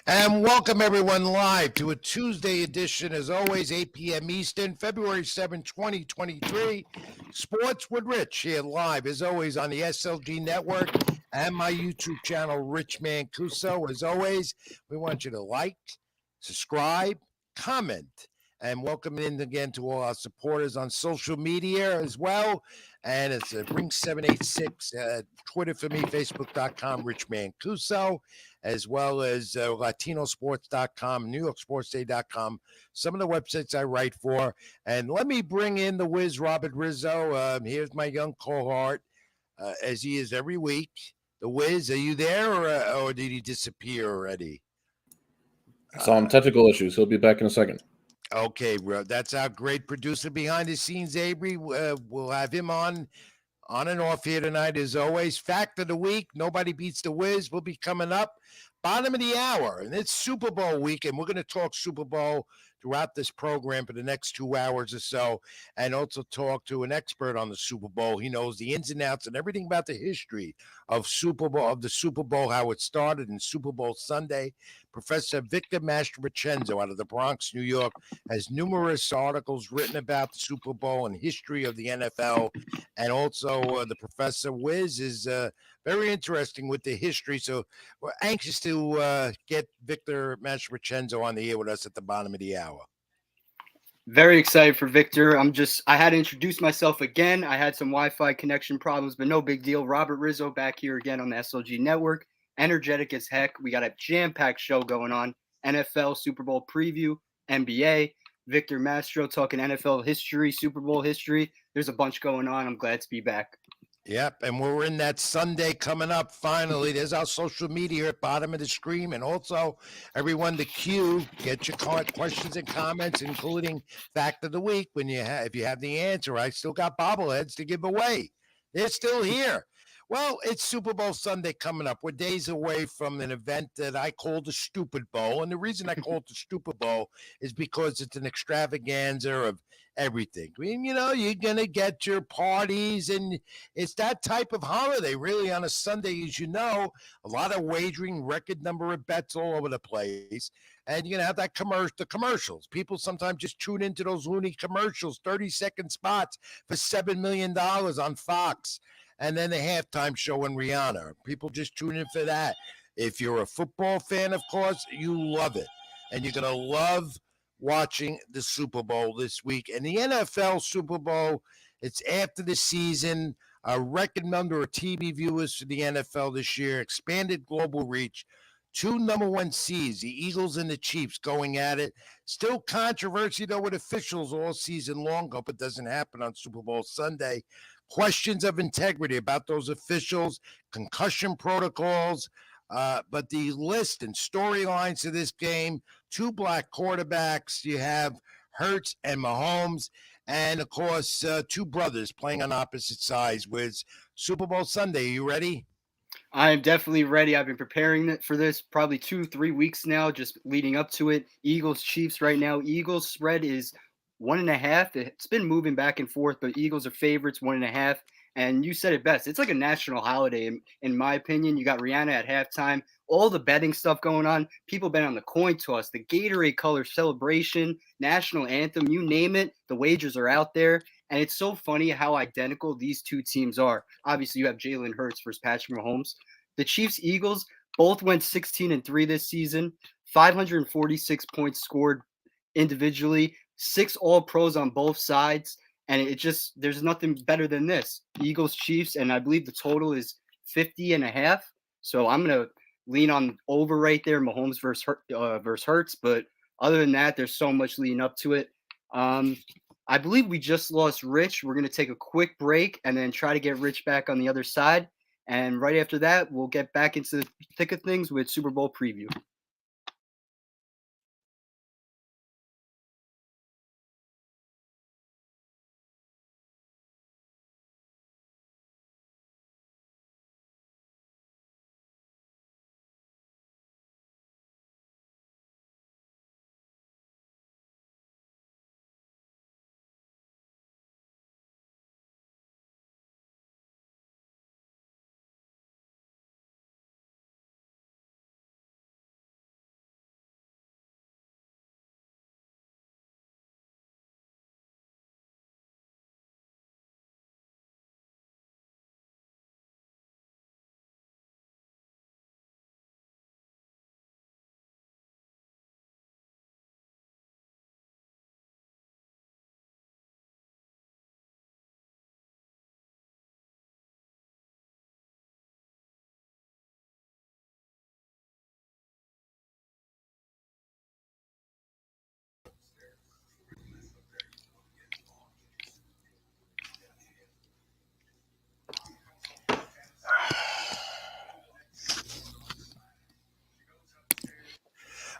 And welcome everyone live to a Tuesday edition, as always, 8 p.m. Eastern, February 7, 2023. Sports with Rich here live, as always, on the SLG Network and my YouTube channel, Rich Mancuso. As always, we want you to like, subscribe, comment, and welcome in again to all our supporters on social media as well. And it's Ring786, Twitter for me, Facebook.com, Rich Mancuso, as well as latinosports.com, newyorksportsday.com, some of the websites I write for. And let me bring in the whiz, Robert Rizzo. Here's my young cohort, as he is every week. The whiz, are you there, or did he disappear already? Some technical issues. He'll be back in a second. Okay, that's our great producer behind the scenes, Avery. We'll have him on and off here tonight, as always. Fact of the week: nobody beats the whiz. Will be coming up bottom of the hour, and it's Super Bowl week, and we're going to talk Super Bowl throughout this program for the next 2 hours or so, and also talk to an expert on the Super Bowl. He knows the ins and outs and everything about the history of the Super Bowl, how it started in Super Bowl Sunday. Professor Victor Mastrovicenzo out of the Bronx, New York, has numerous articles written about the Super Bowl and history of the NFL, and also the Professor Wiz is very interesting with the history. So we're anxious to get Victor Mastrovicenzo on the air with us at the bottom of the hour. Very excited for Victor. I had to introduce myself again. I had some Wi-Fi connection problems, but no big deal. Robert Rizzo back here again on the SLG Network. Energetic as heck. We got a jam-packed show going on. NFL, Super Bowl preview, NBA. Victor Mastro talking NFL history, Super Bowl history. There's a bunch going on. I'm glad to be back. Yep, and we're in that Sunday coming up. Finally, there's our social media at bottom of the screen, and also everyone, the queue. Get your questions and comments, including fact of the week. If you have the answer, I still got bobbleheads to give away. They're still here. Well, it's Super Bowl Sunday coming up. We're days away from an event that I call the Stupid Bowl, and the reason I call it the Stupid Bowl is because it's an extravaganza of everything. I mean, you're gonna get your parties, and it's that type of holiday, really, on a Sunday, as you know. A lot of wagering, record number of bets all over the place. And you're going to have the commercials. People sometimes just tune into those loony commercials, 30-second spots for $7 million on Fox. And then the halftime show in Rihanna. People just tune in for that. If you're a football fan, of course, you love it. And you're going to love watching the Super Bowl this week. And the NFL Super Bowl, it's after the season. A record number of TV viewers for the NFL this year, expanded global reach, 2 number 1 seeds, the Eagles and the Chiefs going at it. Still controversy, though, with officials all season long. Hope it doesn't happen on Super Bowl Sunday. Questions of integrity about those officials, concussion protocols, but the list and storylines of this game, 2 black quarterbacks. You have Hurts and Mahomes. And, of course, 2 brothers playing on opposite sides with Super Bowl Sunday. Are you ready? I am definitely ready. I've been preparing for this probably 2-3 weeks now, just leading up to it. Eagles, Chiefs right now. Eagles spread is 1.5. It's been moving back and forth, but Eagles are favorites, 1.5. And you said it best. It's like a national holiday, in my opinion. You got Rihanna at halftime, all the betting stuff going on. People bet on the coin toss, the Gatorade color celebration, national anthem, you name it. The wagers are out there. And it's so funny how identical these two teams are. Obviously, you have Jalen Hurts versus Patrick Mahomes. The Chiefs Eagles both went 16-3 this season, 546 points scored individually, 6 all pros on both sides. And there's nothing better than this. Eagles Chiefs, and I believe the total is 50.5. So I'm going to lean on over right there, Mahomes versus Hurts. But other than that, there's so much leading up to it. I believe we just lost Rich. We're going to take a quick break and then try to get Rich back on the other side. And right after that, we'll get back into the thick of things with Super Bowl preview.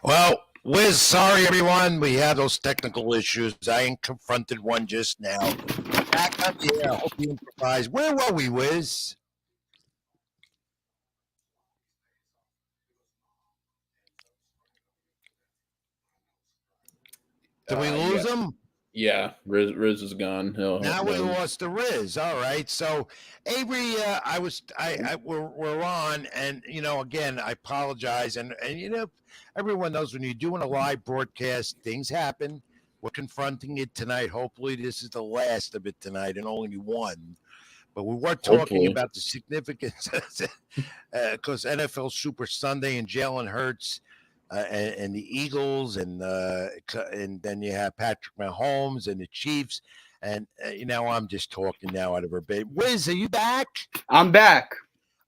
Well, we're sorry, everyone. We had those technical issues. I confronted one just now. Back on the air. Hope you improvise. Where were we, Wiz? Did we lose him? Yeah, Riz is gone. Now we lost the Riz. All right. So Avery, we're on, and again, I apologize, and everyone knows when you're doing a live broadcast, things happen. We're confronting it tonight. Hopefully, this is the last of it tonight, and only one. But we were talking Hopefully. about the significance because NFL Super Sunday and Jalen Hurts. And the Eagles, and then you have Patrick Mahomes and the Chiefs, and I'm just talking now out of her bed. Wiz, are you back? I'm back.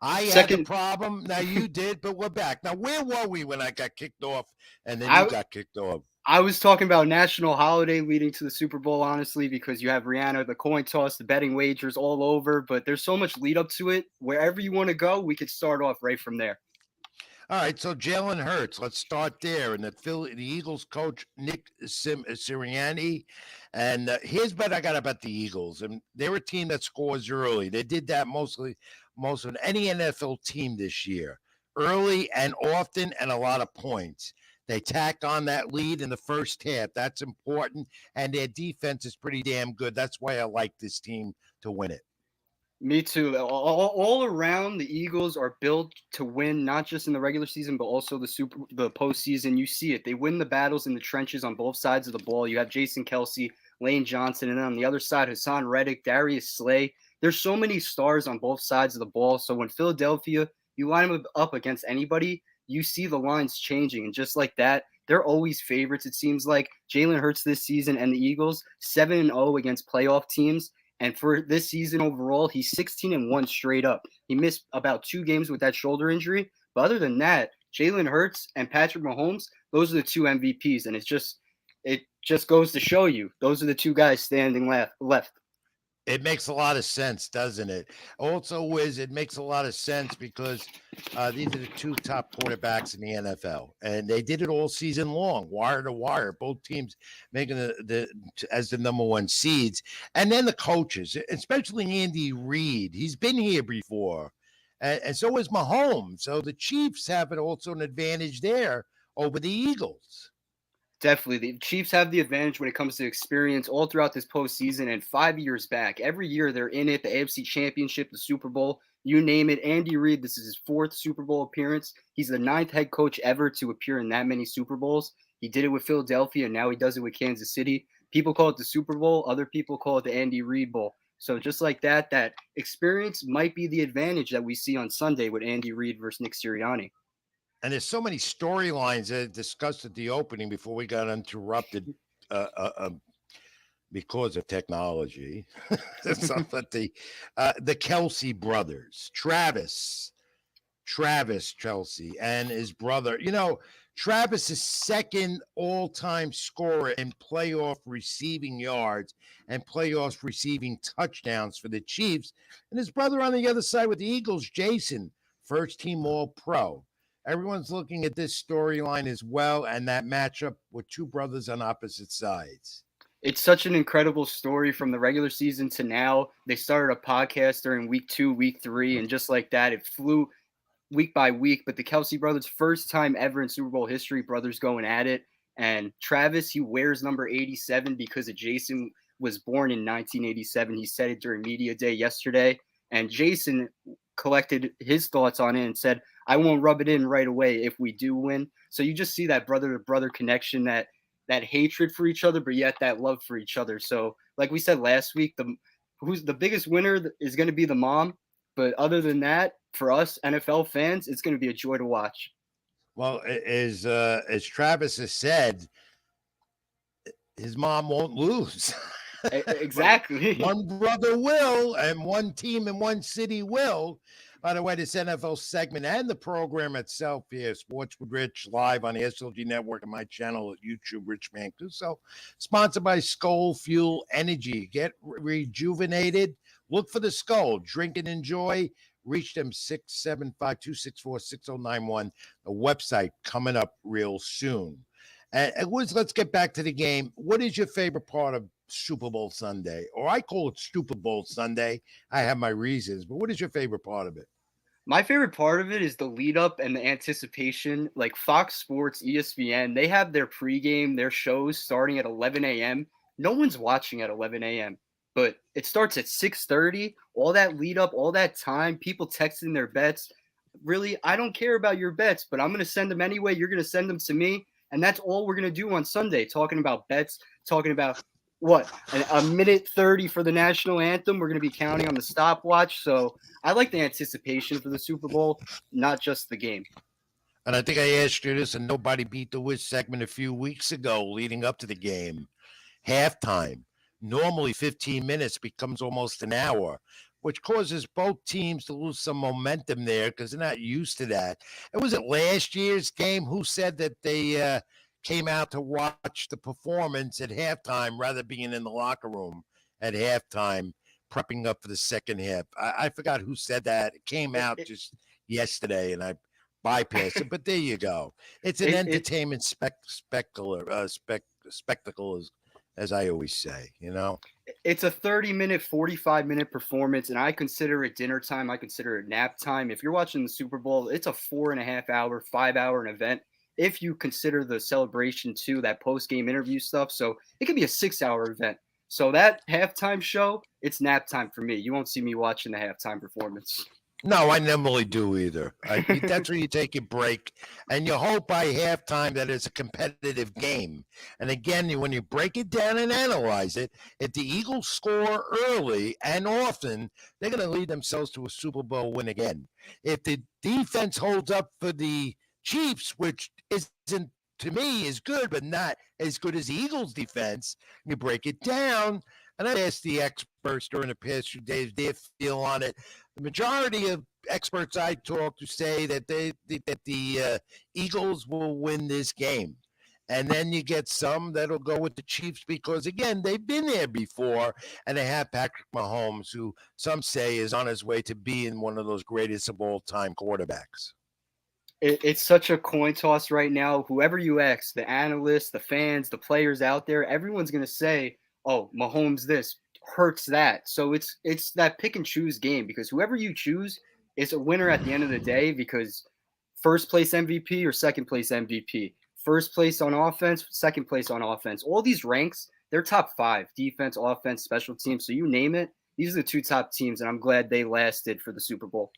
I had a problem. Now you did, but we're back. Now where were we when I got kicked off, and then you got kicked off? I was talking about national holiday leading to the Super Bowl, honestly, because you have Rihanna, the coin toss, the betting wagers all over. But there's so much lead up to it. Wherever you want to go, we could start off right from there. All right, so Jalen Hurts, let's start there. And the Eagles coach, Nick Sirianni. And here's what I got about the Eagles. And they're a team that scores early. They did that most of any NFL team this year. Early and often and a lot of points. They tack on that lead in the first half. That's important. And their defense is pretty damn good. That's why I like this team to win it. Me too. All around, the Eagles are built to win, not just in the regular season, but also the postseason. You see it. They win the battles in the trenches on both sides of the ball. You have Jason Kelce, Lane Johnson, and then on the other side, Hassan Reddick, Darius Slay. There's so many stars on both sides of the ball. So when Philadelphia, you line them up against anybody, you see the lines changing. And just like that, they're always favorites. It seems like Jalen Hurts this season and the Eagles 7-0 against playoff teams. And for this season overall, he's 16-1 straight up. He missed about 2 games with that shoulder injury. But other than that, Jalen Hurts and Patrick Mahomes, those are the 2 MVPs. And it just goes to show you, those are the 2 guys standing left. It makes a lot of sense, doesn't it? Also, Wiz, it makes a lot of sense because these are the 2 top quarterbacks in the NFL, and they did it all season long, wire to wire. Both teams making as the number 1 seeds, and then the coaches, especially Andy Reid. He's been here before, and so is Mahomes. So the Chiefs have also an advantage there over the Eagles. Definitely. The Chiefs have the advantage when it comes to experience all throughout this postseason and 5 years back. Every year they're in it, the AFC Championship, the Super Bowl, you name it. Andy Reid, this is his 4th Super Bowl appearance. He's the 9th head coach ever to appear in that many Super Bowls. He did it with Philadelphia, and now he does it with Kansas City. People call it the Super Bowl. Other people call it the Andy Reid Bowl. So just like that experience might be the advantage that we see on Sunday with Andy Reid versus Nick Sirianni. And there's so many storylines that discussed at the opening before we got interrupted because of technology. So, but the Kelce brothers, Travis Kelce, and his brother. Travis is 2nd all-time scorer in playoff receiving yards and playoff receiving touchdowns for the Chiefs. And his brother on the other side with the Eagles, Jason, first-team All-Pro. Everyone's looking at this storyline as well, and that matchup with 2 brothers on opposite sides. It's such an incredible story from the regular season to now. They started a podcast during week 2, week 3, and just like that, it flew week by week. But the Kelce brothers, first time ever in Super Bowl history, brothers going at it. And Travis, he wears number 87 because Jason was born in 1987. He said it during media day yesterday. And Jason collected his thoughts on it and said, I won't rub it in right away if we do win. So you just see that brother-to-brother connection, that hatred for each other, but yet that love for each other. So like we said last week, who's the biggest winner is going to be the mom. But other than that, for us NFL fans, it's going to be a joy to watch. Well, as Travis has said, his mom won't lose. Exactly. One brother will, and one team in one city will. By the way, this NFL segment and the program itself here, Sports with Rich, live on the SLG Network and my channel at YouTube, Rich Mancuso, sponsored by Skol Fuel Energy. Get rejuvenated. Look for the Skol. Drink and enjoy. Reach them 675-264-6091. The website coming up real soon. And let's get back to the game. What is your favorite part of Super Bowl Sunday? Or I call it Super Bowl Sunday. I have my reasons, but what is your favorite part of it? My favorite part of it is the lead up and the anticipation. Like Fox Sports, ESPN, they have their pregame, their shows starting at 11 a.m. No one's watching at 11 a.m., but it starts at 6:30. All that lead up, all that time, people texting their bets. Really, I don't care about your bets, but I'm going to send them anyway. You're going to send them to me. And that's all we're going to do on Sunday, talking about bets, talking about what, a minute 30 for the national anthem. We're going to be counting on the stopwatch. So I like the anticipation for the Super Bowl, not just the game. And I think I asked you this, and nobody beat the Wiz segment a few weeks ago leading up to the game. Halftime, normally 15 minutes becomes almost an hour, which causes both teams to lose some momentum there because they're not used to that. And was it last year's game? Who said that they came out to watch the performance at halftime rather than being in the locker room at halftime, prepping up for the second half? I forgot who said that. It came out just yesterday, and I bypassed it. But there you go. It's an entertainment spectacle, as I always say, you know. It's a 30-minute, 45-minute performance, and I consider it dinner time. I consider it nap time. If you're watching the Super Bowl, it's a 4.5-hour, 5-hour event. If you consider the celebration too, that post-game interview stuff, so it could be a 6-hour event. So that halftime show, it's nap time for me. You won't see me watching the halftime performance. No, I never do either. That's where you take a break, and you hope by halftime that it's a competitive game. And again, when you break it down and analyze it, if the Eagles score early and often, they're going to lead themselves to a Super Bowl win again. If the defense holds up for the Chiefs, which isn't, to me, is good, but not as good as the Eagles' defense, you break it down. And I asked the experts during the past few days their feel on it. The majority of experts I talked to say that the Eagles will win this game. And then you get some that'll go with the Chiefs because, again, they've been there before, and they have Patrick Mahomes, who some say is on his way to being one of those greatest of all-time quarterbacks. It's such a coin toss right now. Whoever you ask, the analysts, the fans, the players out there, everyone's going to say, oh, Mahomes this, Hurts that. So it's that pick and choose game because whoever you choose is a winner at the end of the day because first place MVP or second place MVP, first place on offense, second place on offense. All these ranks, they're top 5, defense, offense, special teams. So you name it, these are the 2 top teams, and I'm glad they lasted for the Super Bowl.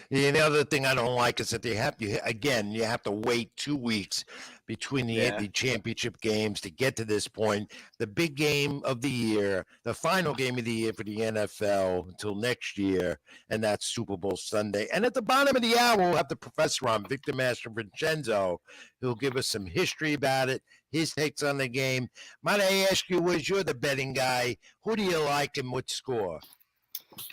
Yeah, the other thing I don't like is that you have to wait 2 weeks between the championship games to get to this point. The big game of the year, the final game of the year for the NFL until next year, and that's Super Bowl Sunday. And at the bottom of the hour, we'll have the professor on, Victor Mastrovincenzo, who'll give us some history about it, his takes on the game. Might I ask you, you're the betting guy, who do you like and what score?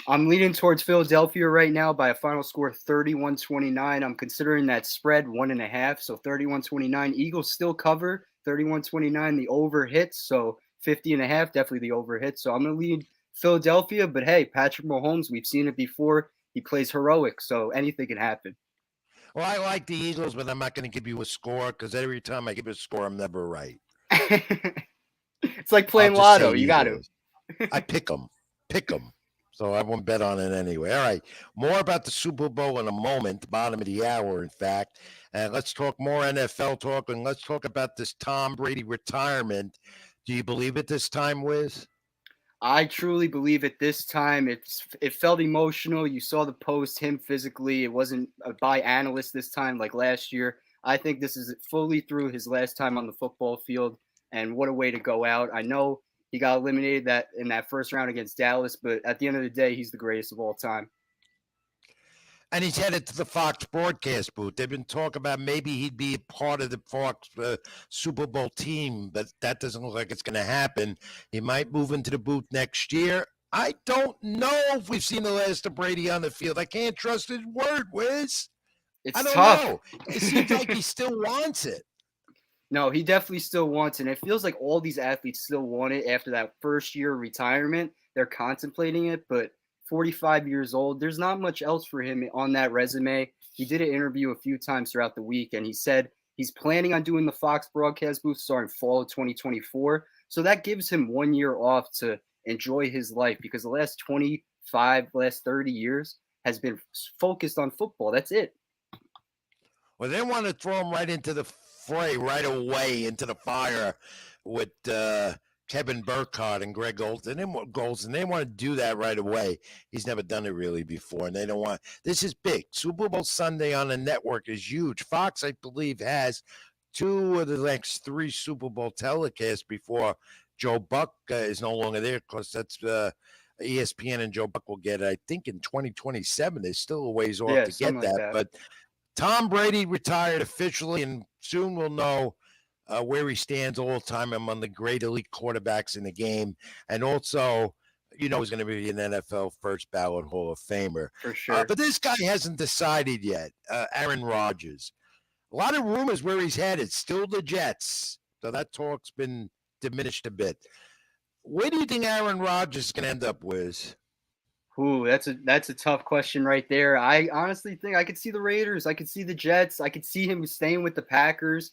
I'm leaning towards Philadelphia right now by a final score 31-29. I'm considering that spread 1.5, so 31-29. Eagles still cover 31-29. The over hits, so 50.5, definitely the over hits. So I'm going to lead Philadelphia, but hey, Patrick Mahomes, we've seen it before. He plays heroic, so anything can happen. Well, I like the Eagles, but I'm not going to give you a score because every time I give you a score, I'm never right. It's like playing lotto. You got to. I pick them. So I won't bet on it anyway. All right. More about the Super Bowl in a moment, the bottom of the hour, in fact. And let's talk more NFL talk, and let's talk about this Tom Brady retirement. Do you believe it this time, Wiz? I truly believe it this time. It felt emotional. You saw the post, him physically. It wasn't by analysts this time like last year. I think this is fully through his last time on the football field, and what a way to go out. I know he got eliminated in that first round against Dallas, but at the end of the day, he's the greatest of all time. And he's headed to the Fox broadcast booth. They've been talking about maybe he'd be a part of the Fox Super Bowl team, but that doesn't look like it's going to happen. He might move into the booth next year. I don't know if we've seen the last of Brady on the field. I can't trust his word, Wiz. It's I don't tough. know. It seems like he still wants it. No, he definitely still wants it. And it feels like all these athletes still want it after that first year of retirement. They're contemplating it, but 45 years old. There's not much else for him on that resume. He did an interview a few times throughout the week, and he said he's planning on doing the Fox broadcast booth starting fall of 2024. So that gives him 1 year off to enjoy his life, because the last last 30 years has been focused on football. That's it. Well, they want to throw him right into the fray right away, into the fire with Kevin Burkhardt and Greg Olsen. They want to do that right away. He's never done it really before, and they don't want. This is big. Super Bowl Sunday on the network is huge. Fox, I believe, has 2 of the next 3 Super Bowl telecasts before Joe Buck is no longer there, because that's ESPN, and Joe Buck will get it, I think, in 2027. There's still a ways off to get that, but Tom Brady retired officially, and soon we'll know where he stands all time among the great elite quarterbacks in the game. And also, he's going to be an NFL first ballot Hall of Famer. For sure. But this guy hasn't decided yet, Aaron Rodgers. A lot of rumors where he's headed, still the Jets. So that talk's been diminished a bit. Where do you think Aaron Rodgers is going to end up with? Ooh, that's a tough question right there. I honestly think I could see the Raiders. I could see the Jets. I could see him staying with the Packers.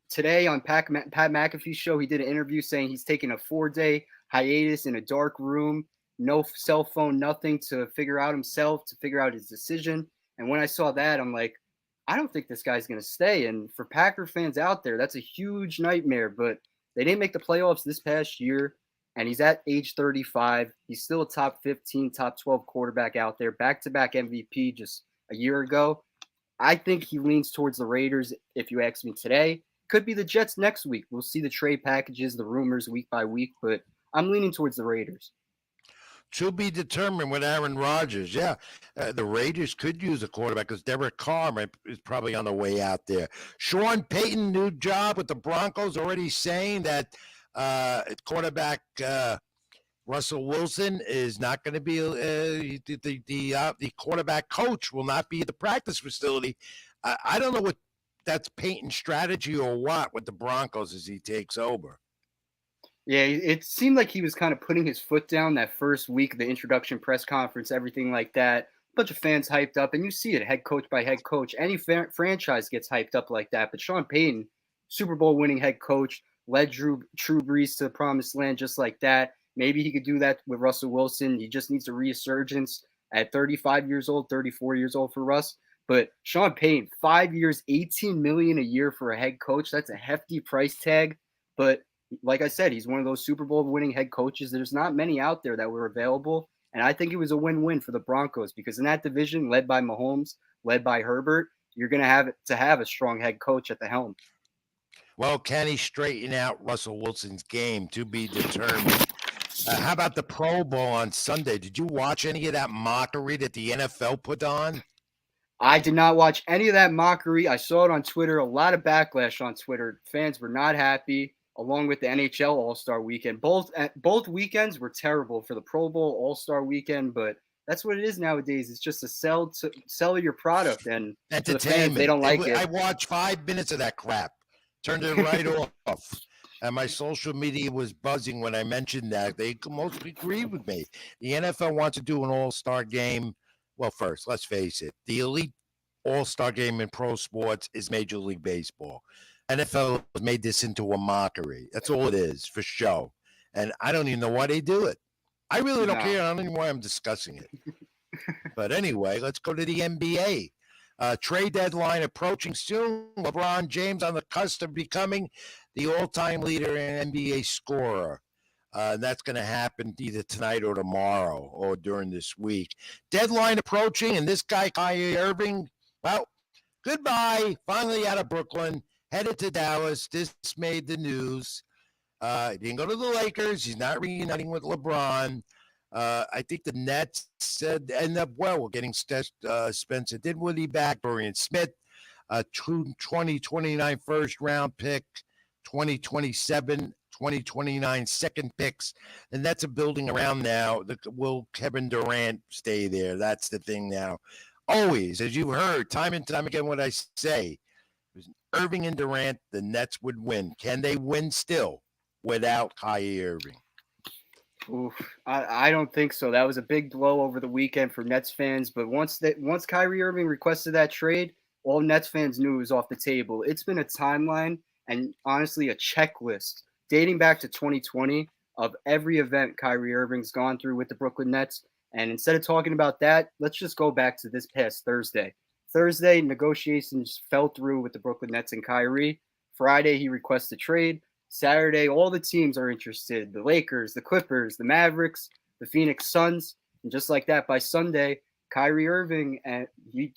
Today on Pat McAfee's show, he did an interview saying he's taking a 4-day hiatus in a dark room, no cell phone, nothing, to figure out himself, to figure out his decision. And when I saw that, I'm like, I don't think this guy's going to stay. And for Packer fans out there, that's a huge nightmare. But they didn't make the playoffs this past year, and he's at age 35. He's still a top 15, top 12 quarterback out there, back-to-back MVP just a year ago. I think he leans towards the Raiders, if you ask me today. Could be the Jets next week. We'll see the trade packages, the rumors week by week, but I'm leaning towards the Raiders. To be determined with Aaron Rodgers. Yeah, the Raiders could use a quarterback, because Derek Carr is probably on the way out there. Sean Payton, new job with the Broncos, already saying that quarterback Russell Wilson is not going to be the quarterback coach will not be at the practice facility. I don't know what that's Payton's strategy or what with the Broncos as he takes over. Yeah, it seemed like he was kind of putting his foot down that first week, the introduction press conference, everything like that. A bunch of fans hyped up, and you see it head coach by head coach. Any franchise gets hyped up like that. But Sean Payton, Super Bowl winning head coach, led Drew Brees to the promised land just like that. Maybe he could do that with Russell Wilson. He just needs a resurgence at 35 years old, 34 years old for Russ. But Sean Payton, 5 years, $18 million a year for a head coach. That's a hefty price tag. But like I said, he's one of those Super Bowl winning head coaches. There's not many out there that were available. And I think it was a win-win for the Broncos, because in that division, led by Mahomes, led by Herbert, you're going to have a strong head coach at the helm. Well, can he straighten out Russell Wilson's game? To be determined. How about the Pro Bowl on Sunday? Did you watch any of that mockery that the NFL put on? I did not watch any of that mockery. I saw it on Twitter. A lot of backlash on Twitter. Fans were not happy, along with the NHL All-Star Weekend. Both weekends were terrible for the Pro Bowl All-Star Weekend, but that's what it is nowadays. It's just to sell your product, and entertainment. The fans, they don't like it. I watched 5 minutes of that crap. Turned it right off. And my social media was buzzing when I mentioned that. They mostly agreed with me. The NFL wants to do an all-star game. Well, first, let's face it. The elite all-star game in pro sports is Major League Baseball. NFL has made this into a mockery. That's all it is, for show. And I don't even know why they do it. I really don't care. I don't even know why I'm discussing it. But anyway, let's go to the NBA. Trade deadline approaching soon. LeBron James on the cusp of becoming the all-time leader in NBA scorer. That's going to happen either tonight or tomorrow or during this week. Deadline approaching, and this guy, Kyrie Irving, well, goodbye. Finally out of Brooklyn, headed to Dallas. This made the news. He didn't go to the Lakers. He's not reuniting with LeBron. I think the Nets end up well. We're getting Spencer Dinwiddie back, Dorian Smith, 2029 first round pick, 2027, 2029 second picks, and that's a building around now. Will Kevin Durant stay there? That's the thing now. Always, as you've heard time and time again, what I say, Irving and Durant, the Nets would win. Can they win still without Kyrie Irving? Oof, I don't think so. That was a big blow over the weekend for Nets fans. But once Kyrie Irving requested that trade, all Nets fans knew it was off the table. It's been a timeline and honestly a checklist dating back to 2020 of every event Kyrie Irving's gone through with the Brooklyn Nets. And instead of talking about that, let's just go back to this past Thursday. Thursday, negotiations fell through with the Brooklyn Nets and Kyrie. Friday, he requests a trade. Saturday, all the teams are interested: the Lakers, the Clippers, the Mavericks, the Phoenix Suns. And just like that, by Sunday, Kyrie Irving and he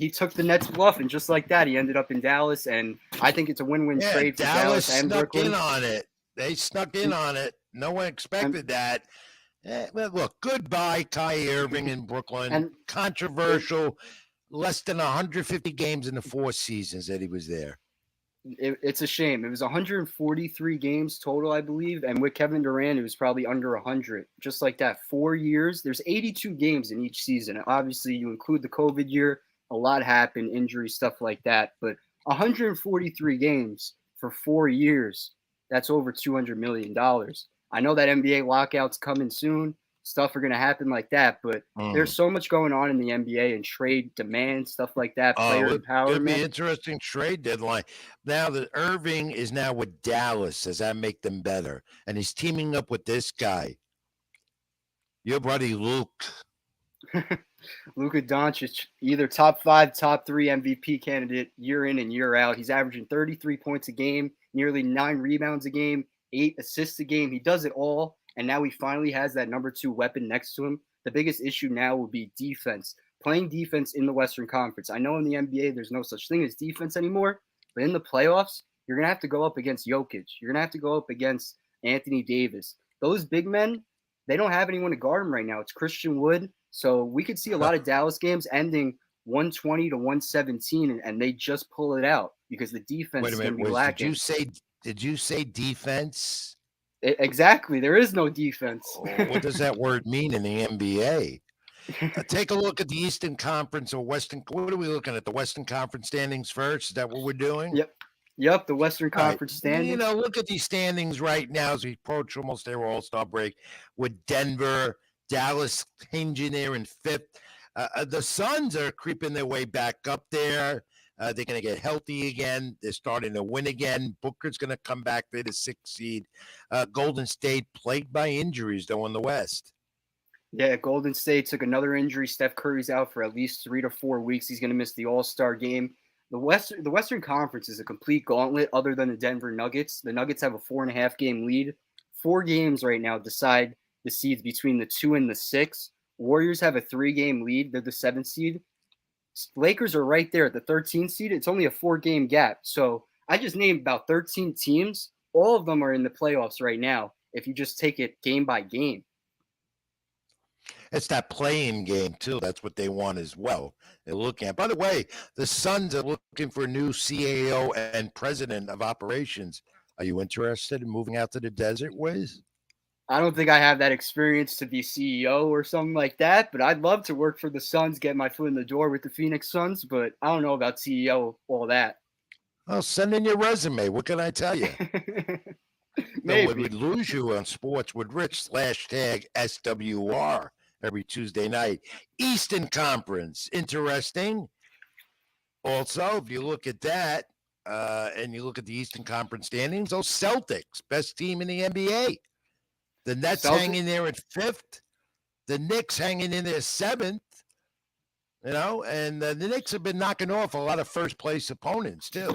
took the Nets bluff, and just like that, he ended up in Dallas. And I think it's a win-win Yeah, trade for Dallas Dallas and snuck Brooklyn. in on it. They snuck in on it. No one expected that. Well, look, goodbye, Kyrie Irving in Brooklyn. And controversial. Less than 150 games in the 4 seasons that he was there. it's a shame. It was 143 games total, I believe, and with Kevin Durant, it was probably under 100. Just like that, 4 years. There's 82 games in each season. Obviously, you include the COVID year. A lot happened, injury, stuff like that. But 143 games for 4 years. That's over $200 million. I know that NBA lockout's coming soon. Stuff are going to happen like that, but there's so much going on in the NBA and trade demand, stuff like that, player It'd be empowerment. interesting trade deadline. Now that Irving is now with Dallas, does that make them better? And he's teaming up with this guy, your buddy Luke. Luka Doncic, either top 5, top 3 MVP candidate year in and year out. He's averaging 33 points a game, nearly 9 rebounds a game, 8 assists a game. He does it all. And now he finally has that number 2 weapon next to him. The biggest issue now will be defense, playing defense in the Western Conference. I know in the NBA there's no such thing as defense anymore, but in the playoffs, you're going to have to go up against Jokic. You're going to have to go up against Anthony Davis. Those big men, they don't have anyone to guard them right now. It's Christian Wood. So we could see a lot of Dallas games ending 120 to 117, and they just pull it out because the defense is going to be lacking. Did you say defense? Exactly. There is no defense. What does that word mean in the NBA? Take a look at the Eastern Conference or Western. What are we looking at? The Western Conference standings first? Is that what we're doing? Yep. The Western Conference standings. You know, look at these standings right now as we approach almost their All-Star break with Denver, Dallas hinging there in 5th. The Suns are creeping their way back up there. They're going to get healthy again. They're starting to win again. Booker's going to come back there to 6th seed. Golden State plagued by injuries, though, in the West. Yeah, Golden State took another injury. Steph Curry's out for at least 3 to 4 weeks. He's going to miss the All-Star game. The Western Conference is a complete gauntlet other than the Denver Nuggets. The Nuggets have a 4.5 game lead. 4 games right now decide the seeds between the 2 and the 6. Warriors have a 3 game lead. They're the 7th seed. Lakers are right there at the 13th seed. It's only a 4 game gap. So I just named about 13 teams. All of them are in the playoffs right now if you just take it game by game. It's that playing game, too. That's what they want as well. They're looking at. By the way, the Suns are looking for a new CAO and president of operations. Are you interested in moving out to the desert, Wiz? I don't think I have that experience to be CEO or something like that, but I'd love to work for the Suns, get my foot in the door with the Phoenix Suns, but I don't know about CEO, all that. Well, send in your resume. What can I tell you? Maybe. No, we'd lose you on Sports with Rich #SWR every Tuesday night. Eastern Conference, interesting. Also, if you look at that and you look at the Eastern Conference standings, those Celtics, best team in the NBA. The Nets hanging there at 5th. The Knicks hanging in there 7th. You know, and the Knicks have been knocking off a lot of first-place opponents, too.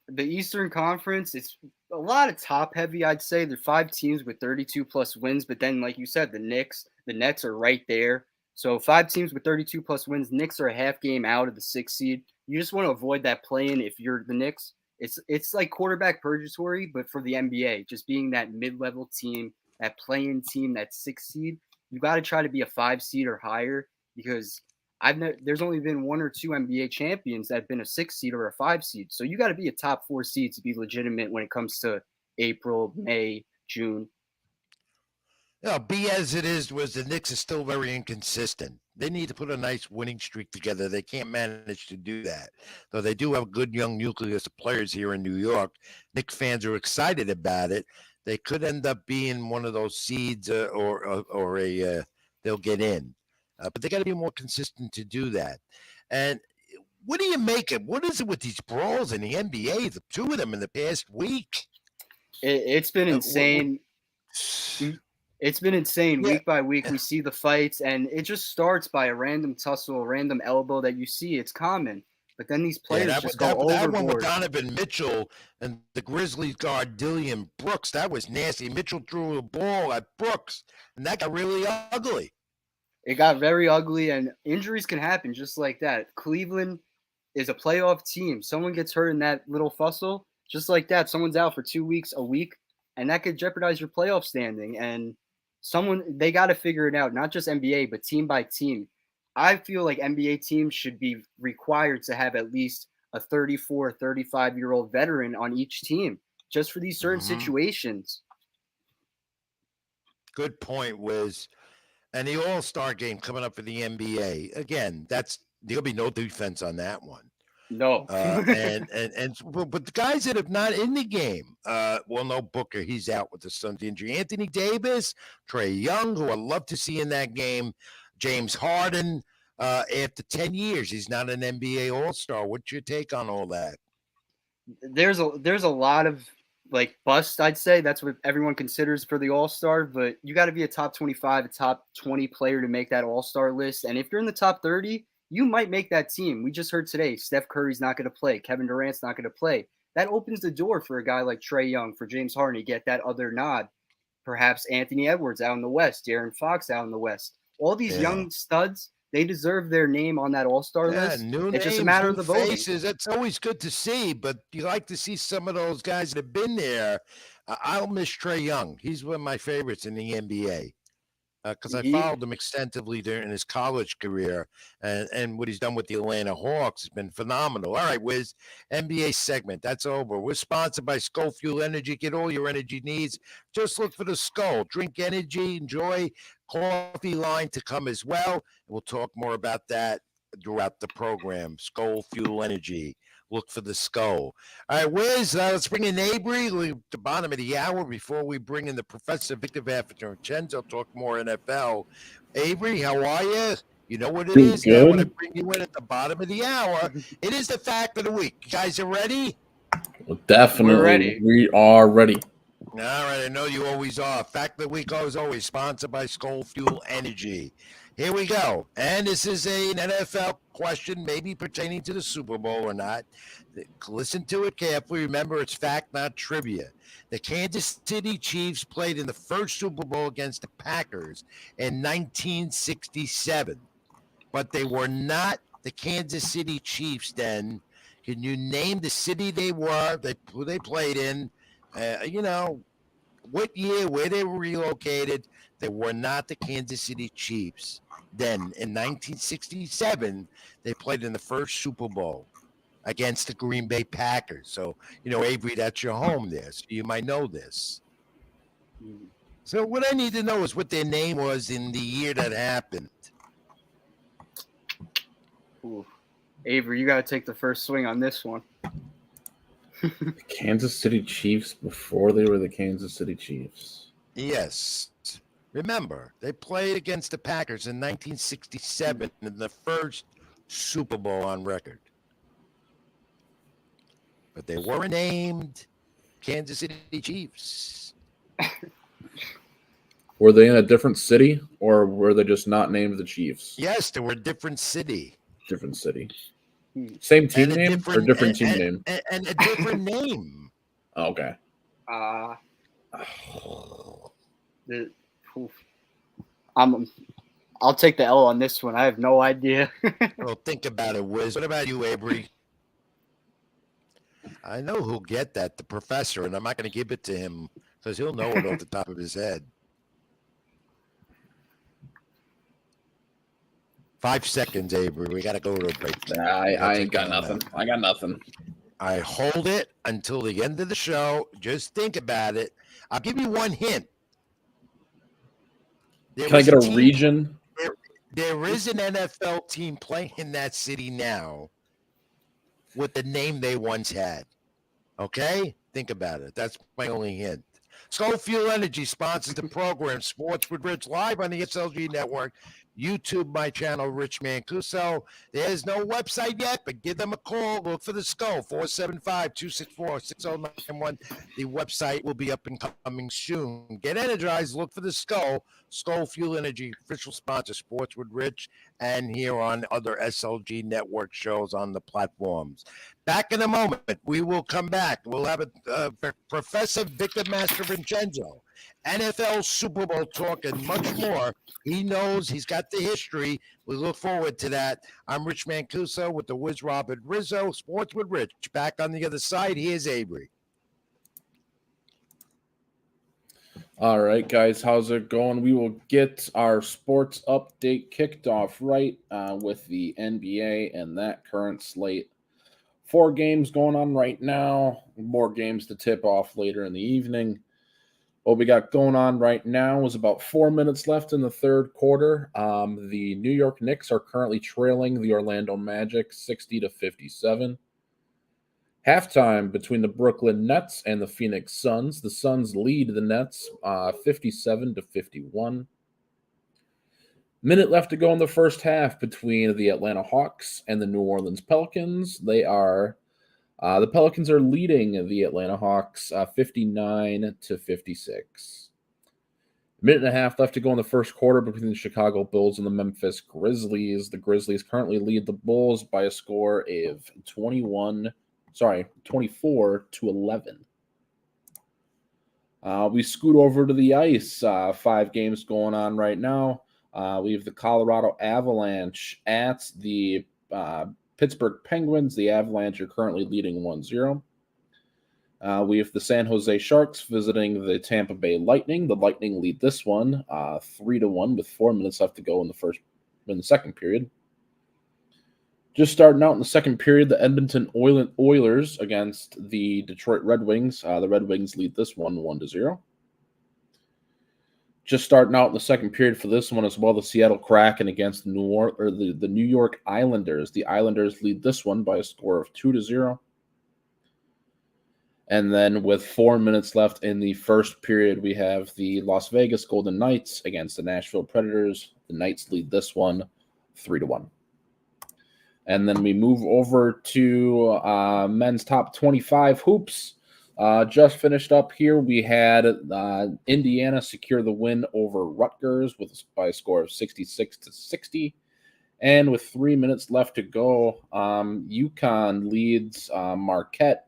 The Eastern Conference, it's a lot of top-heavy, I'd say. There are 5 teams with 32-plus wins, but then, like you said, the Nets are right there. So 5 teams with 32-plus wins. Knicks are a half game out of the 6th seed. You just want to avoid that play-in if you're the Knicks. It's like quarterback purgatory, but for the NBA, just being that mid-level team, that play-in team, that 6th seed. You got to try to be a 5 seed or higher because there's only been 1 or 2 NBA champions that have been a 6 seed or a 5 seed. So you got to be a top 4 seed to be legitimate when it comes to April, May, June. You know, be as it is, the Knicks are still very inconsistent. They need to put a nice winning streak together. They can't manage to do that. Though they do have a good young nucleus of players here in New York. Knicks fans are excited about it. they could end up being one of those seeds or a they'll get in. But they got to be more consistent to do that. And what do you make of what is it with these brawls in the NBA? The two of them in the past week. It's been insane. It's been insane. Yeah. Week by week, we see the fights, and it just starts by a random tussle, a random elbow that you see. It's common. But then these players just go that one with overboard. Donovan Mitchell and the Grizzlies guard Dillian Brooks, that was nasty. Mitchell threw a ball at Brooks, and that got really ugly. It got very ugly, and injuries can happen just like that. Cleveland is a playoff team. Someone gets hurt in that little fussle, just like that. Someone's out for 2 weeks, a week, and that could jeopardize your playoff standing. And they got to figure it out, not just NBA, but team by team. I feel like NBA teams should be required to have at least a 34, 35-year-old veteran on each team just for these certain situations. Good point, Wiz. And the All-Star game coming up for the NBA. Again, there'll be no defense on that one. No. But the guys that have not in the game, no Booker, he's out with the Suns injury. Anthony Davis, Trae Young, who I love to see in that game. James Harden, after 10 years, he's not an NBA All-Star. What's your take on all that? There's a lot of bust, I'd say. That's what everyone considers for the All-Star, but you got to be a top 25, a top 20 player to make that All-Star list. And if you're in the top 30, you might make that team. We just heard today, Steph Curry's not going to play. Kevin Durant's not going to play. That opens the door for a guy like Trae Young, for James Harden to get that other nod. Perhaps Anthony Edwards out in the West, De'Aaron Fox out in the West. All these young studs, they deserve their name on that All-Star list. It's just a matter of the voting. That's always good to see, but you like to see some of those guys that have been there. I'll miss Trae Young. He's one of my favorites in the NBA because I followed him extensively during his college career, and what he's done with the Atlanta Hawks has been phenomenal. All right, Wiz, NBA segment, that's over. We're sponsored by Skull Fuel Energy. Get all your energy needs. Just look for the Skull. Drink energy, enjoy. Coffee line to come as well. We'll talk more about that throughout the program. Skull Fuel Energy. Look for the Skull. All right, Wiz, let's bring in Avery. We're at the bottom of the hour before we bring in the Professor Victor Vincenzo. Talk more NFL. Avery, how are you? You know what it is. Good. I want to bring you in at the bottom of the hour. It is the fact of the week. You guys are ready? Well, definitely. We're ready. We are ready. All right, I know you always are. Fact of the week, as always, sponsored by Skull Fuel Energy. Here we go. And this is an NFL question, maybe pertaining to the Super Bowl or not. Listen to it carefully. Remember, it's fact, not trivia. The Kansas City Chiefs played in the first Super Bowl against the Packers in 1967. But they were not the Kansas City Chiefs then. Can you name the city they were, who they played in? What year, where they were relocated. They were not the Kansas City Chiefs. Then in 1967, they played in the first Super Bowl against the Green Bay Packers. So, Avery, that's your home there. So you might know this. So what I need to know is what their name was in the year that happened. Ooh. Avery, you got to take the first swing on this one. The Kansas City Chiefs before they were the Kansas City Chiefs. Yes. Remember, they played against the Packers in 1967 in the first Super Bowl on record. But they weren't named Kansas City Chiefs. Were they in a different city, or were they just not named the Chiefs? Yes, they were a different city. Different city. Same team name or different team name? And a different name. Oh, okay. I'll take the L on this one. I have no idea. Well, think about it, Wiz. What about you, Avery? I know who'll get that, the professor, and I'm not going to give it to him because he'll know it off the top of his head. 5 seconds, Avery. We got to go to a break. I ain't got nothing. I got nothing. I hold it until the end of the show. Just think about it. I'll give you one hint. Can I get a region? There is an NFL team playing in that city now with the name they once had. Okay? Think about it. That's my only hint. Schofield Energy sponsors the program Sports with Rich live on the SLG Network. YouTube, my channel, Rich Mancuso. There's no website yet, but give them a call. Look for the SCO, 475-264-6091. The website will be up and coming soon. Get energized. Look for the SCO, Fuel Energy, official sponsor, Sports with Rich, and here on other SLG Network shows on the platforms. Back in a moment. We will come back. We'll have Professor Victor Mastervincenzo, NFL Super Bowl talk, and much more. He knows. He's got the history. We look forward to that. I'm Rich Mancuso with the Wiz Robert Rizzo, Sports with Rich. Back on the other side, here's Avery. All right, guys, how's it going? We will get our sports update kicked off right with the NBA and that current slate. 4 games going on right now. More games to tip off later in the evening. What we got going on right now is about 4 minutes left in the third quarter. The New York Knicks are currently trailing the Orlando Magic 60-57. Halftime between the Brooklyn Nets and the Phoenix Suns. The Suns lead the Nets 57-51. Minute left to go in the first half between the Atlanta Hawks and the New Orleans Pelicans. The Pelicans are leading the Atlanta Hawks 59-56. Minute and a half left to go in the first quarter between the Chicago Bulls and the Memphis Grizzlies. The Grizzlies currently lead the Bulls by a score of 24-11. We scoot over to the ice. 5 games going on right now. We have the Colorado Avalanche at the Pittsburgh Penguins. The Avalanche are currently leading 1-0. We have the San Jose Sharks visiting the Tampa Bay Lightning. The Lightning lead this one 3-1 with 4 minutes left to go in the second period. Just starting out in the second period, the Edmonton Oilers against the Detroit Red Wings. The Red Wings lead this one 1-0. Just starting out in the second period for this one as well, the Seattle Kraken against the New York Islanders. The Islanders lead this one by a score of 2-0. And then with 4 minutes left in the first period, we have the Las Vegas Golden Knights against the Nashville Predators. The Knights lead this one 3-1. And then we move over to men's top 25 hoops. Just finished up here. We had Indiana secure the win over Rutgers by a score of 66-60. And with 3 minutes left to go, UConn leads Marquette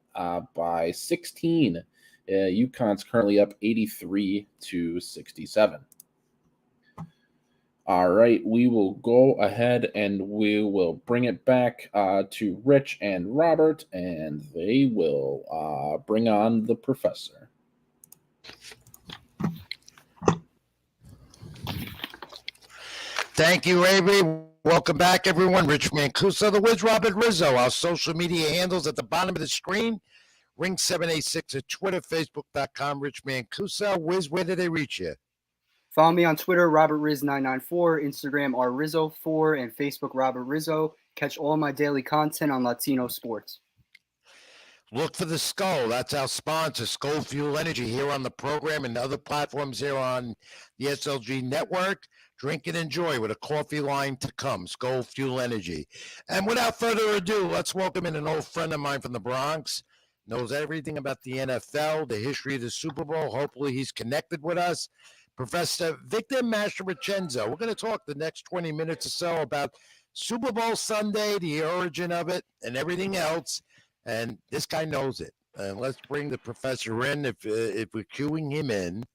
by 16. UConn's currently up 83-67. All right, we will go ahead and we will bring it back to Rich and Robert, and they will bring on the professor. Thank you, Avery. Welcome back, everyone. Rich Mancuso, the Wiz Robert Rizzo. Our social media handles at the bottom of the screen. Ring 786 at Twitter, Facebook.com, Rich Mancuso. Wiz, where did they reach you? Follow me on Twitter, RobertRiz994, Instagram, rrizzo4, and Facebook, Robert Rizzo. Catch all my daily content on Latino sports. Look for the SCO. That's our sponsor, SCO Fuel Energy, here on the program and other platforms here on the SLG Network. Drink and enjoy with a coffee line to come, SCO Fuel Energy. And without further ado, let's welcome in an old friend of mine from the Bronx. Knows everything about the NFL, the history of the Super Bowl. Hopefully he's connected with us. Professor Victor Mastervincenzo. We're going to talk the next 20 minutes or so about Super Bowl Sunday, the origin of it, and everything else. And this guy knows it. And let's bring the professor in if we're queuing him in.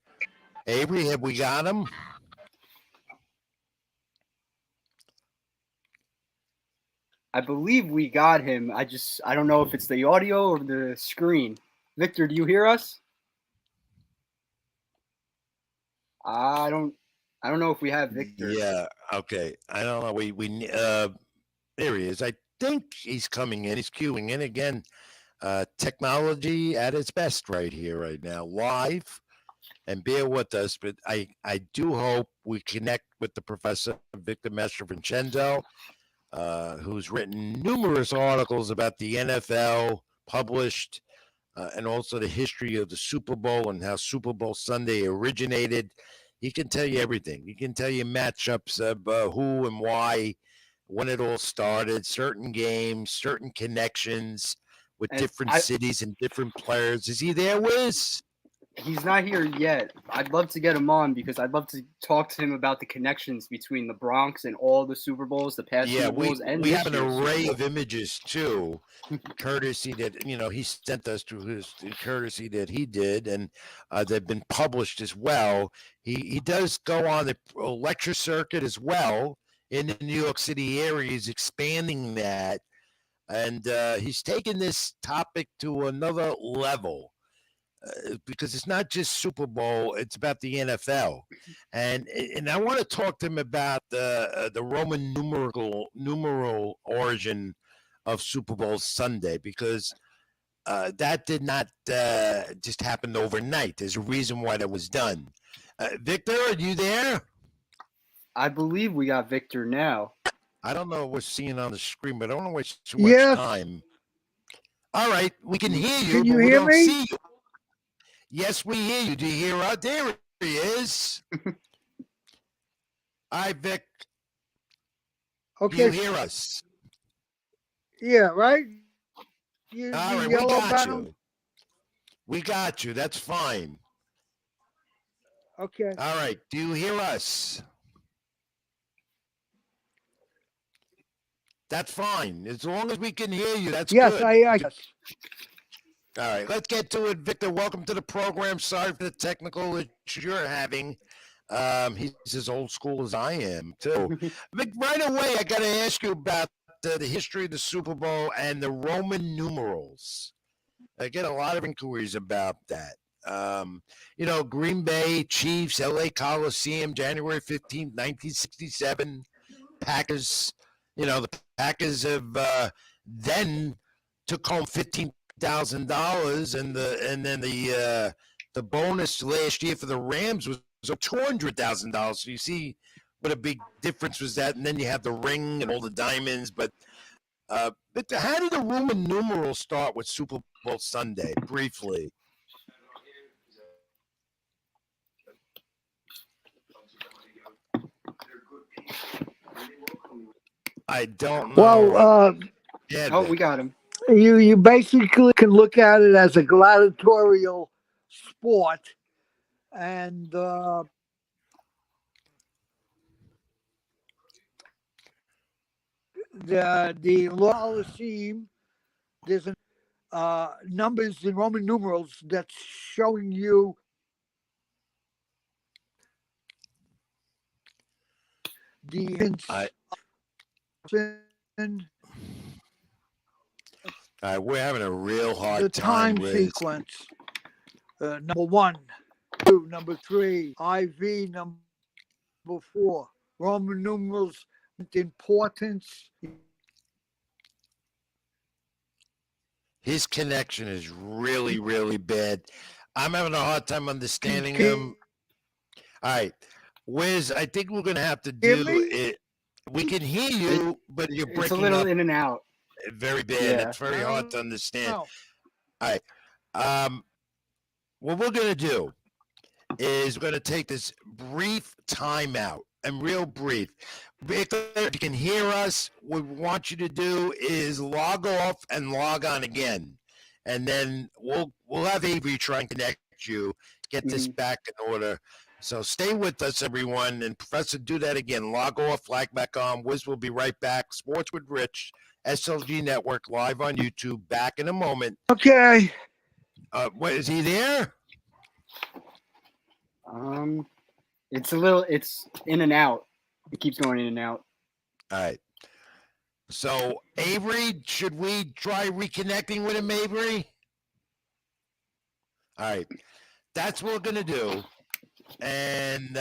Avery, have we got him? I believe we got him. I don't know if it's the audio or the screen. Victor, do you hear us? I don't know if we have Victor. Yeah. Okay. I don't know. There he is. I think he's coming in. He's queuing in again. Technology at its best right here, right now, live. And bear with us, but I do hope we connect with the professor, Victor Mastervincenzo, who's written numerous articles about the NFL, published and also the history of the Super Bowl and how Super Bowl Sunday originated. He can tell you everything. He can tell you matchups of who and why, when it all started, certain games, certain connections with And different cities and different players. Is he there, Wiz? he's not here yet. I'd love to get him on because I'd love to talk to him about the connections between the Bronx and all the Super Bowls, the past Yeah, Super Bowls, and we this have an year's Super array Bowl. of images too, courtesy that he sent us through his courtesy that he did, and they've been published as well. He does go on the lecture circuit as well in the New York City area. He's expanding that, and he's taken this topic to another level. Because it's not just Super Bowl; it's about the NFL, and I want to talk to him about the Roman numeral origin of Super Bowl Sunday, because that did not just happen overnight. There's a reason why that was done. Victor, are you there? I believe we got Victor now. I don't know what we're seeing on the screen, but I don't want to waste too much Yes. time. All right, we can hear you, Can you but we hear don't me? see you. Yes, we hear you. Do you hear us? There he is. Hi, Vic. Do you Okay. hear us? Yeah, right? You, All you right, we yellow got bound? you. We got you. That's fine. Okay. All right. Do you hear us? That's fine. As long as we can hear you, that's Yes, good. yes. All right, let's get to it. Victor, welcome to the program. Sorry for the technical issues you're having. He's as old school as I am, too. Vic, right away, I got to ask you about the history of the Super Bowl and the Roman numerals. I get a lot of inquiries about that. Green Bay Chiefs, LA Coliseum, January 15th, 1967. Packers, the Packers have then took home $15,000, and then the bonus last year for the Rams was $200,000. So you see what a big difference was that. And then you have the ring and all the diamonds. But how did the Roman numerals start with Super Bowl Sunday? Briefly. I don't know. Well, Yeah, Oh, we got him. you basically can look at it as a gladiatorial sport, and the Coliseum, there's numbers in Roman numerals that's showing you the we're having a real hard the time with sequence. Number 1, 2, number 3, IV, number 4. Roman numerals, importance. His connection is really, really bad. I'm having a hard time understanding him. All right, Wiz, I think we're going to have to do it. We can hear you, but you're breaking It's a little up in and out. very bad. Yeah. It's very hard to understand. No. All right. What we're going to do is we're going to take this brief timeout, and real brief. If you can hear us, what we want you to do is log off and log on again. And then we'll have Avery try and connect you, get this back in order. So stay with us, everyone. And Professor, do that again. Log off, flag back on. Wiz will be right back. Sports with Rich, SLG Network, live on YouTube. Back in a moment. Okay. What, is he there? It's in and out. It keeps going in and out. All right. So, Avery, should we try reconnecting with him, Avery? All right. That's what we're going to do. And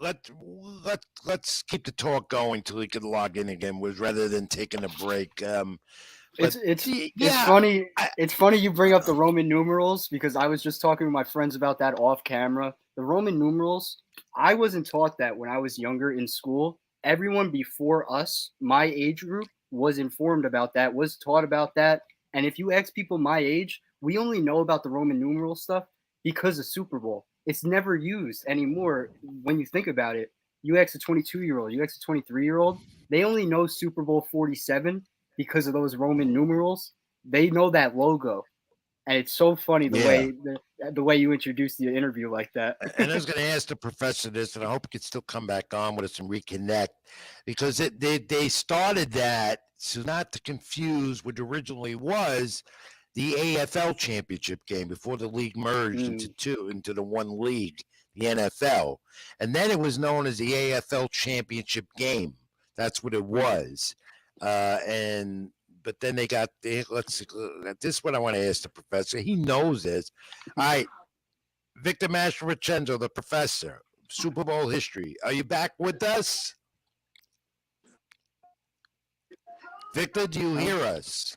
let's keep the talk going till he can log in again, rather than taking a break. It's funny. It's funny you bring up the Roman numerals, because I was just talking with my friends about that off camera. The Roman numerals, I wasn't taught that when I was younger in school. Everyone before us, my age group, was informed about that, was taught about that, And if you ask people my age, we only know about the Roman numeral stuff because of Super Bowl. It's never used anymore when you think about it. You ask a 22-year-old, you ask a 23-year-old, they only know Super Bowl 47 because of those Roman numerals. They know that logo. And it's so funny Yeah. the way you introduced the interview like that. And I was going to ask the professor this, and I hope he could still come back on with us and reconnect, because they started that so not to confuse what originally was the AFL championship game before the league merged into the one league, the NFL, and then it was known as the AFL championship game. That's what it was, and. But then they got let's. This is what I want to ask the professor. He knows this. All right, Victor Mastrovincenzo, the professor, Super Bowl history. Are you back with us? Victor, do you hear us?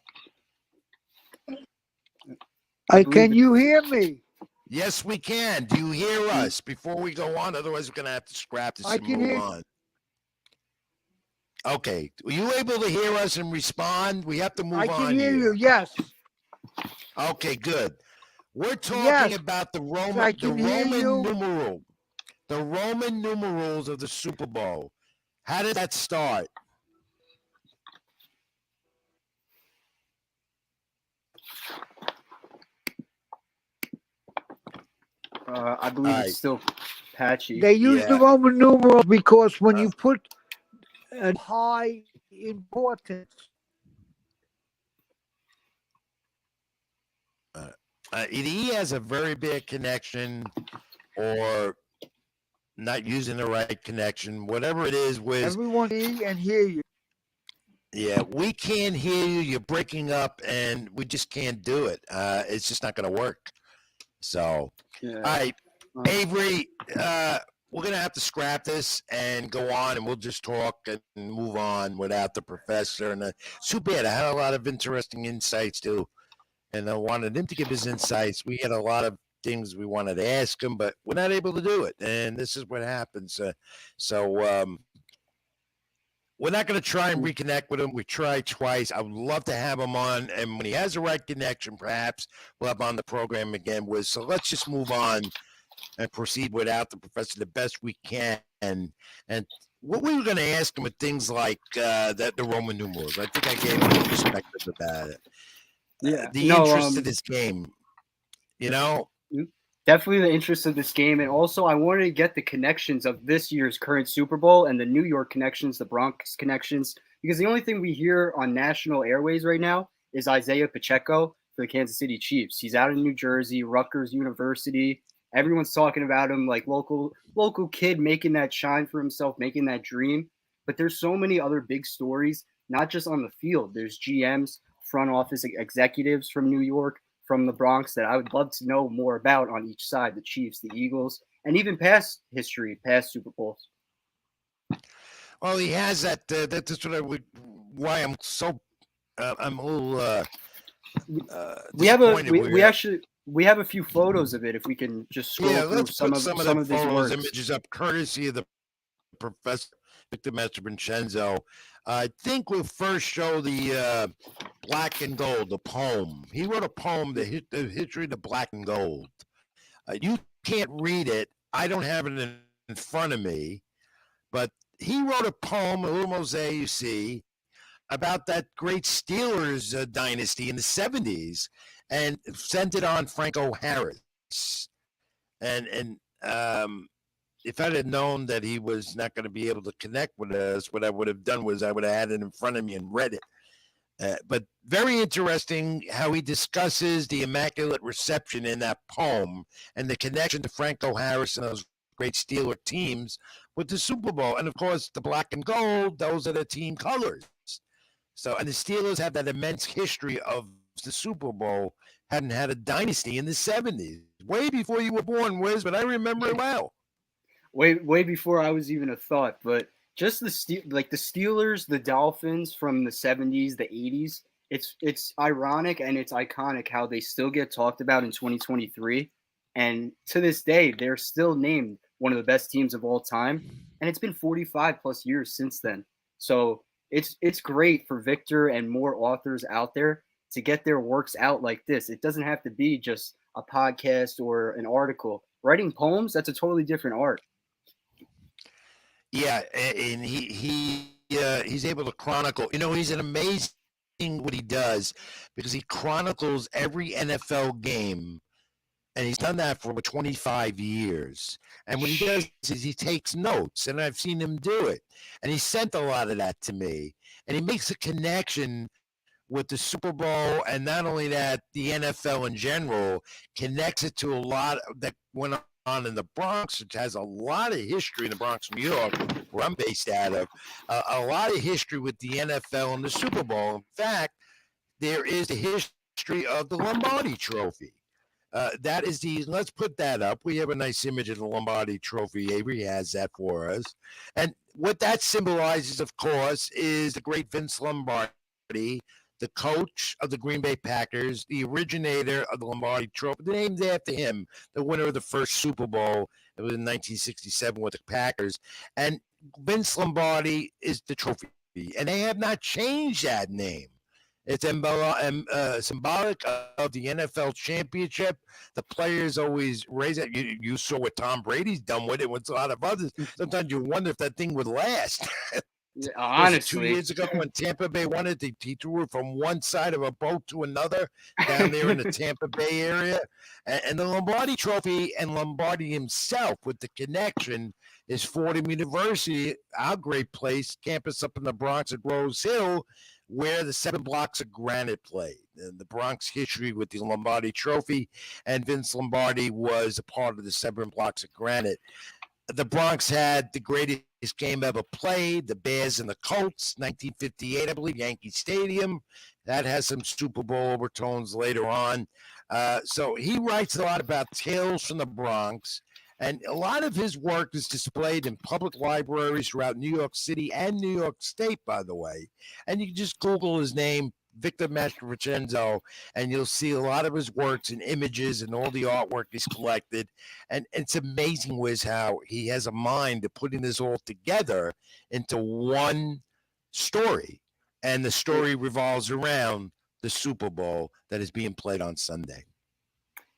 Can you hear me? Yes, we can. Do you hear us before we go on? Otherwise, we're going to have to scrap this and move on. Okay. Were you able to hear us and respond? We have to move on. I can hear you, yes. Okay, good. We're talking about the Roman numeral. The Roman numerals of the Super Bowl. How did that start? I believe it's still patchy. They use the Roman numerals because when you put a high importance. He has a very big connection or not using the right connection, whatever it is with everyone see and hear you. Yeah, we can't hear you. You're breaking up and we just can't do it. It's just not going to work. So, all right, Avery, we're going to have to scrap this and go on, and we'll just talk and move on without the professor. And too bad. I had a lot of interesting insights too, and I wanted him to give his insights. We had a lot of things we wanted to ask him, but we're not able to do it. And this is what happens. We're not going to try and reconnect with him. We tried twice. I would love to have him on. And when he has the right connection, perhaps we'll have him on the program again. So let's just move on and proceed without the professor the best we can. And what we were going to ask him with things like the Roman numerals. I think I gave him a perspective about it. The interest of this game, you know? Definitely the interest of this game. And also, I wanted to get the connections of this year's current Super Bowl and the New York connections, the Bronx connections, because the only thing we hear on national airways right now is Isaiah Pacheco for the Kansas City Chiefs. He's out in New Jersey, Rutgers University. Everyone's talking about him like local kid making that shine for himself, making that dream. But there's so many other big stories, not just on the field. There's GMs, front office executives from New York, from the Bronx that I would love to know more about on each side, the Chiefs, the Eagles, and even past history, past Super Bowls. Well, he has that. That's what why I'm so. I'm a little. We have a few photos of it. If we can just scroll through some of the photos, images up, courtesy of the professor Victor Mastrovincenzo. I think we'll first show the Black and Gold, the poem. He wrote a poem, the history of the Black and Gold. You can't read it. I don't have it in front of me, but he wrote a poem, a little mosaic, you see, about that great Steelers dynasty in the 70s, and sent it on Franco Harris. And if I'd have known that he was not going to be able to connect with us, what I would have done was I would have had it in front of me and read it. But very interesting how he discusses the Immaculate Reception in that poem and the connection to Franco Harris and those great Steeler teams with the Super Bowl. And, of course, the Black and Gold, those are the team colors. So, and the Steelers have that immense history of the Super Bowl, hadn't had a dynasty in the 70s. Way before you were born, Wiz, but I remember it well. Way before I was even a thought, but just the Steelers, the Dolphins from the 70s, the 80s, it's ironic and it's iconic how they still get talked about in 2023. And to this day, they're still named one of the best teams of all time. And it's been 45 plus years since then. So it's great for Victor and more authors out there to get their works out like this. It doesn't have to be just a podcast or an article. Writing poems, that's a totally different art. Yeah, and he's able to chronicle. He's an amazing what he does because he chronicles every NFL game, and he's done that for over 25 years. And what he does is he takes notes, and I've seen him do it. And he sent a lot of that to me, and he makes a connection with the Super Bowl, and not only that, the NFL in general connects it to a lot that went on in the Bronx, which has a lot of history in the Bronx, New York, where I'm based out of. A lot of history with the NFL and the Super Bowl. In fact, there is the history of the Lombardi Trophy. Let's put that up. We have a nice image of the Lombardi Trophy. Avery has that for us. And what that symbolizes, of course, is the great Vince Lombardi, the coach of the Green Bay Packers, the originator of the Lombardi Trophy, named after him, the winner of the first Super Bowl. It was in 1967 with the Packers. And Vince Lombardi is the trophy, and they have not changed that name. It's symbolic of the NFL championship. The players always raise it. You saw what Tom Brady's done with it, with a lot of others. Sometimes you wonder if that thing would last. Honestly, 2 years ago when Tampa Bay won it, he threw it from one side of a boat to another down there in the Tampa Bay area. And the Lombardi Trophy and Lombardi himself with the connection is Fordham University, our great place, campus up in the Bronx at Rose Hill, where the 7 blocks of granite played. And the Bronx history with the Lombardi Trophy, and Vince Lombardi was a part of the 7 blocks of granite. The Bronx had the greatest game ever played, the Bears and the Colts, 1958, I believe, Yankee Stadium. That has some Super Bowl overtones later on. So he writes a lot about tales from the Bronx, and a lot of his work is displayed in public libraries throughout New York City and New York State, by the way. And you can just Google his name, Victor Mastrovincenzo, and you'll see a lot of his works and images and all the artwork he's collected. And it's amazing, Wiz, how he has a mind of putting this all together into one story. And the story revolves around the Super Bowl that is being played on Sunday.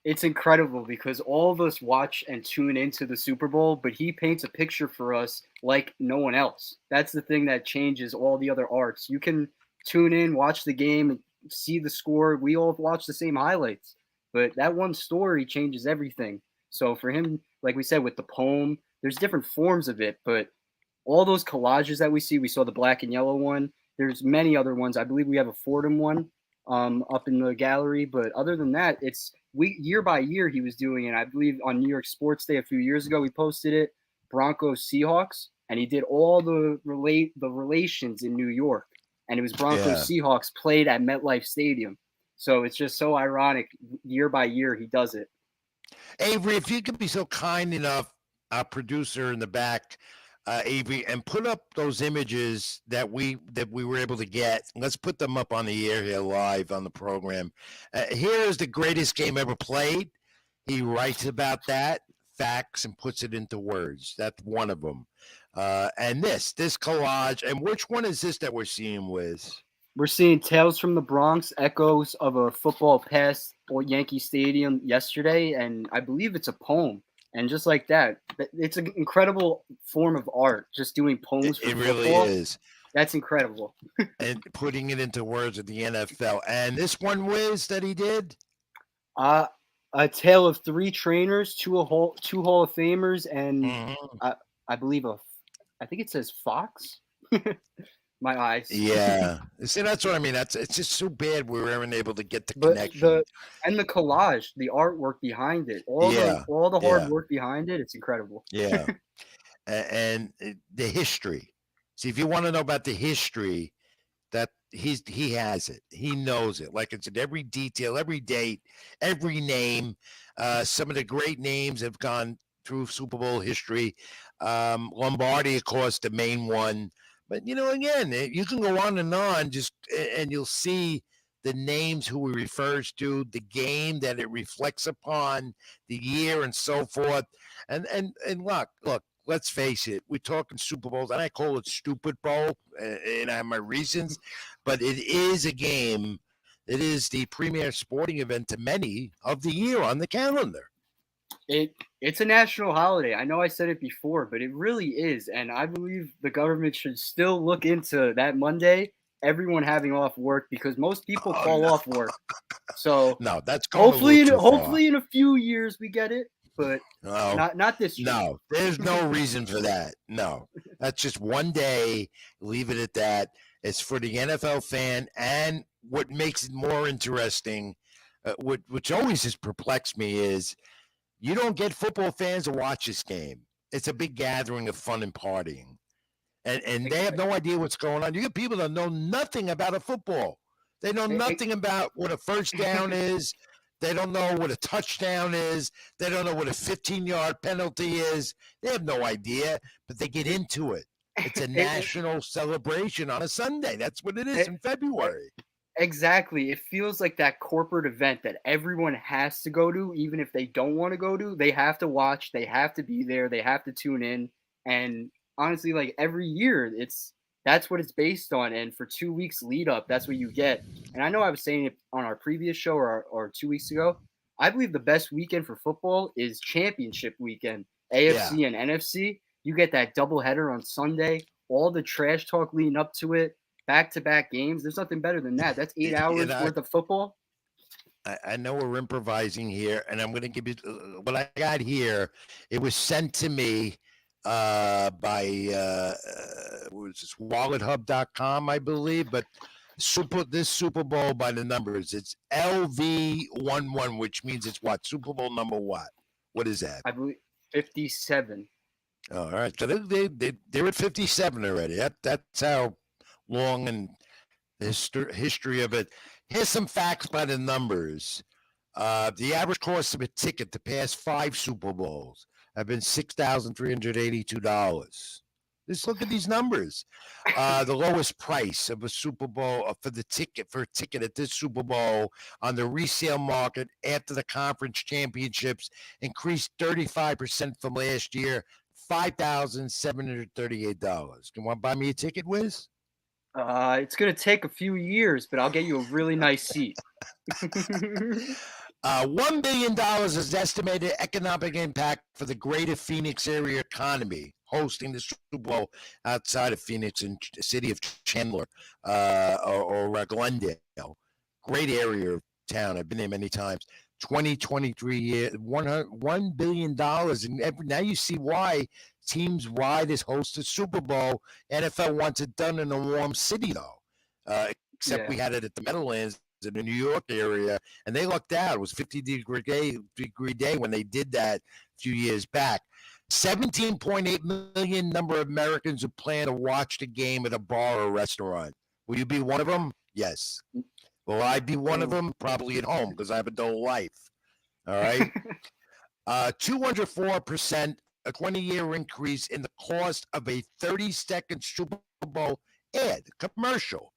It's incredible because all of us watch and tune into the Super Bowl, but he paints a picture for us like no one else. That's the thing that changes all the other arts. You can tune in, watch the game, and see the score. We all watch the same highlights, but that one story changes everything. So for him, like we said, with the poem, there's different forms of it, but all those collages that we see, we saw the black and yellow one. There's many other ones. I believe we have a Fordham one up in the gallery, but other than that, it's year by year he was doing it. I believe on New York Sports Day a few years ago, we posted it, Broncos Seahawks, and he did all the relations in New York. And it was Broncos Seahawks played at MetLife Stadium. So it's just so ironic. Year by year, he does it. Avery, if you could be so kind enough, our producer in the back, Avery, and put up those images that we were able to get. Let's put them up on the air here live on the program. Here is the greatest game ever played. He writes about that, facts, and puts it into words. That's one of them. And this collage, and which one is this that we're seeing, Wiz? We're seeing Tales from the Bronx, echoes of a football past Yankee Stadium yesterday, and I believe it's a poem. And just like that, it's an incredible form of art, just doing poems for It really football. is. That's incredible. And putting it into words of the NFL. And this one, Wiz, that he did? A tale of 3 trainers, two Hall of Famers, and I believe I think it says Fox. My eyes. Yeah. See, that's what I mean. It's just so bad we weren't able to get the connection. And the collage, the artwork behind it, all the hard work behind it, it's incredible. Yeah. And the history. See, if you want to know about the history, that he has it. He knows it. Like it's in every detail, every date, every name. Some of the great names have gone through Super Bowl history. Lombardi, of course, the main one. But, again, you can go on and you'll see the names who he refers to, the game that it reflects upon, the year and so forth. And look, let's face it, we're talking Super Bowls, and I call it Stupid Bowl, and I have my reasons, but it is a game It is the premier sporting event to many of the year on the calendar. It's a national holiday. I know I said it before, but it really is. And I believe the government should still look into that Monday, everyone having off work, because most people Oh, call no. off work. So No, that's going hopefully in a few years we get it, but no, not this year. no, there's no reason for that. No, that's just one day. Leave it at that. It's for the NFL fan, and what makes it more interesting, which always has perplexed me, is you don't get football fans to watch this game. It's a big gathering of fun and partying, and they have no idea what's going on. You get people that know nothing about a football. They know nothing about what a first down is. They don't know what a touchdown is. They don't know what a 15-yard penalty is. They have no idea, but they get into it. It's a national celebration on a Sunday. That's what it is in February. Exactly. It feels like that corporate event that everyone has to go to, even if they don't want to go to. They have to watch, they have to be there, they have to tune in. And honestly, like every year, that's what it's based on. And for 2 weeks lead up, that's what you get. And I know I was saying it on our previous show or 2 weeks ago. I believe the best weekend for football is championship weekend, AFC and NFC. You get that doubleheader on Sunday, all the trash talk leading up to it, back-to-back games. There's nothing better than that. That's 8 hours worth of football. I know we're improvising here, and I'm going to give you what I got here. It was sent to me by what was this, wallethub.com, I believe, but this Super Bowl by the numbers, it's LV11, which means it's what? Super Bowl number what? What is that? I believe 57. All right. So they're at 57 already. That's how long and history of it. Here's some facts by the numbers. The average cost of a ticket to pass 5 Super Bowls have been $6,382. Just look at these numbers. The lowest price of a Super Bowl for a ticket at this Super Bowl on the resale market after the conference championships increased 35% from last year, $5,738. You want to buy me a ticket, Wiz? It's going to take a few years, but I'll get you a really nice seat. $1 billion is estimated economic impact for the greater Phoenix area economy, hosting the Super Bowl outside of Phoenix in the city of Chandler or Glendale. Great area of town. I've been there many times. 2023 year, $1 billion. And now you see why teams this host the Super Bowl. NFL wants it done in a warm city, though. Except we had it at the Meadowlands in the New York area, and they lucked out. It was 50-degree day when they did that a few years back. 17.8 million number of Americans who plan to watch the game at a bar or restaurant. Will you be one of them? Yes. Will I be one of them? Probably at home because I have a dull life. All right. 204%, a 20-year increase in the cost of a 30-second Super Bowl ad commercial.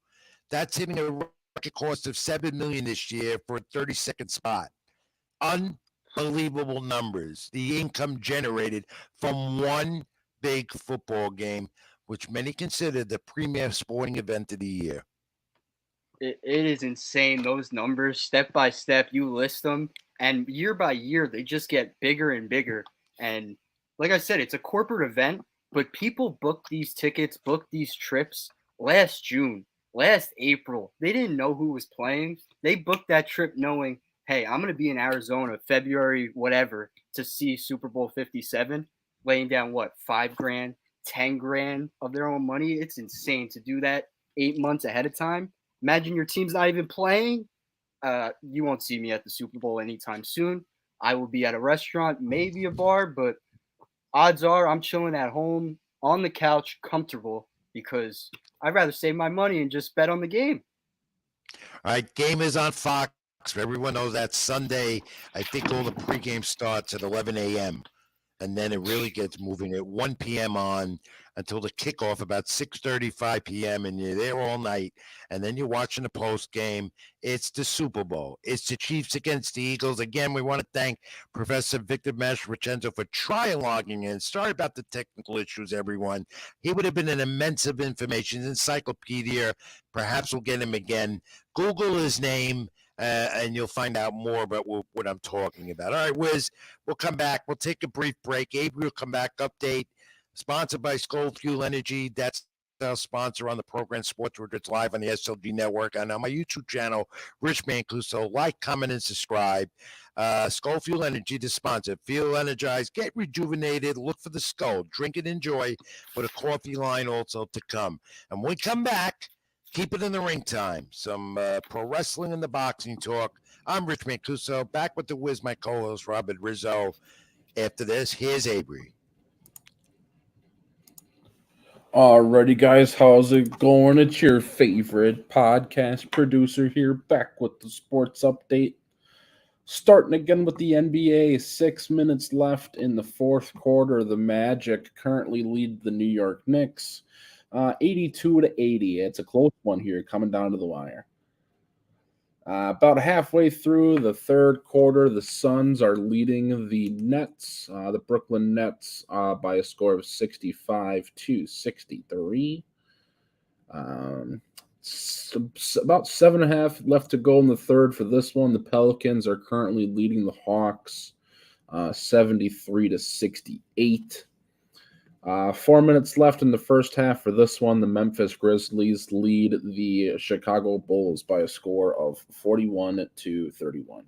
That's hitting a record cost of $7 million this year for a 30-second spot. Unbelievable numbers. The income generated from one big football game, which many consider the premier sporting event of the year. It is insane, those numbers, step by step, you list them, and year by year, they just get bigger and bigger. And like I said, it's a corporate event, but people book these tickets, book these trips last June, last April. They didn't know who was playing. They booked that trip knowing, hey, I'm going to be in Arizona, February, whatever, to see Super Bowl 57, laying down what, $5,000, $10,000 of their own money. It's insane to do that 8 months ahead of time. Imagine your team's not even playing. You won't see me at the Super Bowl anytime soon. I will be at a restaurant, maybe a bar, but odds are I'm chilling at home on the couch, comfortable, because I'd rather save my money and just bet on the game. All right, game is on Fox. Everyone knows that Sunday. I think all the pregame starts at 11 a.m. and then it really gets moving at 1 p.m. on until the kickoff about 6:35 p.m. and you're there all night, and then you're watching the post game. It's the Super Bowl. It's the Chiefs against the Eagles. Again, we want to thank Professor Victor Mastrovincenzo for logging in. Sorry about the technical issues, everyone. He would have been an immense of information, encyclopedia. Perhaps we'll get him again. Google his name. And you'll find out more about what I'm talking about. All right, Wiz, we'll come back. We'll take a brief break. Avery will come back, update. Sponsored by Skoal Fuel Energy. That's our sponsor on the program, Sports It's live on the SLG Network and on my YouTube channel, Rich Mancuso. Like, comment, and subscribe. Skoal Fuel Energy, the sponsor. Feel energized, get rejuvenated, look for the Skoal. Drink and enjoy with a coffee line also to come. And when we come back, keep it in the ring time. Some pro wrestling and the boxing talk. I'm Rich Mancuso, back with the Wiz, my co-host, Robert Rizzo. After this, here's Avery. Alrighty, guys, how's it going? It's your favorite podcast producer here, back with the sports update. Starting again with the NBA, 6 minutes left in the fourth quarter. The Magic currently lead the New York Knicks 82-80. It's a close one here, coming down to the wire. About halfway through the third quarter, the Suns are leading the Nets, the Brooklyn Nets, by a score of 65-63. About 7.5 left to go in the third for this one. The Pelicans are currently leading the Hawks 73-68. 4 minutes left in the first half for this one. The Memphis Grizzlies lead the Chicago Bulls by a score of 41-31.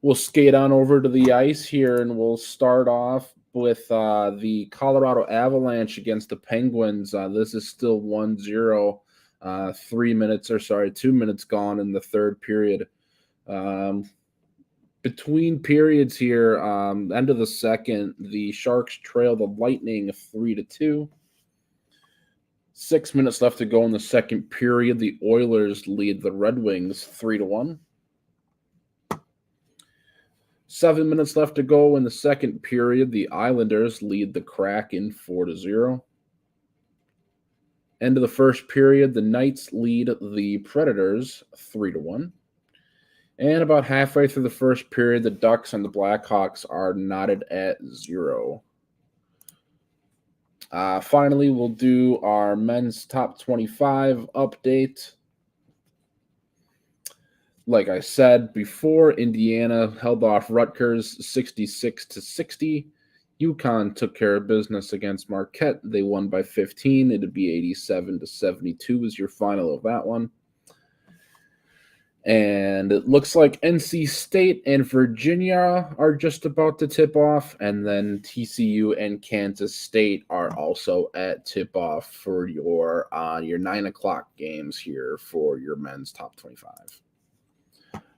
We'll skate on over to the ice here, and we'll start off with the Colorado Avalanche against the Penguins. This is still 1-0. 2 minutes gone in the third period. Between periods here, end of the second, the Sharks trail the Lightning 3-2. 6 minutes left to go in the second period. The Oilers lead the Red Wings 3-1. 7 minutes left to go in the second period. The Islanders lead the Kraken 4-0. End of the first period, the Knights lead the Predators 3-1. And about halfway through the first period, the Ducks and the Blackhawks are knotted at 0. Finally, we'll do our men's top 25 update. Like I said before, Indiana held off Rutgers 66-60. UConn took care of business against Marquette. They won by 15. It'd be 87-72 is your final of that one. And it looks like NC State and Virginia are just about to tip off. And then TCU and Kansas State are also at tip-off for your 9 o'clock games here for your men's top 25.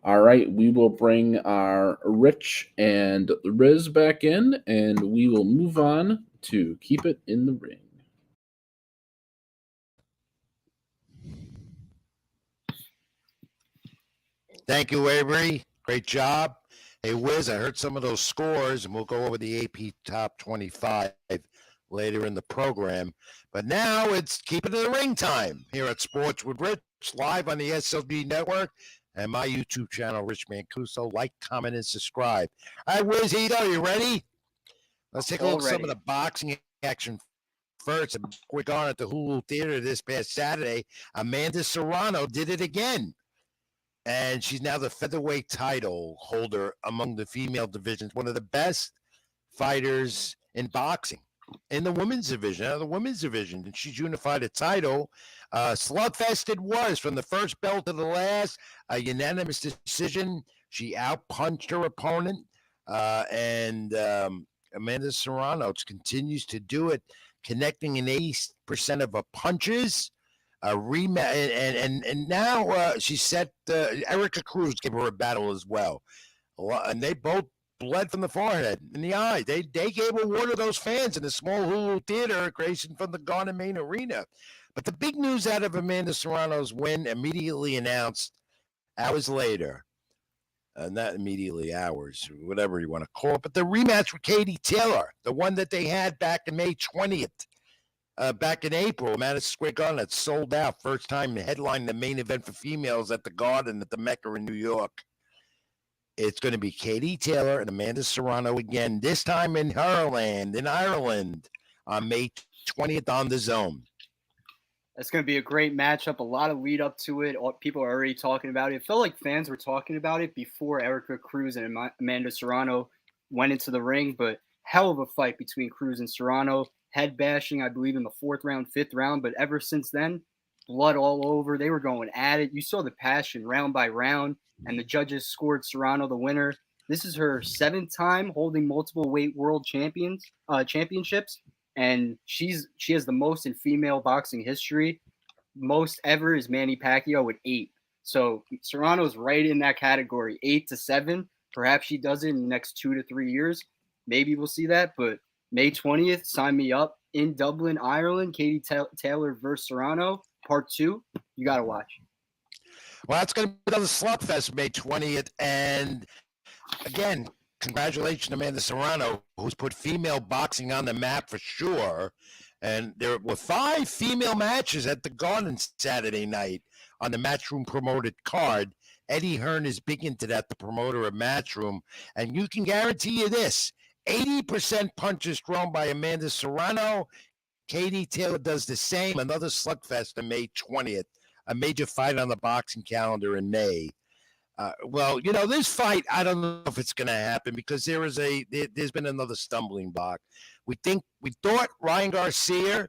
All right, we will bring our Rich and Riz back in, and we will move on to Keep It in the Ring. Thank you, Avery. Great job. Hey, Wiz, I heard some of those scores, and we'll go over the AP Top 25 later in the program. But now it's Keep It in the Ring time here at Sports with Rich, live on the SLG Network and my YouTube channel, Rich Mancuso. Like, comment, and subscribe. All right, Wiz, Ito, you ready? Let's take a look at some of the boxing action first. We're going at the Hulu Theater this past Saturday. Amanda Serrano did it again. And she's now the featherweight title holder among the female divisions, one of the best fighters in boxing in the women's division, and she's unified a title. Slugfest it was from the first bell to the last, a unanimous decision. She outpunched her opponent, and Amanda Serrano continues to do it, connecting in 80% of her punches. And now she set Erica Cruz gave her a battle as well, and they both bled from the forehead and the eye. They gave award to those fans in the small Hulu Theater, Grayson, from the Garner Main Arena. But the big news out of Amanda Serrano's win, immediately announced hours later, not immediately ours, whatever you want to call it, but the rematch with Katie Taylor, the one that they had back in May 20th, back in April, Madison Square Garden, that sold out. First time headlining the main event for females at the Garden at the Mecca in New York. It's going to be Katie Taylor and Amanda Serrano again, this time in Ireland, on May 20th on the Zone. That's going to be a great matchup. A lot of lead up to it. People are already talking about it. It felt like fans were talking about it before Erica Cruz and Amanda Serrano went into the ring. But hell of a fight between Cruz and Serrano. Head bashing, I believe, in the 4th round, 5th round. But ever since then, blood all over. They were going at it. You saw the passion round by round. And the judges scored Serrano the winner. This is her 7th time holding multiple weight world championships. And she has the most in female boxing history. Most ever is Manny Pacquiao with 8. So Serrano's right in that category, 8 to 7. Perhaps she does it in the next 2 to 3 years. Maybe we'll see that. But May 20th, sign me up in Dublin, Ireland. Katie Taylor versus Serrano, part 2. You got to watch. Well, that's going to be another slugfest May 20th. And again, congratulations to Amanda Serrano, who's put female boxing on the map for sure. And there were 5 female matches at the Garden Saturday night on the Matchroom promoted card. Eddie Hearn is big into that, the promoter of Matchroom. And you can guarantee you this, 80% punches thrown by Amanda Serrano. Katie Taylor does the same. Another slugfest on May 20th. A major fight on the boxing calendar in May. Well, this fight, I don't know if it's going to happen because there's been another stumbling block. We thought Ryan Garcia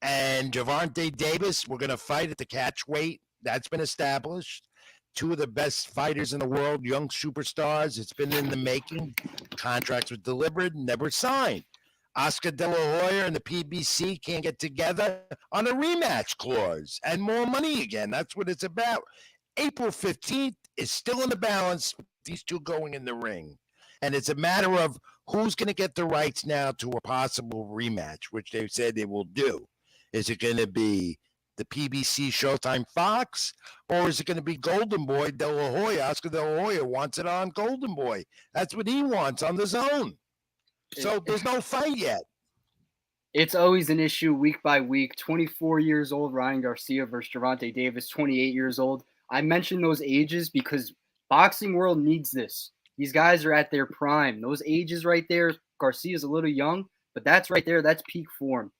and Gervonta Davis were going to fight at the catch weight. That's been established. 2 of the best fighters in the world, young superstars. It's been in the making. Contracts were delivered, never signed. Oscar De La Hoya and the PBC can't get together on a rematch clause and more money again. That's what it's about. April 15th is still in the balance, these 2 going in the ring. And it's a matter of who's going to get the rights now to a possible rematch, which they've said they will do. Is it going to be the PBC Showtime Fox, or is it going to be Golden Boy De La Hoya? Oscar De La Hoya wants it on Golden Boy. That's what he wants on the Zone. So there's no fight yet. It's always an issue week by week. 24 years old, Ryan Garcia versus Gervonta Davis, 28 years old. I mentioned those ages because boxing world needs this. These guys are at their prime. Those ages right there, Garcia's a little young, but that's right there. That's peak form.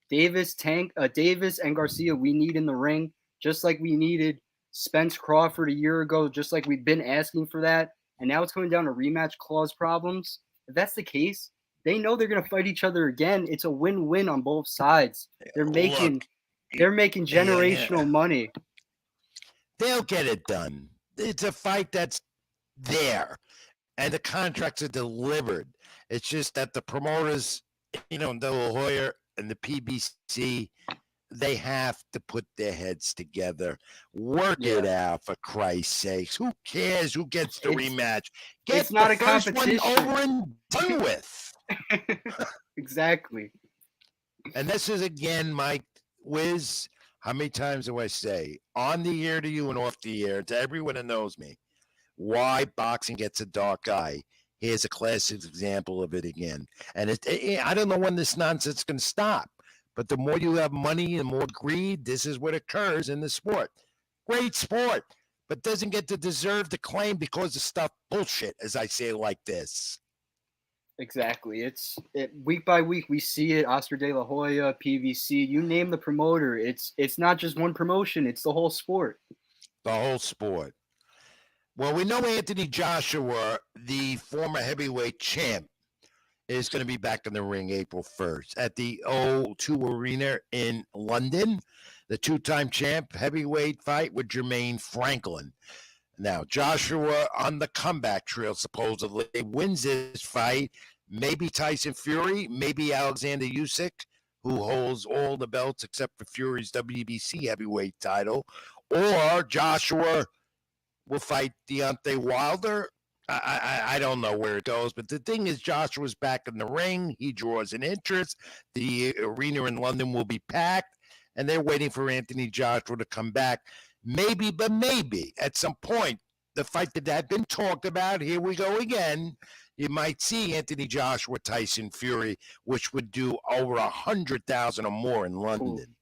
Davis and Garcia, we need in the ring, just like we needed Spence Crawford a year ago, just like we've been asking for that. And now it's coming down to rematch clause problems. If that's the case, they know they're going to fight each other again. It's a win-win on both sides. They're making generational money. They'll get it done. It's a fight that's there, and the contracts are delivered. It's just that the promoters, De La Hoya and the PBC, they have to put their heads together, work it out for Christ's sakes. Who cares who gets the rematch? Get it's not the a first competition. one over and done with. Exactly. And this is again, Mike Wiz. How many times do I say on the air to you and off the air to everyone that knows me, why boxing gets a dark eye? Here's a classic example of it again. And I don't know when this nonsense can stop. But the more you have money and more greed, this is what occurs in the sport. Great sport, but doesn't get to deserve the claim because of stuff bullshit, as I say like this. Exactly. It's week by week we see it. Oscar De La Hoya, PBC, you name the promoter. It's not just one promotion. It's the whole sport. The whole sport. Well, we know Anthony Joshua, the former heavyweight champ, is going to be back in the ring April 1st at the O2 Arena in London. The 2-time champ heavyweight fight with Jermaine Franklin. Now, Joshua on the comeback trail, supposedly, wins this fight. Maybe Tyson Fury, maybe Alexander Usyk, who holds all the belts except for Fury's WBC heavyweight title. Or Joshua will fight Deontay Wilder. I don't know where it goes, but the thing is, Joshua's back in the ring. He draws an interest. The arena in London will be packed, and they're waiting for Anthony Joshua to come back. Maybe, but maybe at some point, the fight that had been talked about, here we go again. You might see Anthony Joshua, Tyson Fury, which would do over 100,000 or more in London.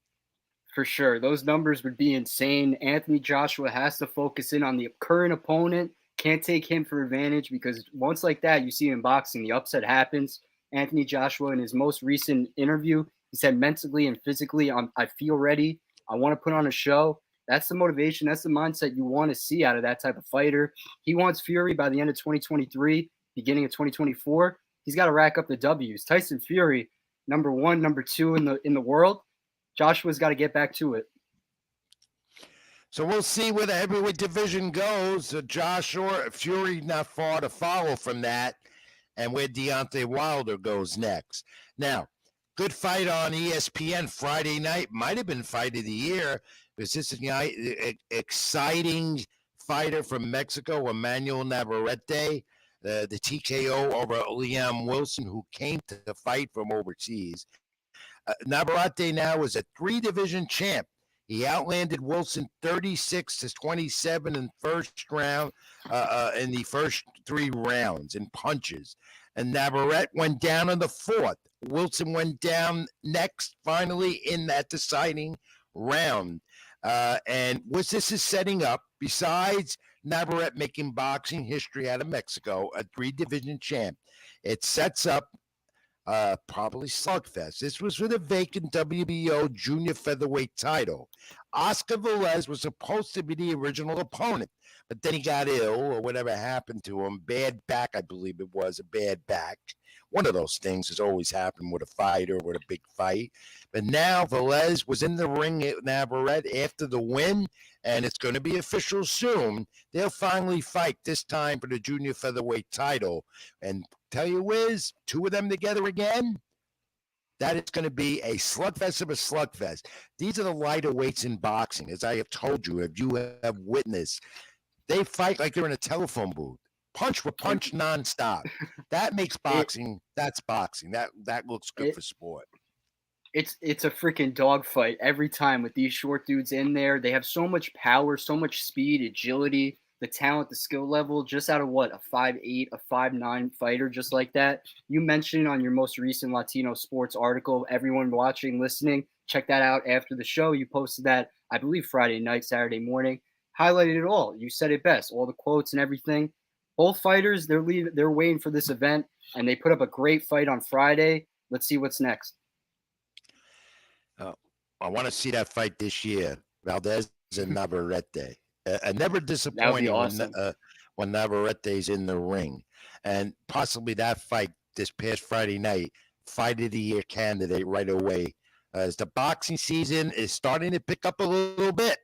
For sure. Those numbers would be insane. Anthony Joshua has to focus in on the current opponent. Can't take him for advantage because once like that, you see in boxing, the upset happens. Anthony Joshua, in his most recent interview, he said mentally and physically, I feel ready. I want to put on a show. That's the motivation. That's the mindset you want to see out of that type of fighter. He wants Fury by the end of 2023, beginning of 2024. He's got to rack up the W's. Tyson Fury, number 1, number 2 in the world. Joshua's got to get back to it. So we'll see where the heavyweight division goes. Joshua, Fury not far to follow from that, and where Deontay Wilder goes next. Now, good fight on ESPN Friday night. Might have been fight of the year. Because this is an exciting fighter from Mexico, Emmanuel Navarrete, the TKO over Liam Wilson, who came to the fight from overseas. Navarrete now is a 3-division champ. He outlanded Wilson 36-27 in first round, in the first 3 rounds in punches. And Navarrete went down in the 4th. Wilson went down next, finally, in that deciding round. And what this is setting up, besides Navarrete making boxing history out of Mexico, a 3-division champ, it sets up probably slugfest. This was for the vacant WBO junior featherweight title. Oscar Velez was supposed to be the original opponent, but then he got ill or whatever happened to him. Bad back, I believe it was, a bad back. One of those things has always happened with a fighter, with a big fight. But now Velez was in the ring at Navarrete after the win, and it's going to be official soon. They'll finally fight, this time for the junior featherweight title. And tell you, Wiz, 2 of them together again, that is going to be a slugfest of a slugfest. These are the lighter weights in boxing, as I have told you, if you have witnessed. They fight like they're in a telephone booth. Punch for punch nonstop. That makes boxing, that's boxing. That looks good for sport. It's a freaking dogfight every time with these short dudes in there. They have so much power, so much speed, agility, the talent, the skill level, just out of what, a 5'8", a 5'9" fighter, just like that. You mentioned on your most recent Latino Sports article, everyone watching, listening, check that out after the show. You posted that, I believe, Friday night, Saturday morning. Highlighted it all. You said it best, all the quotes and everything. Both fighters, they're waiting for this event, and they put up a great fight on Friday. Let's see what's next. I want to see that fight this year, Valdez and Navarrete. Never disappointing awesome. when Navarrete's in the ring. And possibly that fight this past Friday night, fight of the year candidate right away. As the boxing season is starting to pick up a little bit.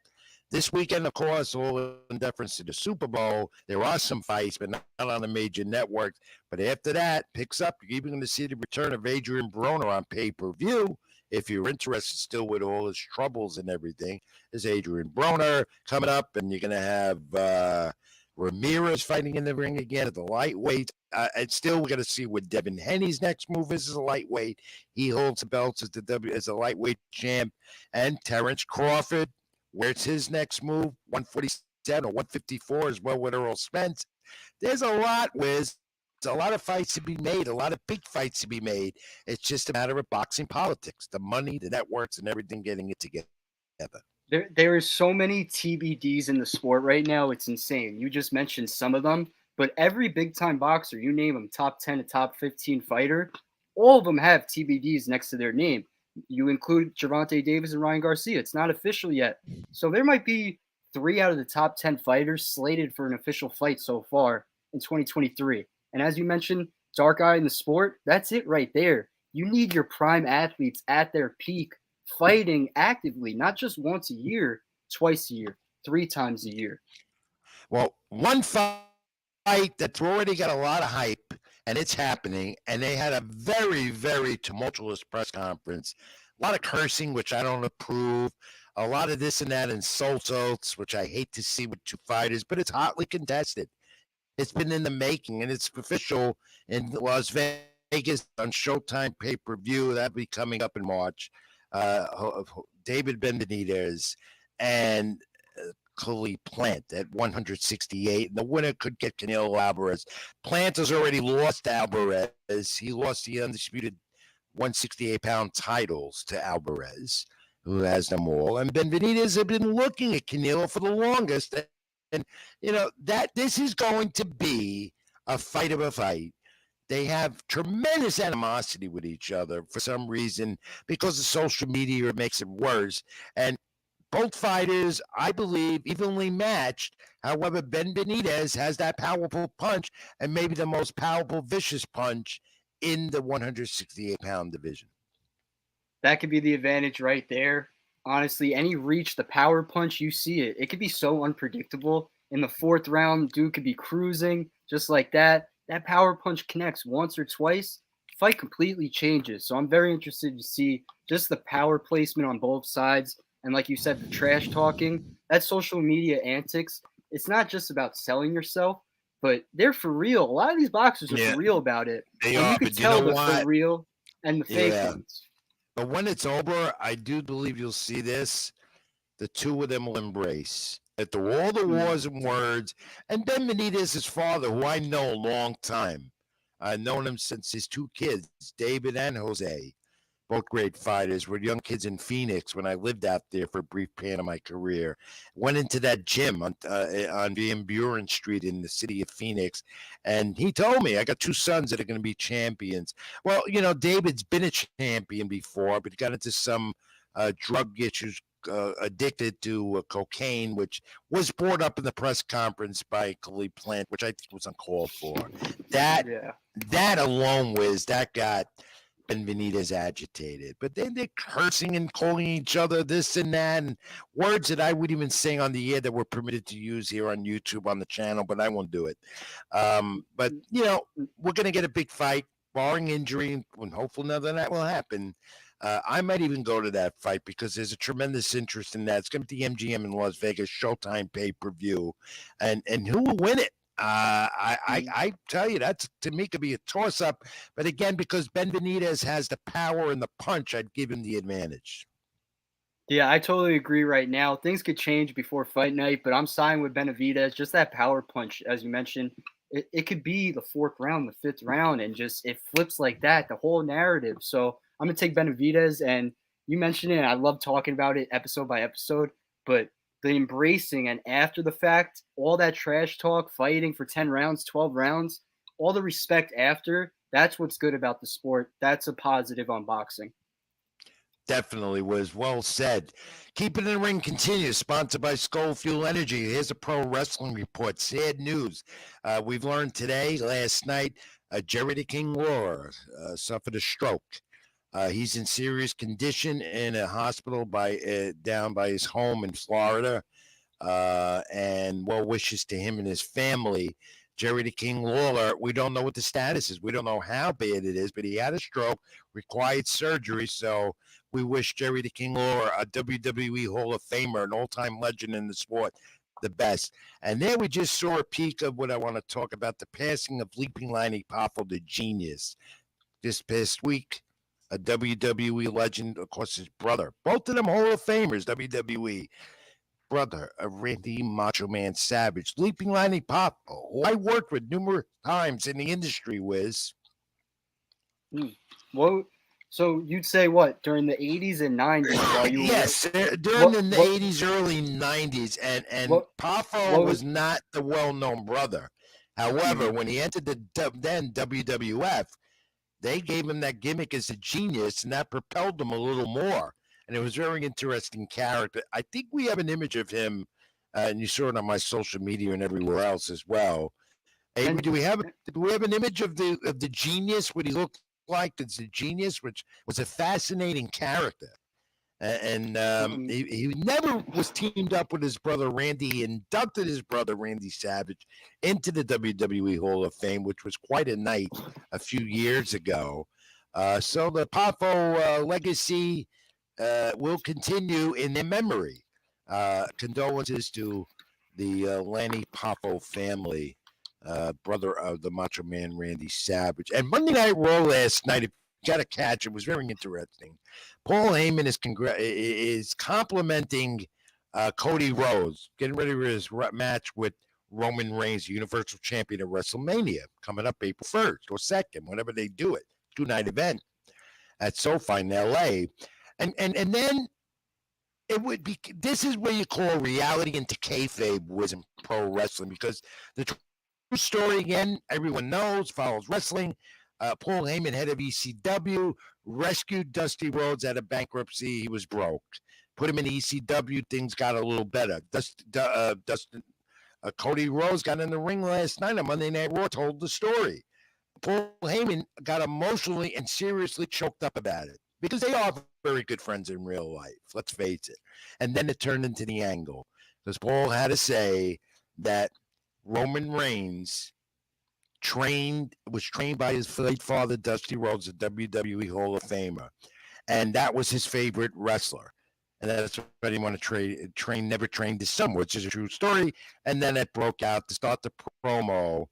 This weekend, of course, all in deference to the Super Bowl, there are some fights, but not on the major networks. But after that, picks up. You're even going to see the return of Adrian Broner on pay-per-view. If you're interested still with all his troubles and everything, there's Adrian Broner coming up, and you're going to have Ramirez fighting in the ring again at the lightweight. And still, we're going to see what Devin Haney's next move is as a lightweight. He holds the belts as a lightweight champ. And Terrence Crawford, where's his next move? 147 or 154 as well with Earl Spence. There's a lot, Wiz. There's a lot of fights to be made, a lot of big fights to be made. It's just a matter of boxing politics, the money, the networks, and everything getting it together. There is so many TBDs in the sport right now. It's insane. You just mentioned some of them, but every big-time boxer, you name them, top 10 to top 15 fighter, all of them have TBDs next to their name. You include Gervonta Davis and Ryan Garcia. It's not official yet. So there might be 3 out of the top 10 fighters slated for an official fight so far in 2023. And as you mentioned, dark eye in the sport, that's it right there. You need your prime athletes at their peak, fighting actively, not just once a year, twice a year, 3 times a year. Well, one fight that's already got a lot of hype, and it's happening, and they had a very, very tumultuous press conference. A lot of cursing, which I don't approve. A lot of this and that insults, which I hate to see with 2 fighters, but it's hotly contested. It's been in the making, and it's official in Las Vegas on Showtime pay-per-view. That'll be coming up in March. David Benavidez and Khalid Plant at 168, and the winner could get Canelo Alvarez. Plant has already lost to Alvarez. He lost the undisputed 168-pound titles to Alvarez, who has them all. And Benavidez have been looking at Canelo for the longest. And that this is going to be a fight of a fight. They have tremendous animosity with each other for some reason because of social media makes it worse. And both fighters, I believe, evenly matched. However, Ben Benitez has that powerful punch and maybe the most powerful, vicious punch in the 168-pound division. That could be the advantage right there. Honestly, any reach, the power punch, you see it. It could be so unpredictable. In the fourth round, dude could be cruising just like that. That power punch connects once or twice, fight completely changes. So I'm very interested to see just the power placement on both sides. And like you said, the trash talking, that social media antics, it's not just about selling yourself, but they're for real. A lot of these boxers are for real about it. They and are, you can but tell you know the what? for real and the fake ones. But when it's over, I do believe you'll see this. The two of them will embrace. After all the wars and words, and Ben Benitez's father, who I know a long time. I've known him since his two kids, David and Jose, both great fighters, were young kids in Phoenix when I lived out there for a brief pan of my career. Went into that gym on Van Buren Street in the city of Phoenix, and he told me, I got two sons that are going to be champions. Well, David's been a champion before, but he got into some drug issues, addicted to cocaine, which was brought up in the press conference by Khalid Plant, which I think was uncalled for. That alone that got Ben Benitez agitated. But then they're cursing and calling each other this and that, and words that I wouldn't even say on the air that we're permitted to use here on YouTube on the channel, but I won't do it. But we're going to get a big fight, barring injury, and hopefully none of that will happen. I might even go to that fight because there's a tremendous interest in that. It's going to be the MGM in Las Vegas, Showtime pay-per-view, and who will win it? I tell you, that's to me could be a toss-up. But again, because Ben Benitez has the power and the punch, I'd give him the advantage. Yeah, I totally agree right now. Things could change before fight night, but I'm siding with Benavidez. Just that power punch, as you mentioned, it could be the fourth round, the fifth round, and just it flips like that, the whole narrative. So I'm going to take Benavidez, and you mentioned it, and I love talking about it episode by episode, but the embracing and after the fact, all that trash talk, fighting for 10 rounds, 12 rounds, all the respect after, that's what's good about the sport. That's a positive on boxing. Definitely was well said. Keep It in the Ring continues, sponsored by Skull Fuel Energy. Here's a pro wrestling report. Sad news. We've learned last night, Jerry the King Lawler suffered a stroke. He's in serious condition in a hospital down by his home in Florida. And well wishes to him and his family. Jerry the King Lawler, we don't know what the status is. We don't know how bad it is, but he had a stroke, required surgery. So we wish Jerry the King Lawler, a WWE Hall of Famer, an all-time legend in the sport, the best. And there we just saw a peek of what I want to talk about, the passing of Leaping Lanny Poffo, the genius. This past week, a WWE legend, of course, his brother. Both of them Hall of Famers, WWE. Brother of Randy Macho Man Savage, Leaping Lanny Poffo, who I worked with numerous times in the industry, Wiz. Well, so you'd say what, during the 80s and 90s? While you yes, during the 80s, early 90s, and Poffo was not the well-known brother. However, when he entered the then WWF, they gave him that gimmick as a genius, and that propelled him a little more. And it was a very interesting character. I think we have an image of him, and you saw it on my social media and everywhere else as well. Hey, do we have an image of the genius? What he looked like as a genius, which was a fascinating character. And he never was teamed up with his brother Randy. He inducted his brother Randy Savage into the WWE Hall of Fame, which was quite a night a few years ago. So the Poffo legacy will continue in their memory. Condolences to the Lanny Poffo family, brother of the Macho Man Randy Savage. And Monday Night Raw last night, if you got to catch it, was very interesting. Paul Heyman is complimenting Cody Rhodes getting ready for his match with Roman Reigns, the Universal Champion of WrestleMania, coming up April 1st or 2nd, whenever they do it. 2-night event at SoFi in LA. And then it would be, this is where you call reality into kayfabe was in pro wrestling, because the true story, again, everyone knows, follows wrestling. Paul Heyman, head of ECW, rescued Dusty Rhodes out of bankruptcy. He was broke. Put him in ECW, things got a little better. Cody Rhodes got in the ring last night on Monday Night Raw, told the story. Paul Heyman got emotionally and seriously choked up about it, because they are very good friends in real life, let's face it. And then it turned into the angle, because Paul had to say that Roman Reigns was trained by his late father, Dusty Rhodes, a WWE Hall of Famer. And that was his favorite wrestler. And that's why he didn't want to never trained his son, which is a true story. And then it broke out to start the promo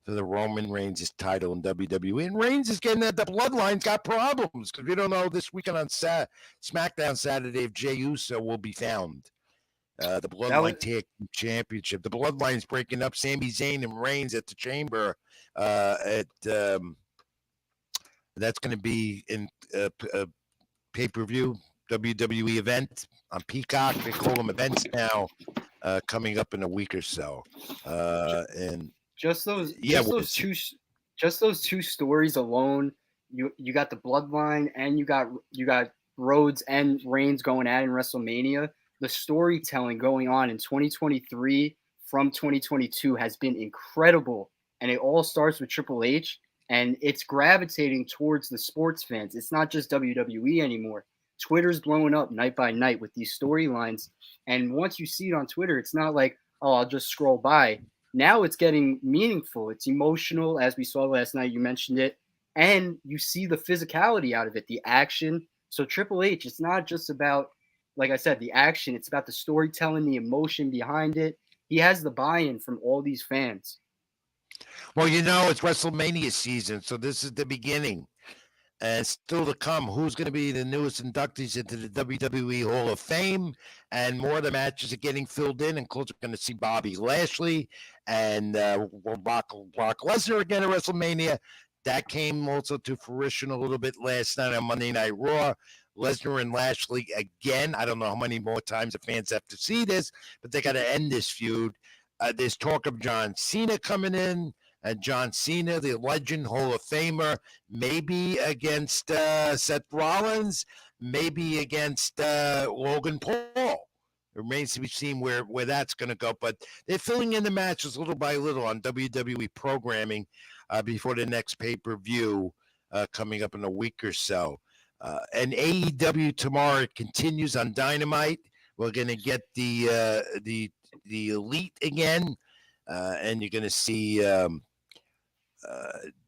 for the Roman Reigns' title in WWE. And Reigns is getting that the bloodline's got problems, because we don't know this weekend on SmackDown Saturday if Jey Uso will be found. The Bloodline Tag Team Championship. The Bloodline's breaking up Sami Zayn and Reigns at the Chamber. That's going to be in a pay-per-view WWE event on Peacock. They call them events now, coming up in a week or so. And just those two stories alone. You got the Bloodline, and you got Rhodes and Reigns going at it in WrestleMania. The storytelling going on in 2023 from 2022 has been incredible, and it all starts with Triple H, and it's gravitating towards the sports fans. It's not just WWE anymore. Twitter's blowing up night by night with these storylines, and once you see it on Twitter, it's not like, oh, I'll just scroll by. Now it's getting meaningful. It's emotional, as we saw last night. You mentioned it, and you see the physicality out of it, the action. So Triple H, it's not just about, like I said, the action. It's about the storytelling, the emotion behind it. He has the buy-in from all these fans. Well, it's WrestleMania season, so this is the beginning. And still to come, who's going to be the newest inductees into the WWE Hall of Fame? And more of the matches are getting filled in. And close, we're going to see Bobby Lashley and Brock Lesnar again at WrestleMania. That came also to fruition a little bit last night on Monday Night Raw. Lesnar and Lashley again. I don't know how many more times the fans have to see this, but they got to end this feud. There's talk of John Cena coming in. John Cena, the legend, Hall of Famer, maybe against Seth Rollins, maybe against Logan Paul. It remains to be seen where that's going to go. But they're filling in the matches little by little on WWE programming before the next pay-per-view coming up in a week or so. And AEW tomorrow continues on Dynamite. We're going to get the Elite again, and you're going to see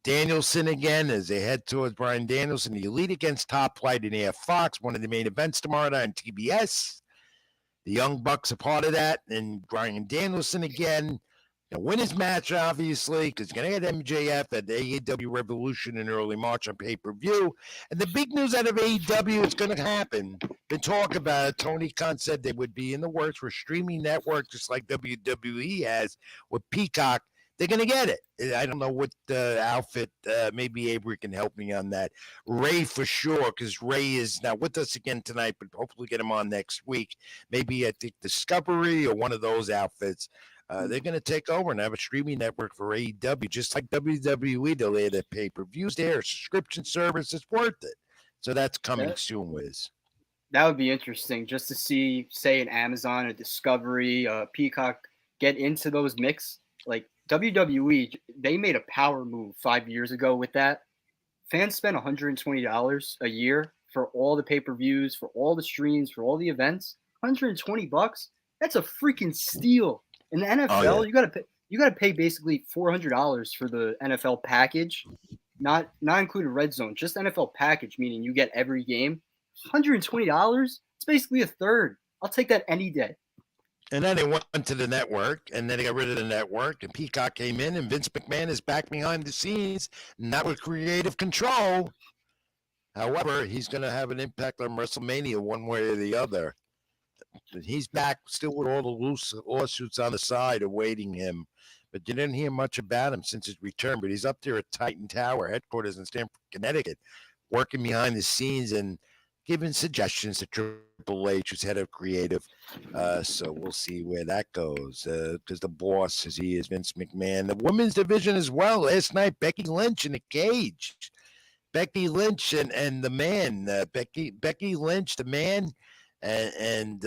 Danielson again as they head towards Bryan Danielson. The Elite against Top Flight and Air Fox, one of the main events tomorrow night on TBS. The Young Bucks are part of that, and Bryan Danielson again. Win his match, obviously, because you're going to get MJF at the AEW Revolution in early March on pay-per-view. And the big news out of AEW is going to happen. Been talk about it. Tony Khan said they would be in the works for a streaming network, just like WWE has with Peacock. They're going to get it. I don't know what outfit. Maybe Avery can help me on that. Ray for sure, because Ray is not with us again tonight, but hopefully get him on next week. Maybe I think Discovery or one of those outfits. They're going to take over and have a streaming network for AEW, just like WWE. They'll add the pay-per-views there, subscription service. It's worth it. So that's coming soon, Wiz. That would be interesting, just to see, say, an Amazon, a Discovery, Peacock get into those mix. Like WWE, they made a power move 5 years ago with that. Fans spend $120 a year for all the pay-per-views, for all the streams, for all the events. $120? That's a freaking steal. In the NFL, you gotta pay basically $400 for the NFL package, not including Red Zone, just NFL package, meaning you get every game. $120? It's basically a third. I'll take that any day. And then they went to the network, and then they got rid of the network, and Peacock came in, and Vince McMahon is back behind the scenes, not with creative control. However, he's going to have an impact on WrestleMania one way or the other. But he's back still with all the loose lawsuits on the side awaiting him. But you didn't hear much about him since his return. But he's up there at Titan Tower headquarters in Stamford, Connecticut, working behind the scenes and giving suggestions to Triple H, who's head of creative. So we'll see where that goes. Because the boss, as he is, Vince McMahon. The women's division as well. Last night, Becky Lynch in the cage. Becky Lynch and the man, Becky Lynch, the man, and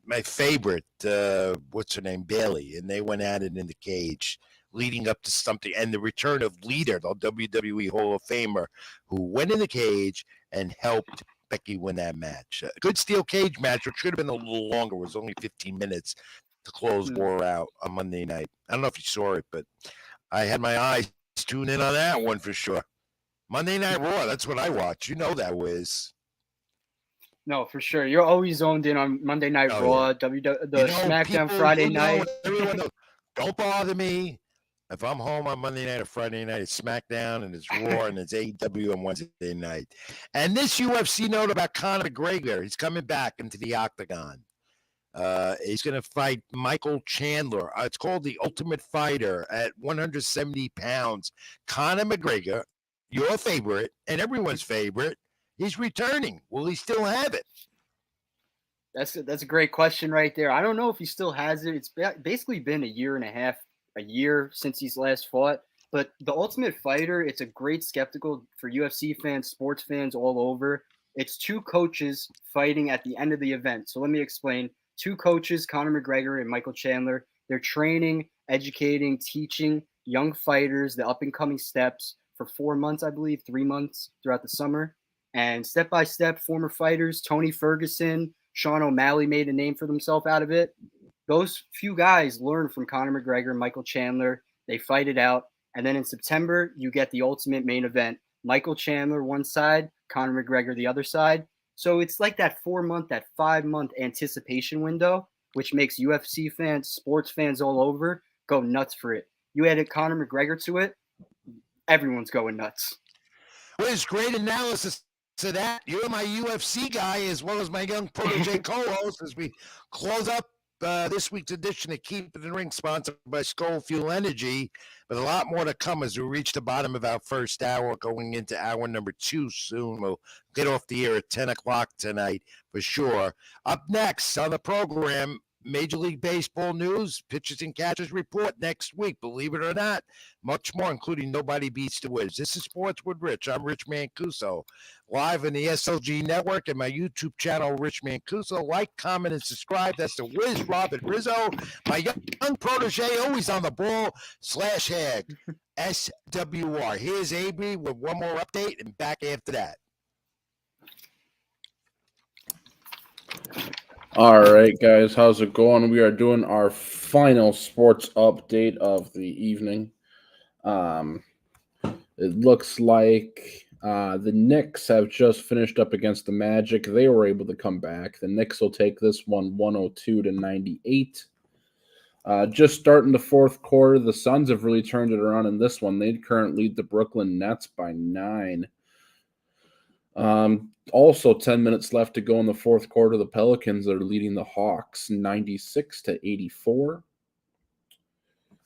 my favorite, what's her name, Bailey, and they went at it in the cage, leading up to something, and the return of Lita, the WWE Hall of Famer, who went in the cage and helped Becky win that match. Good steel cage match, which should have been a little longer. It was only 15 minutes to close War out on Monday night. I don't know if you saw it, but I had my eyes tuned in on that one for sure. Monday Night Raw, that's what I watch. You know that, Wiz. No, for sure. You're always zoned in on Monday Night Raw, Yeah. SmackDown Friday night. Everyone knows. Don't bother me. If I'm home on Monday night or Friday night, it's SmackDown and it's Raw and it's AEW on Wednesday night. And this UFC note about Conor McGregor, he's coming back into the octagon. He's going to fight Michael Chandler. It's called The Ultimate Fighter at 170 pounds. Conor McGregor, your favorite and everyone's favorite, he's returning. Will he still have it? That's a great question right there. I don't know if he still has it. It's basically been a year since he's last fought. But The Ultimate Fighter, it's a great spectacle for UFC fans, sports fans all over. It's two coaches fighting at the end of the event. So let me explain. Two coaches, Conor McGregor and Michael Chandler, they're training, educating, teaching young fighters the up-and-coming steps for 4 months, I believe, 3 months throughout the summer. And step-by-step, former fighters, Tony Ferguson, Sean O'Malley made a name for themselves out of it. Those few guys learn from Conor McGregor and Michael Chandler. They fight it out. And then in September, you get the ultimate main event. Michael Chandler one side, Conor McGregor the other side. So it's like that 4 month, that 5 month anticipation window, which makes UFC fans, sports fans all over go nuts for it. You added Conor McGregor to it, everyone's going nuts. Well, it's great analysis to that. You're my UFC guy as well as my young protege co-host as we close up this week's edition of Keep It in the Ring, sponsored by Skull Fuel Energy. But a lot more to come as we reach the bottom of our first hour, going into hour number 2 soon. We'll get off the air at 10 o'clock tonight for sure. Up next on the program, Major League Baseball news, pitchers and catchers report next week. Believe it or not, much more, including Nobody Beats the Wiz. This is Sports with Rich. I'm Rich Mancuso, live on the SLG Network and my YouTube channel, Rich Mancuso. Like, comment, and subscribe. That's the Wiz, Robert Rizzo, my young protege, always on the ball, /hag, SWR. Here's Avery with one more update and back after that. All right, guys, how's it going? We are doing our final sports update of the evening. It looks like the Knicks have just finished up against the Magic. They were able to come back. The Knicks will take this one 102-98. Just starting the fourth quarter, the Suns have really turned it around in this one. They currently lead the Brooklyn Nets by 9. Also 10 minutes left to go in the fourth quarter. The Pelicans are leading the Hawks 96-84.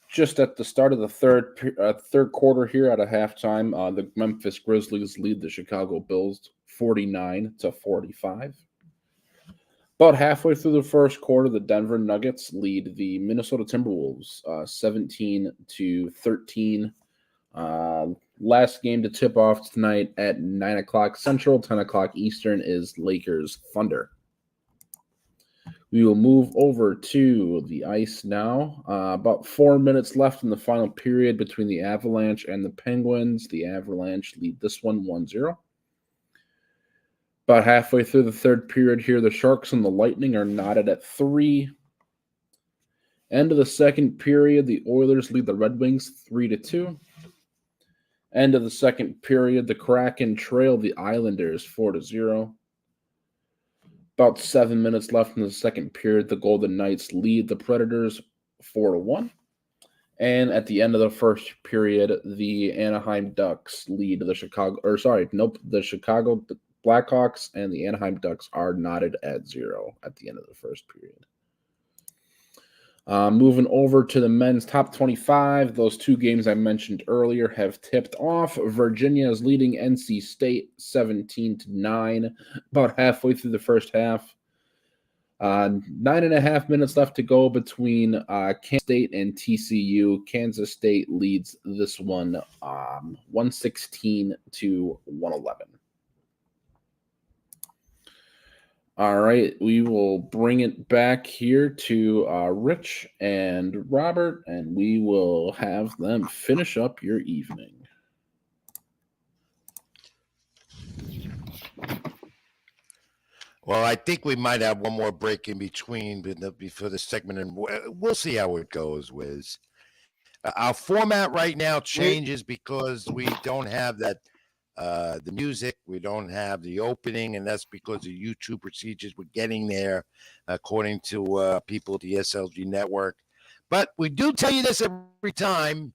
Just at the start of the third quarter here at a halftime, the Memphis Grizzlies lead the Chicago Bulls 49-45. About halfway through the first quarter, the Denver Nuggets lead the Minnesota Timberwolves 17-13. Last game to tip off tonight at 9 o'clock Central, 10 o'clock Eastern is Lakers Thunder. We will move over to the ice now. About 4 minutes left in the final period between the Avalanche and the Penguins. The Avalanche lead this one 1-0. About halfway through the third period here, the Sharks and the Lightning are knotted at 3. End of the second period, the Oilers lead the Red Wings 3-2. End of the second period, the Kraken trail the Islanders 4-0. About 7 minutes left in the second period, the Golden Knights lead the Predators 4-1. And at the end of the first period, the Anaheim Ducks lead the Chicago Blackhawks and the Anaheim Ducks are knotted at 0 at the end of the first period. Moving over to the men's top 25, those two games I mentioned earlier have tipped off. Virginia is leading NC State 17-9, about halfway through the first half. 9.5 minutes left to go between Kansas State and TCU. Kansas State leads this one 116-111. All right, we will bring it back here to Rich and Robert, and we will have them finish up your evening. Well, I think we might have one more break in between before the segment, and we'll see how it goes, Wiz. Our format right now changes because we don't have that the music, we don't have the opening, and that's because of YouTube procedures. We're getting there, according to people at the SLG network. But we do tell you this every time.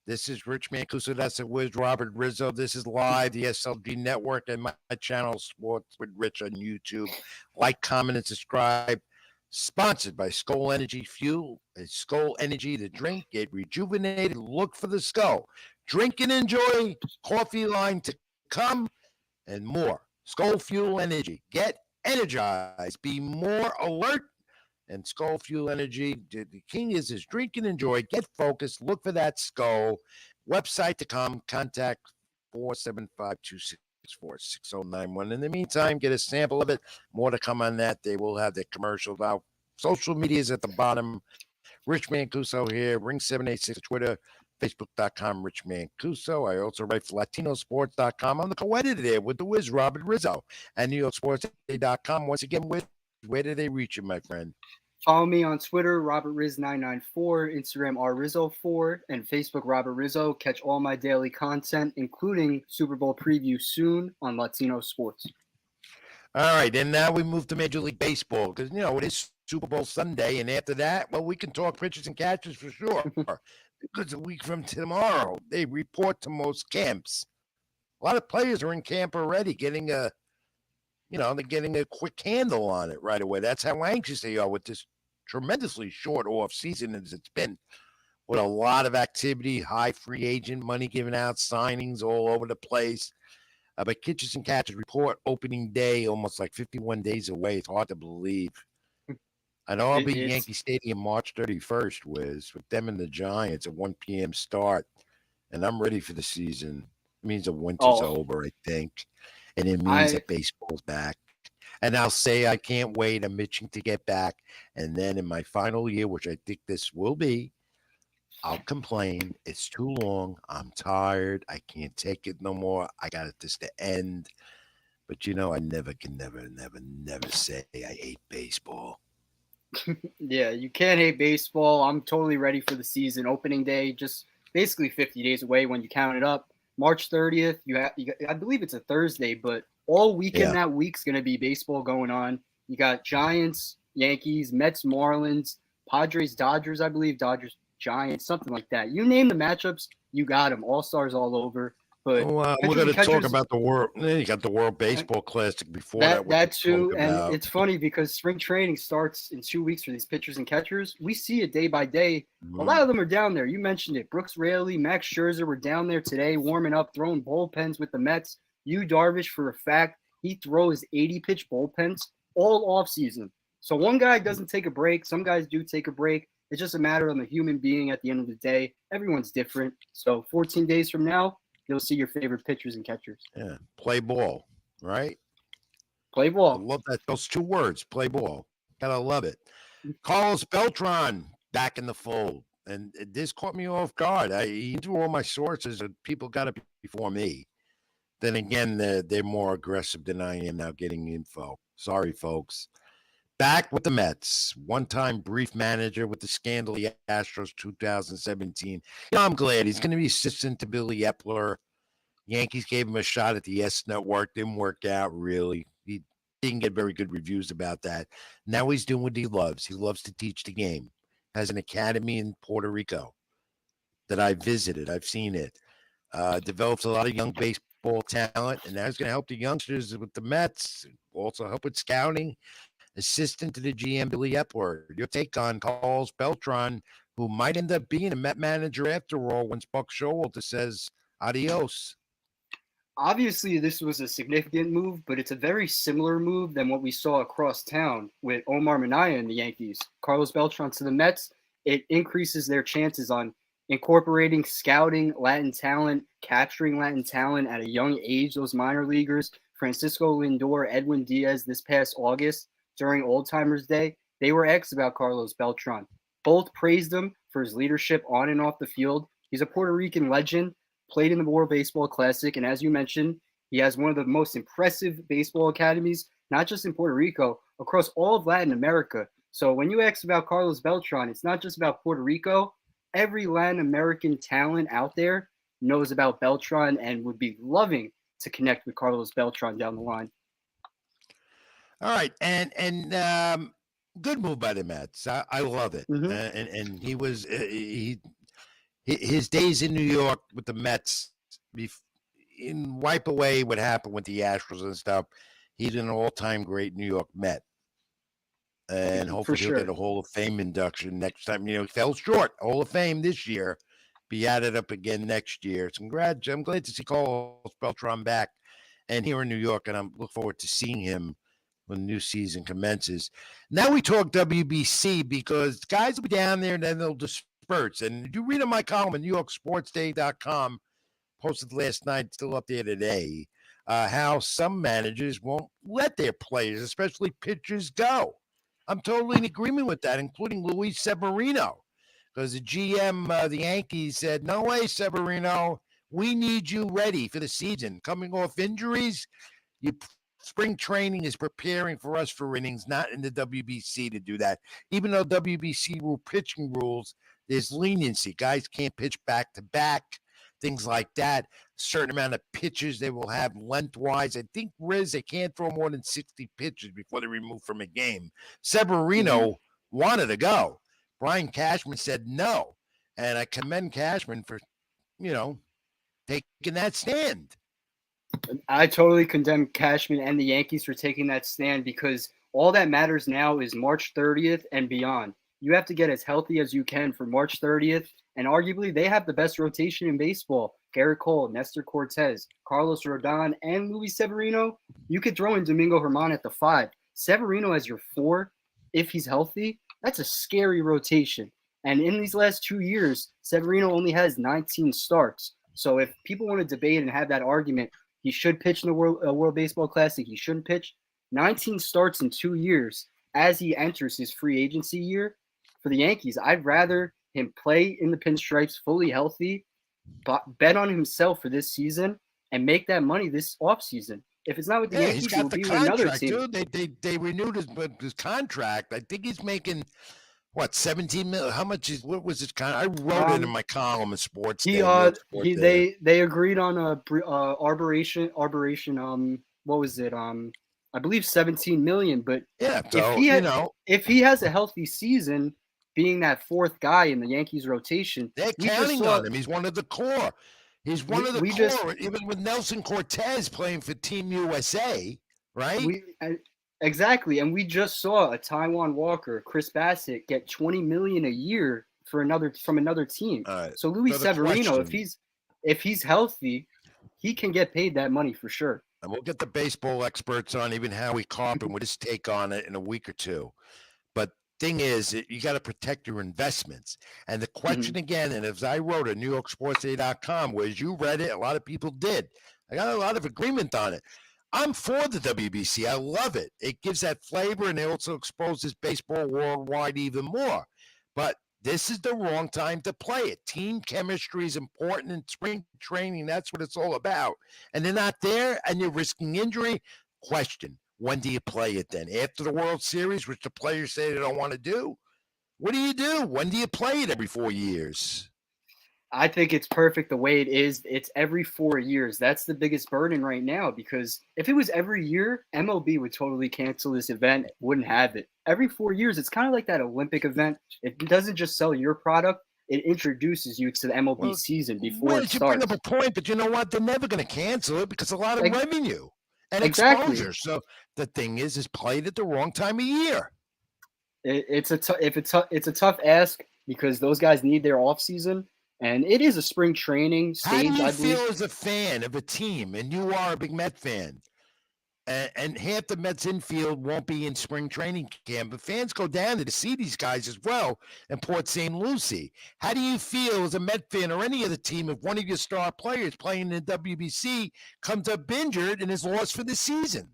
This is Rich Mancuso. That's it with Robert Rizzo. This is live, the SLG network, and my channel, Sports with Rich, on YouTube. Like, comment, and subscribe. Sponsored by Skol Energy Fuel. It's Skol Energy to drink. Get rejuvenated. Look for the Skol. Drink and enjoy. Coffee line to come, and more. Skol Fuel Energy. Get energized. Be more alert. And Skol Fuel Energy. The king is drink and enjoy. Get focused. Look for that Skol. Website to come. Contact 475-264-6091. In the meantime, get a sample of it. More to come on that. They will have the commercial about social medias at the bottom. Rich Mancuso here. Ring 786 Twitter. Facebook.com, Rich Mancuso. I also write for LatinoSports.com. I'm the co-editor there with the Wiz, Robert Rizzo. And NewYorkSports.com. Once again, where do they reach you, my friend? Follow me on Twitter, RobertRiz994, Instagram, RRizzo4, and Facebook, Robert Rizzo. Catch all my daily content, including Super Bowl preview soon on Latino Sports. All right, and now we move to Major League Baseball because, it is Super Bowl Sunday, and after that, well, we can talk pitchers and catchers for sure. Because a week from tomorrow, they report to most camps. A lot of players are in camp already, getting they're getting a quick handle on it right away. That's how anxious they are with this tremendously short off season as it's been, with a lot of activity, high free agent money given out, signings all over the place. But pitchers and catchers report opening day almost like 51 days away. It's hard to believe. I know I'll be at Yankee Stadium March 31st, with them and the Giants at 1 p.m. start, and I'm ready for the season. It means the winter's over, I think, and it means that baseball's back. And I'll say I can't wait. I'm itching to get back, and then in my final year, which I think this will be, I'll complain. It's too long. I'm tired. I can't take it no more. I got this to end. But I never say I hate baseball. Yeah, you can't hate baseball. I'm totally ready for the season. Opening day, just basically 50 days away when you count it up. March 30th, I believe it's a Thursday, but all weekend that week's going to be baseball going on. You got Giants, Yankees, Mets, Marlins, Padres, Dodgers, I believe, Dodgers, Giants, something like that. You name the matchups, you got them. All-stars all over. But we're going to talk about the world. You got the World Baseball Classic before that. That too, and it's funny because spring training starts in 2 weeks for these pitchers and catchers. We see it day by day. A lot of them are down there. You mentioned it. Brooks Raley, Max Scherzer were down there today, warming up, throwing bullpens with the Mets. Yu Darvish, for a fact, he throws 80-pitch bullpens all offseason. So one guy doesn't take a break. Some guys do take a break. It's just a matter of the human being at the end of the day. Everyone's different. So 14 days from now, you'll see your favorite pitchers and catchers. Yeah, play ball, right? Play ball. I love that. Those two words, play ball. Gotta love it. Carlos Beltran back in the fold. And this caught me off guard. He threw all my sources, and people got it before me. Then again, they're more aggressive than I am now getting info. Sorry, folks. Back with the Mets. One-time brief manager with the scandal of the Astros 2017. I'm glad he's going to be assistant to Billy Epler. Yankees gave him a shot at the Yes Network. Didn't work out, really. He didn't get very good reviews about that. Now he's doing what he loves. He loves to teach the game. Has an academy in Puerto Rico that I visited. I've seen it. Develops a lot of young baseball baseball talent, and that's going to help the youngsters with the Mets. Also help with scouting. Assistant to the GM, Billy Epler. Your take on Carlos Beltran, who might end up being a Met manager after all once Buck Showalter says adios. Obviously, this was a significant move, but it's a very similar move than what we saw across town with Omar Minaya and the Yankees. Carlos Beltran to the Mets, it increases their chances on incorporating scouting Latin talent, capturing Latin talent at a young age, those minor leaguers. Francisco Lindor, Edwin Diaz this past August during Old Timers Day, they were asked about Carlos Beltran. Both praised him for his leadership on and off the field. He's a Puerto Rican legend, played in the World Baseball Classic, and as you mentioned, he has one of the most impressive baseball academies, not just in Puerto Rico, across all of Latin America. So when you ask about Carlos Beltran, it's not just about Puerto Rico. Every Latin American talent out there knows about Beltran and would be loving to connect with Carlos Beltran down the line. All right, and good move by the Mets. I love it. Mhm. And he was his days in New York with the Mets, wipe away what happened with the Astros and stuff. He's an all-time great New York Met, and hopefully he'll get a Hall of Fame induction next time. He fell short. Hall of Fame this year, be added up again next year. So I'm glad to see Carlos Beltran back and here in New York, and I'm looking forward to seeing him when the new season commences. Now we talk WBC because guys will be down there and then they'll disperse. And you read in my column at NewYorkSportsDay.com, posted last night, still up there today, how some managers won't let their players, especially pitchers, go. I'm totally in agreement with that, including Luis Severino, because the GM, the Yankees, said, no way, Severino, we need you ready for the season. Coming off injuries, spring training is preparing for us for innings, not in the WBC to do that. Even though WBC pitching rules, there's leniency. Guys can't pitch back to back, things like that. A certain amount of pitches they will have lengthwise. I think they can't throw more than 60 pitches before they're removed from a game. Severino wanted to go. Brian Cashman said no. And I commend Cashman for, taking that stand. I totally condemn Cashman and the Yankees for taking that stand because all that matters now is March 30th and beyond. You have to get as healthy as you can for March 30th, and arguably they have the best rotation in baseball. Garrett Cole, Nestor Cortez, Carlos Rodon, and Luis Severino. You could throw in Domingo Germán at the 5. Severino as your 4, if he's healthy, that's a scary rotation. And in these last 2 years, Severino only has 19 starts. So if people want to debate and have that argument, he should pitch in the World Baseball Classic, he shouldn't pitch, 19 starts in 2 years as he enters his free agency year. For the Yankees, I'd rather him play in the pinstripes fully healthy, bet on himself for this season, and make that money this offseason. If it's not with the Yankees, he's got it will the be with another contract, team. dude. They renewed his contract. I think he's making – what, 17 million? How much what was his contract? I wrote it in my column in Sports Day. They agreed on a arbitration. What was it? I believe 17 million. But yeah, so, if he has a healthy season, being that 4th guy in the Yankees rotation, they're counting on him. He's one of the core. He's one of the core. Even with Nelson Cortez playing for Team USA, right? Exactly, and we just saw a Taijuan Walker, Chris Bassett, get $20 million a year from another team. So Luis Severino, if he's healthy, he can get paid that money for sure. And we'll get the baseball experts on, even Howie Carpenter with his take on it in a week or two. But thing is, you got to protect your investments. And the question again, and as I wrote at NewYorkSportsDay.com, where you read it, a lot of people did. I got a lot of agreement on it. I'm for the WBC. I love it. It gives that flavor, and it also exposes baseball worldwide even more. But this is the wrong time to play it. Team chemistry is important in spring training. That's what it's all about. And they're not there, and you're risking injury. Question, when do you play it then? After the World Series, which the players say they don't want to do? What do you do? When do you play it every 4 years? I think it's perfect the way it is. It's every 4 years. That's the biggest burden right now, because if it was every year, MLB would totally cancel this event, wouldn't have it. Every 4 years, it's kind of like that Olympic event. It doesn't just sell your product, it introduces you to the MLB Well, season before well, it you bring starts. up a point, but you know what? They're never going to cancel it because a lot of Ex- revenue and Exactly. exposure. So the thing is played at the wrong time of year. It's a tough ask because those guys need their off season, and it is a spring training How do stage, you I feel believe. as a fan of a team, and you are a big Met fan, and half the Mets infield won't be in spring training camp, but fans go down there to see these guys as well in Port St. Lucie. How do you feel as a Met fan or any other team if one of your star players playing in the WBC comes up injured and is lost for the season?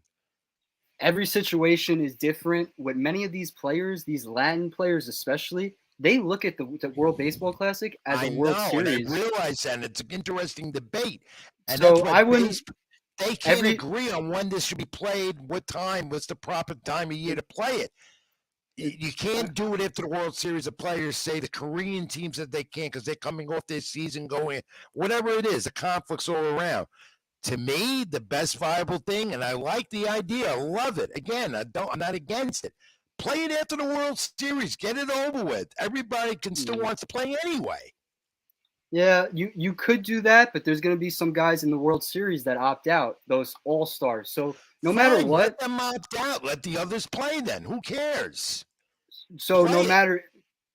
Every situation is different. With many of these players, these Latin players especially, they look at the World Baseball Classic as I a World know, and I Series. realize that. And it's an interesting debate. And that's So why I wouldn't they can't every agree on when this should be played, what time, what's the proper time of year to play it. You can't do it after the World Series of players say the Korean teams that they can't because they're coming off their season going, whatever it is, the conflicts all around. To me, the best viable thing, and I like the idea, I love it. Again, I'm not against it. Play it after the World Series, get it over with. Everybody can still wants to play anyway. Yeah, you could do that, but there's going to be some guys in the World Series that opt out, those all-stars. So no matter Fine, what, let them opt out. Let the others play then. Who cares? so Play it.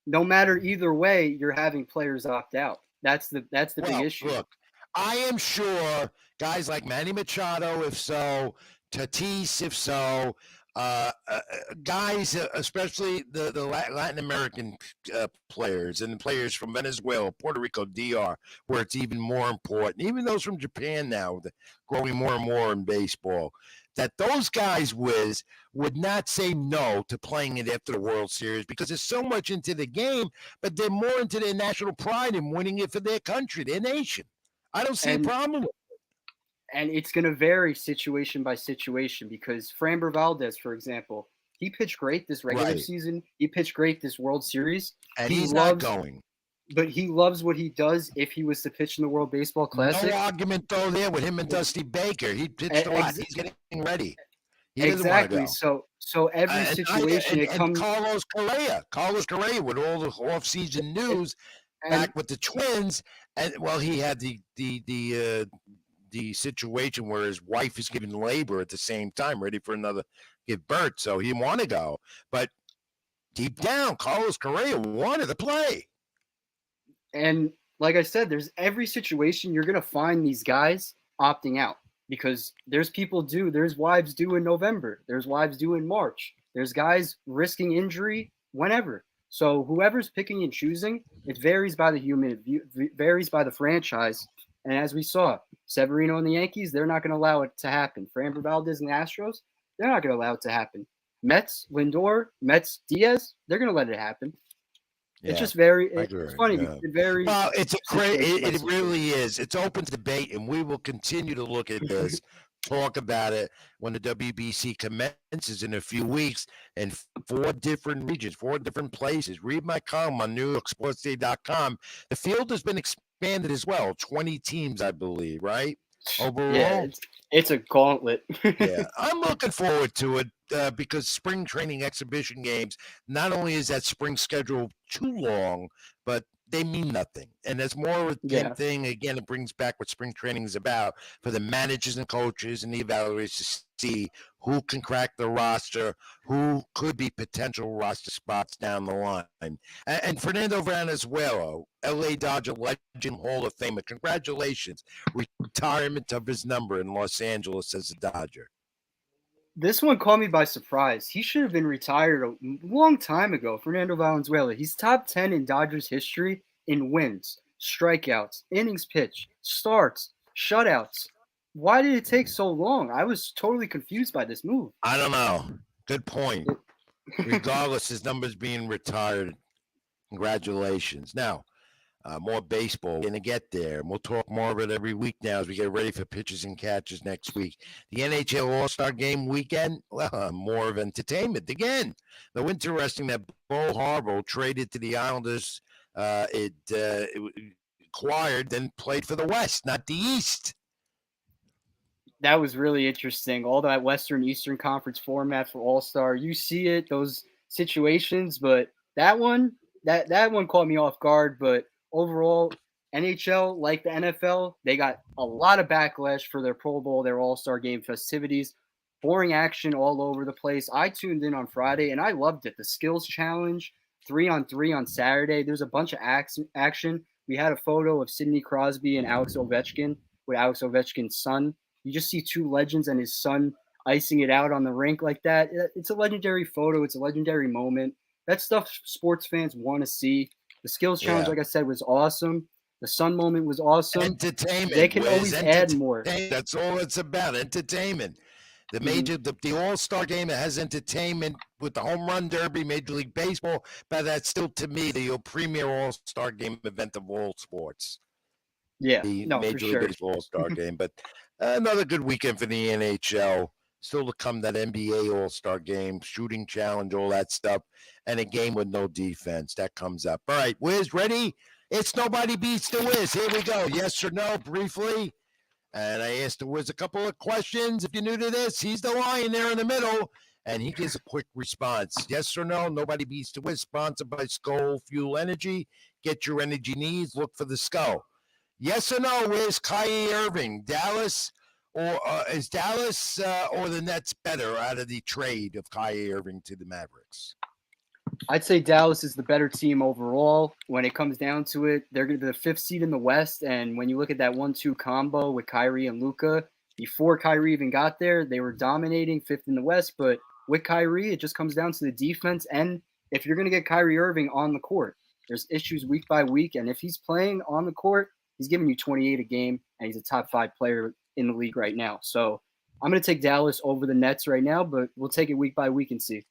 no matter either way, you're having players opt out. That's the big Well, issue. look, I am sure guys like Manny Machado, if so, Tatis, if so, guys, especially the Latin American players and the players from Venezuela, Puerto Rico, DR, where it's even more important. Even those from Japan now, growing more and more in baseball, that those guys would not say no to playing it after the World Series because there's so much into the game, but they're more into their national pride and winning it for their country, their nation. I don't see a And problem with and it's going to vary situation by situation because Framber Valdez, for example, he pitched great this regular right. season. He pitched great this World Series. And He he's not loves, going. but he loves what he does. If he was to pitch in the World Baseball Classic, No argument though there with him and Dusty Baker. He pitched a lot. He's getting ready. He doesn't want to exactly. go. So every situation it And comes. Carlos Correa with all the off-season news And back with the Twins, and well, he had the situation where his wife is giving labor at the same time, ready for another give birth, so he didn't want to go. But deep down, Carlos Correa wanted to play. And like I said, there's every situation you're gonna find these guys opting out because there's wives due in November, there's wives due in March, there's guys risking injury whenever. So whoever's picking and choosing, it varies by the human, varies by the franchise. And as we saw, Severino and the Yankees, they're not going to allow it to happen. Framber Valdez and the Astros, they're not going to allow it to happen. Mets, Lindor, Mets, Diaz, they're going to let it happen. Yeah, It's just very. I It's agree, funny. yeah. Because it varies. Well, it's a great. situation by It situation. really is. It's open to debate, and we will continue to look at this, talk about it when the WBC commences in a few weeks in 4 different regions, 4 different places. Read my column on NewYorkSportsDay.com. The field has been expanded as well. 20 teams, I believe, right? Overall. Yeah, it's a gauntlet. Yeah, I'm looking forward to it because spring training exhibition games, not only is that spring schedule too long, but they mean nothing. And that's more of a Yeah. thing. Again, it brings back what spring training is about for the managers and coaches and the evaluators to see who can crack the roster, who could be potential roster spots down the line. And Fernando Valenzuela, LA Dodger legend, Hall of Famer, congratulations. Retirement of his number in Los Angeles as a Dodger. This one caught me by surprise. He should have been retired a long time ago. Fernando Valenzuela. He's top 10 in Dodgers history in wins, strikeouts, innings pitched, starts, shutouts. Why did it take so long? I was totally confused by this move. I don't know. Good point. Regardless, his number's being retired. Congratulations. Now, more baseball. We're going to get there. And we'll talk more of it every week now as we get ready for pitches and catches next week. The NHL All-Star Game weekend, well, more of entertainment. Again, though interesting that Bull Harbor traded to the Islanders. It acquired, then played for the West, not the East. That was really interesting. All that Western Eastern Conference format for All-Star. You see it, those situations, but that one, that one caught me off guard, but overall, NHL, like the NFL, they got a lot of backlash for their Pro Bowl, their All-Star game festivities. Boring action all over the place. I tuned in on Friday and I loved it. The skills challenge, 3-on-3 on Saturday. There's a bunch of action. We had a photo of Sidney Crosby and Alex Ovechkin with Alex Ovechkin's son. You just see two legends and his son icing it out on the rink like that. It's a legendary photo. It's a legendary moment. That's stuff sports fans want to see. The skills challenge, Yeah. like I said, was awesome. The sun moment was awesome. Entertainment. They can Wiz, always add more. That's all it's about. Entertainment. The major, the All-Star game has entertainment with the home run derby, Major League Baseball, but that's still to me the premier All-Star game event of all sports. Yeah, The no, for Major League sure. Baseball All-Star game. But another good weekend for the NHL. Still to come, that NBA All-Star game, shooting challenge, all that stuff, and a game with no defense. That comes up. All right, Wiz, ready? It's Nobody Beats the Wiz. Here we go. Yes or no, briefly. And I asked the Wiz a couple of questions. If you're new to this, he's the lion there in the middle, and he gives a quick response. Yes or no, Nobody Beats the Wiz, sponsored by Skull Fuel Energy. Get your energy needs. Look for the Skull. Yes or no, Wiz, Kyrie Irving, Dallas, or is Dallas or the Nets better out of the trade of Kyrie Irving to the Mavericks? I'd say Dallas is the better team overall. When it comes down to it, they're going to be the 5th seed in the West. And when you look at that 1-2 combo with Kyrie and Luka, before Kyrie even got there, they were dominating 5th in the West. But with Kyrie, it just comes down to the defense. And if you're going to get Kyrie Irving on the court, there's issues week by week. And if he's playing on the court, he's giving you 28 a game, and he's a top 5 player in the league right now. So I'm going to take Dallas over the Nets right now, but we'll take it week by week and see.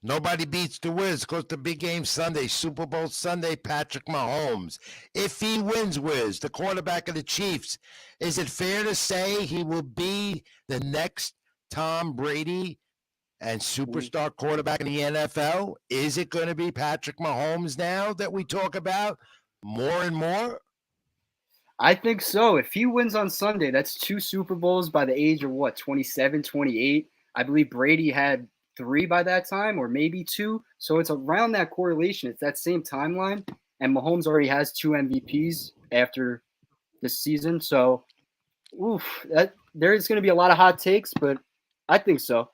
Nobody beats the Wiz. Goes to big game Sunday, Super Bowl Sunday, Patrick Mahomes. If he wins, Wiz, the quarterback of the Chiefs, is it fair to say he will be the next Tom Brady and superstar quarterback in the NFL? Is it going to be Patrick Mahomes now that we talk about more and more? I think so. If he wins on Sunday, that's 2 Super Bowls by the age of 27, 28. I believe Brady had 3 by that time, or maybe 2. So it's around that correlation. It's that same timeline. And Mahomes already has 2 MVPs after this season. So, there is going to be a lot of hot takes, but I think so.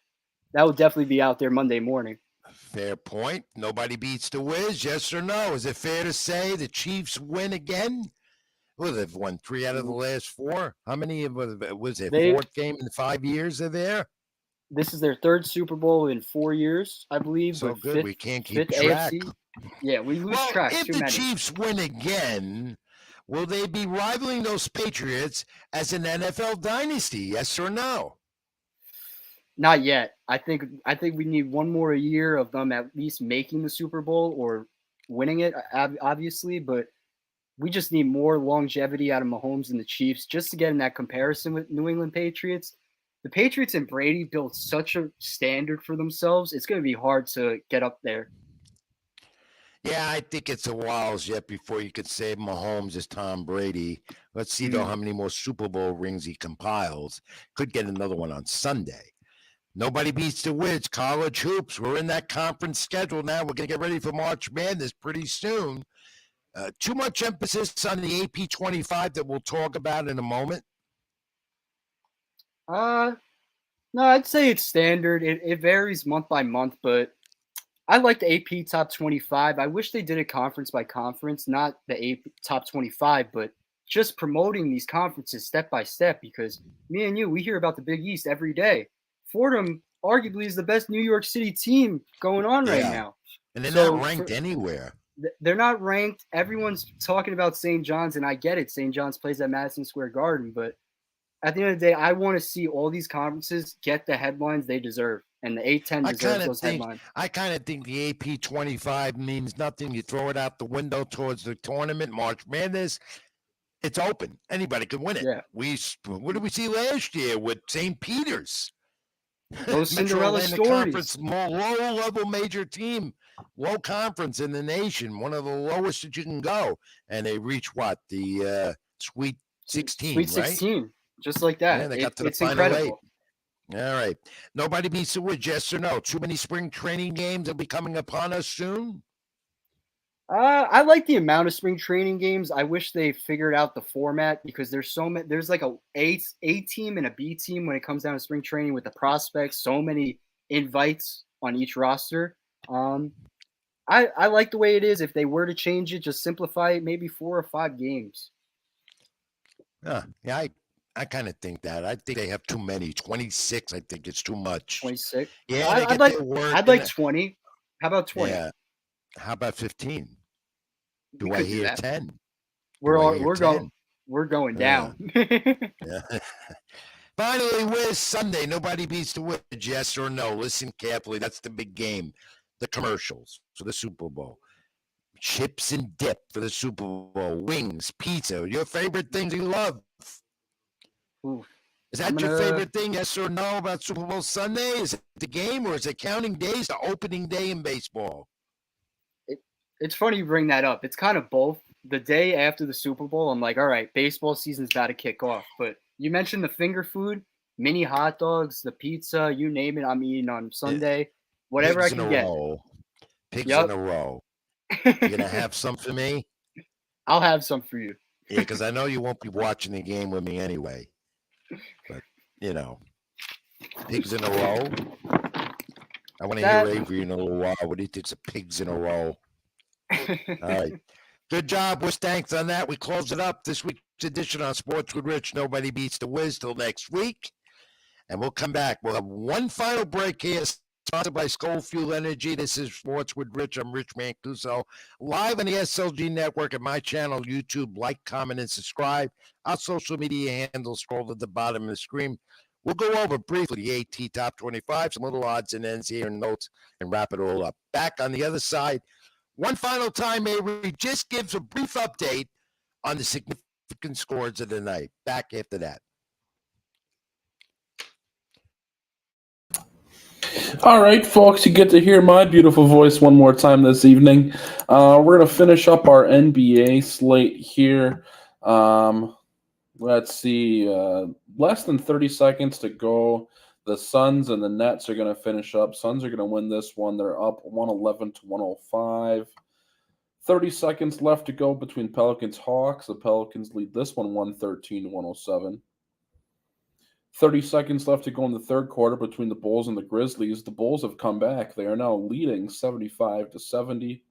That would definitely be out there Monday morning. Fair point. Nobody beats the Wiz. Yes or no? Is it fair to say the Chiefs win again? Well, they've won 3 out of the last 4. How many was it? 4th game in 5 years are there? This is their 3rd Super Bowl in 4 years, I believe. So but good. We can't keep 5th track. AFC. Yeah, we lose Well, track. if Too the many. Chiefs win again, will they be rivaling those Patriots as an NFL dynasty? Yes or no? Not yet. I think we need one more year of them at least making the Super Bowl or winning it, obviously. But we just need more longevity out of Mahomes and the Chiefs just to get in that comparison with New England Patriots. The Patriots and Brady built such a standard for themselves. It's going to be hard to get up there. Yeah, I think it's a while yet before you could say Mahomes is Tom Brady. Let's see, though, how many more Super Bowl rings he compiles. Could get another one on Sunday. Nobody beats the Wiz. College hoops. We're in that conference schedule now. We're going to get ready for March Madness pretty soon. Too much emphasis on the AP 25 that we'll talk about in a moment. No, I'd say it's standard. It varies month by month, but I like the AP top 25. I wish they did it conference by conference, not the AP top 25, but just promoting these conferences step by step, because me and you, we hear about the Big East every day. Fordham arguably is the best New York City team going on right now. And they're So not ranked anywhere. They're not ranked. Everyone's talking about St. John's, and I get it. St. John's plays at Madison Square Garden, but at the end of the day, I want to see all these conferences get the headlines they deserve, and the A10 deserves those headlines. I kind of think the AP 25 means nothing. You throw it out the window towards the tournament, March Madness. It's open. Anybody can win it. Yeah. What did we see last year with St. Peter's? Those Cinderella stories. Conference, more low-level major team, low conference in the nation, one of the lowest that you can go, and they reach what, the Sweet 16, Sweet 16, right? just like that. Yeah, they got to the it's final incredible. 8. All right, nobody beats the Wiz. Yes or no? Too many spring training games will be coming upon us soon. I like the amount of spring training games. I wish they figured out the format because there's so many. There's like a team and a B team when it comes down to spring training with the prospects. So many invites on each roster. Um, I like the way it is. If they were to change it, just simplify it. Maybe 4 or 5 games. Yeah, I kind of think that. I think they have too many. 26, I think it's too much. 26. Yeah, I, they I'd get like. their work. I'd and like 20. How about 20? yeah. How about 15? We Do I could do hear that. 10? We're Do I all, hear we're 10? going. We're going Yeah. down. Yeah. Finally, where's Sunday? Nobody beats the Wiz, yes or no? Listen carefully. That's the big game. The commercials for the Super Bowl. Chips and dip for the Super Bowl. Wings, pizza. Your favorite things you love. Oof. Is I'm that your gonna- favorite thing, yes or no, about Super Bowl Sunday? Is it the game or is it counting days to opening day in baseball? It's funny you bring that up. It's kind of both. The day after the Super Bowl, I'm like, all right, baseball season's about to kick off. But you mentioned the finger food, mini hot dogs, the pizza, you name it, I'm eating on Sunday. Whatever Pigs I in can a get. row. Pigs Yep. in a row. You gonna have some for me? I'll have some for you. Yeah, because I know you won't be watching the game with me anyway. But pigs in a row. I want to hear That- Avery in a little while. What do you think's of pigs in a row? All right. Good job. Wiz, thanks on that. We close it up this week's edition on Sports with Rich. Nobody beats the Wiz till next week. And we'll come back. We'll have one final break here, sponsored by Skull Fuel Energy. This is Sports with Rich. I'm Rich Mancuso, live on the SLG Network at my channel, YouTube. Like, comment, and subscribe. Our social media handles scroll at the bottom of the screen. We'll go over briefly the AT Top 25, some little odds and ends here and notes, and wrap it all up. Back on the other side, one final time, Avery just gives a brief update on the significant scores of the night. Back after that. All right, folks, you get to hear my beautiful voice one more time this evening. We're going to finish up our NBA slate here. Let's see, less than 30 seconds to go. The Suns and the Nets are going to finish up. Suns are going to win this one. They're up 111 to 105. 30 seconds left to go between Pelicans Hawks. The Pelicans lead this one 113 to 107. 30 seconds left to go in the third quarter between the Bulls and the Grizzlies. The Bulls have come back. They are now leading 75 to 70.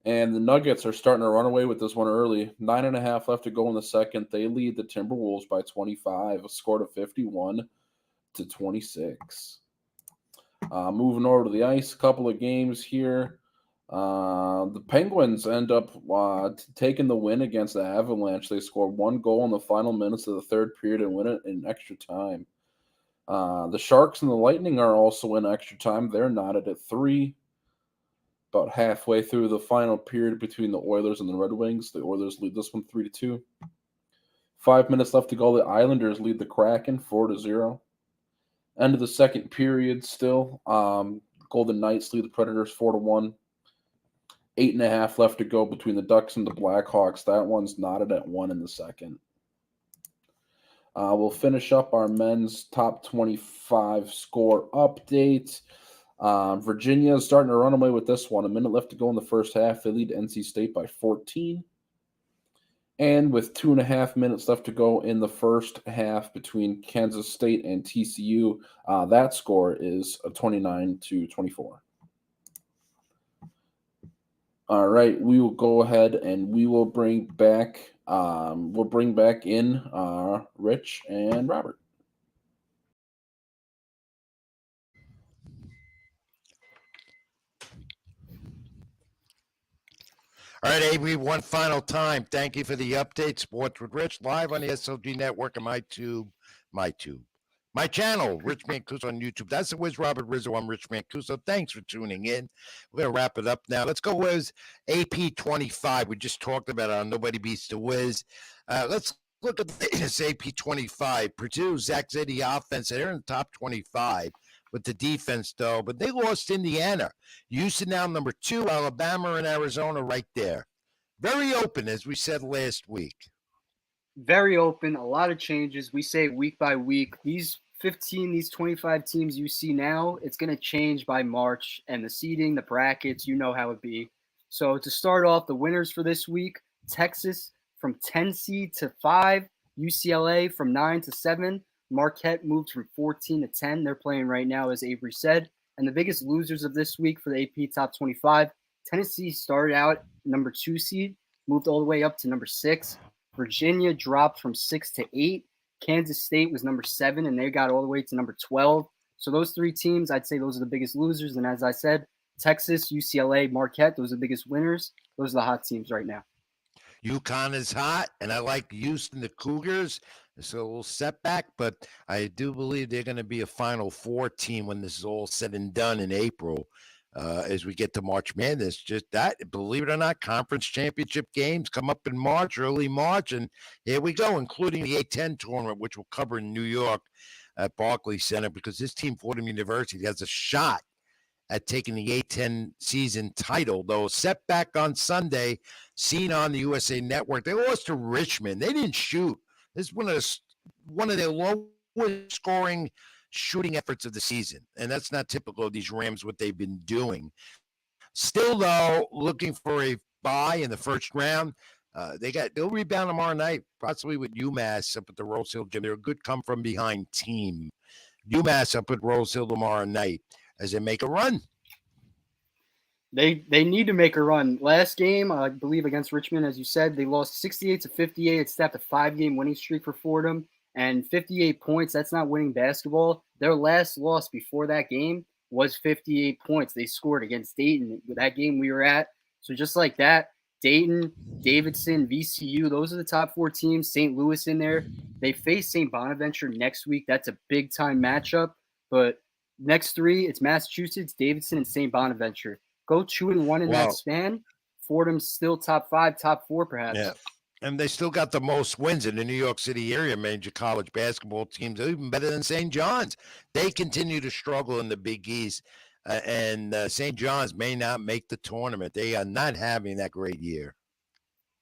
And the Nuggets are starting to run away with this one early. 9.5 left to go in the second. They lead the Timberwolves by 25, a score to 51 to 26. Moving over to the ice, a couple of games here. The Penguins end up taking the win against the Avalanche. They score one goal in the final minutes of the third period and win it in extra time. The Sharks and the Lightning are also in extra time. They're knotted at 3. About halfway through the final period between the Oilers and the Red Wings. The Oilers lead this one 3-2. 5 minutes left to go. The Islanders lead the Kraken 4-0. End of the second period still. Golden Knights lead the Predators 4-1. 8.5 left to go between the Ducks and the Blackhawks. That one's knotted at 1 in the second. We'll finish up our men's top 25 score update. Virginia is starting to run away with this one. A minute left to go in the first half. They lead NC State by 14. And with 2.5 minutes left to go in the first half between Kansas State and TCU, that score is 29 to 24. All right, we will go ahead and we will bring back in Rich and Robert. All right, Avery, one final time. Thank you for the update. Sports with Rich, live on the SLG Network and my channel, Rich Mancuso on YouTube. That's the Wiz Robert Rizzo. I'm Rich Mancuso. Thanks for tuning in. We're going to wrap it up now. Let's go with AP 25. We just talked about it on Nobody Beats the Wiz. Let's look at this AP 25. Purdue, Zach Zeddy offense. They're in the top 25 with the defense, though. But they lost Indiana. Houston now number 2. Alabama and Arizona right there. Very open, as we said last week. Very open, a lot of changes. We say week by week. These 25 teams you see now, it's going to change by March. And the seeding, the brackets, you know how it be. So to start off, the winners for this week, Texas from 10 seed to 5, UCLA from 9 to 7, Marquette moved from 14 to 10. They're playing right now, as Avery said. And the biggest losers of this week for the AP Top 25, Tennessee started out number 2 seed, moved all the way up to number 6. Virginia dropped from 6 to 8. Kansas State was number 7, and they got all the way to number 12. So those 3 teams, I'd say those are the biggest losers. And as I said, Texas, UCLA, Marquette, those are the biggest winners. Those are the hot teams right now. UConn is hot, and I like Houston, the Cougars. So a little setback, but I do believe they're going to be a Final Four team when this is all said and done in April. As we get to March Madness, just that, believe it or not, conference championship games come up in March, early March, and here we go, including the A-10 tournament, which we'll cover in New York at Barclays Center, because this team, Fordham University, has a shot at taking the A-10 season title, though. Setback on Sunday, seen on the USA Network. They lost to Richmond. They didn't shoot. This is one of their lowest scoring shooting efforts of the season, and that's not typical of these Rams, what they've been doing. Still, though, looking for a bye in the first round. They'll rebound tomorrow night, possibly with UMass up at the Rose Hill Gym. They're a good come-from-behind team. UMass up at Rose Hill tomorrow night as they make a run. They need to make a run. Last game, I believe, against Richmond, as you said, they lost 68 to 58. It snapped a 5-game winning streak for Fordham, and 58 points. That's not winning basketball. Their last loss before that game was 58 points. They scored against Dayton, that game we were at. So just like that, Dayton, Davidson, VCU, those are the top 4 teams. St. Louis in there. They face St. Bonaventure next week. That's a big-time matchup. But next 3, it's Massachusetts, Davidson, and St. Bonaventure. Go 2-1 in that span. Fordham's still top 5, top 4, perhaps. Yeah, and they still got the most wins in the New York City area. Major college basketball teams are even better than St. John's. They continue to struggle in the Big East, and St. John's may not make the tournament. They are not having that great year.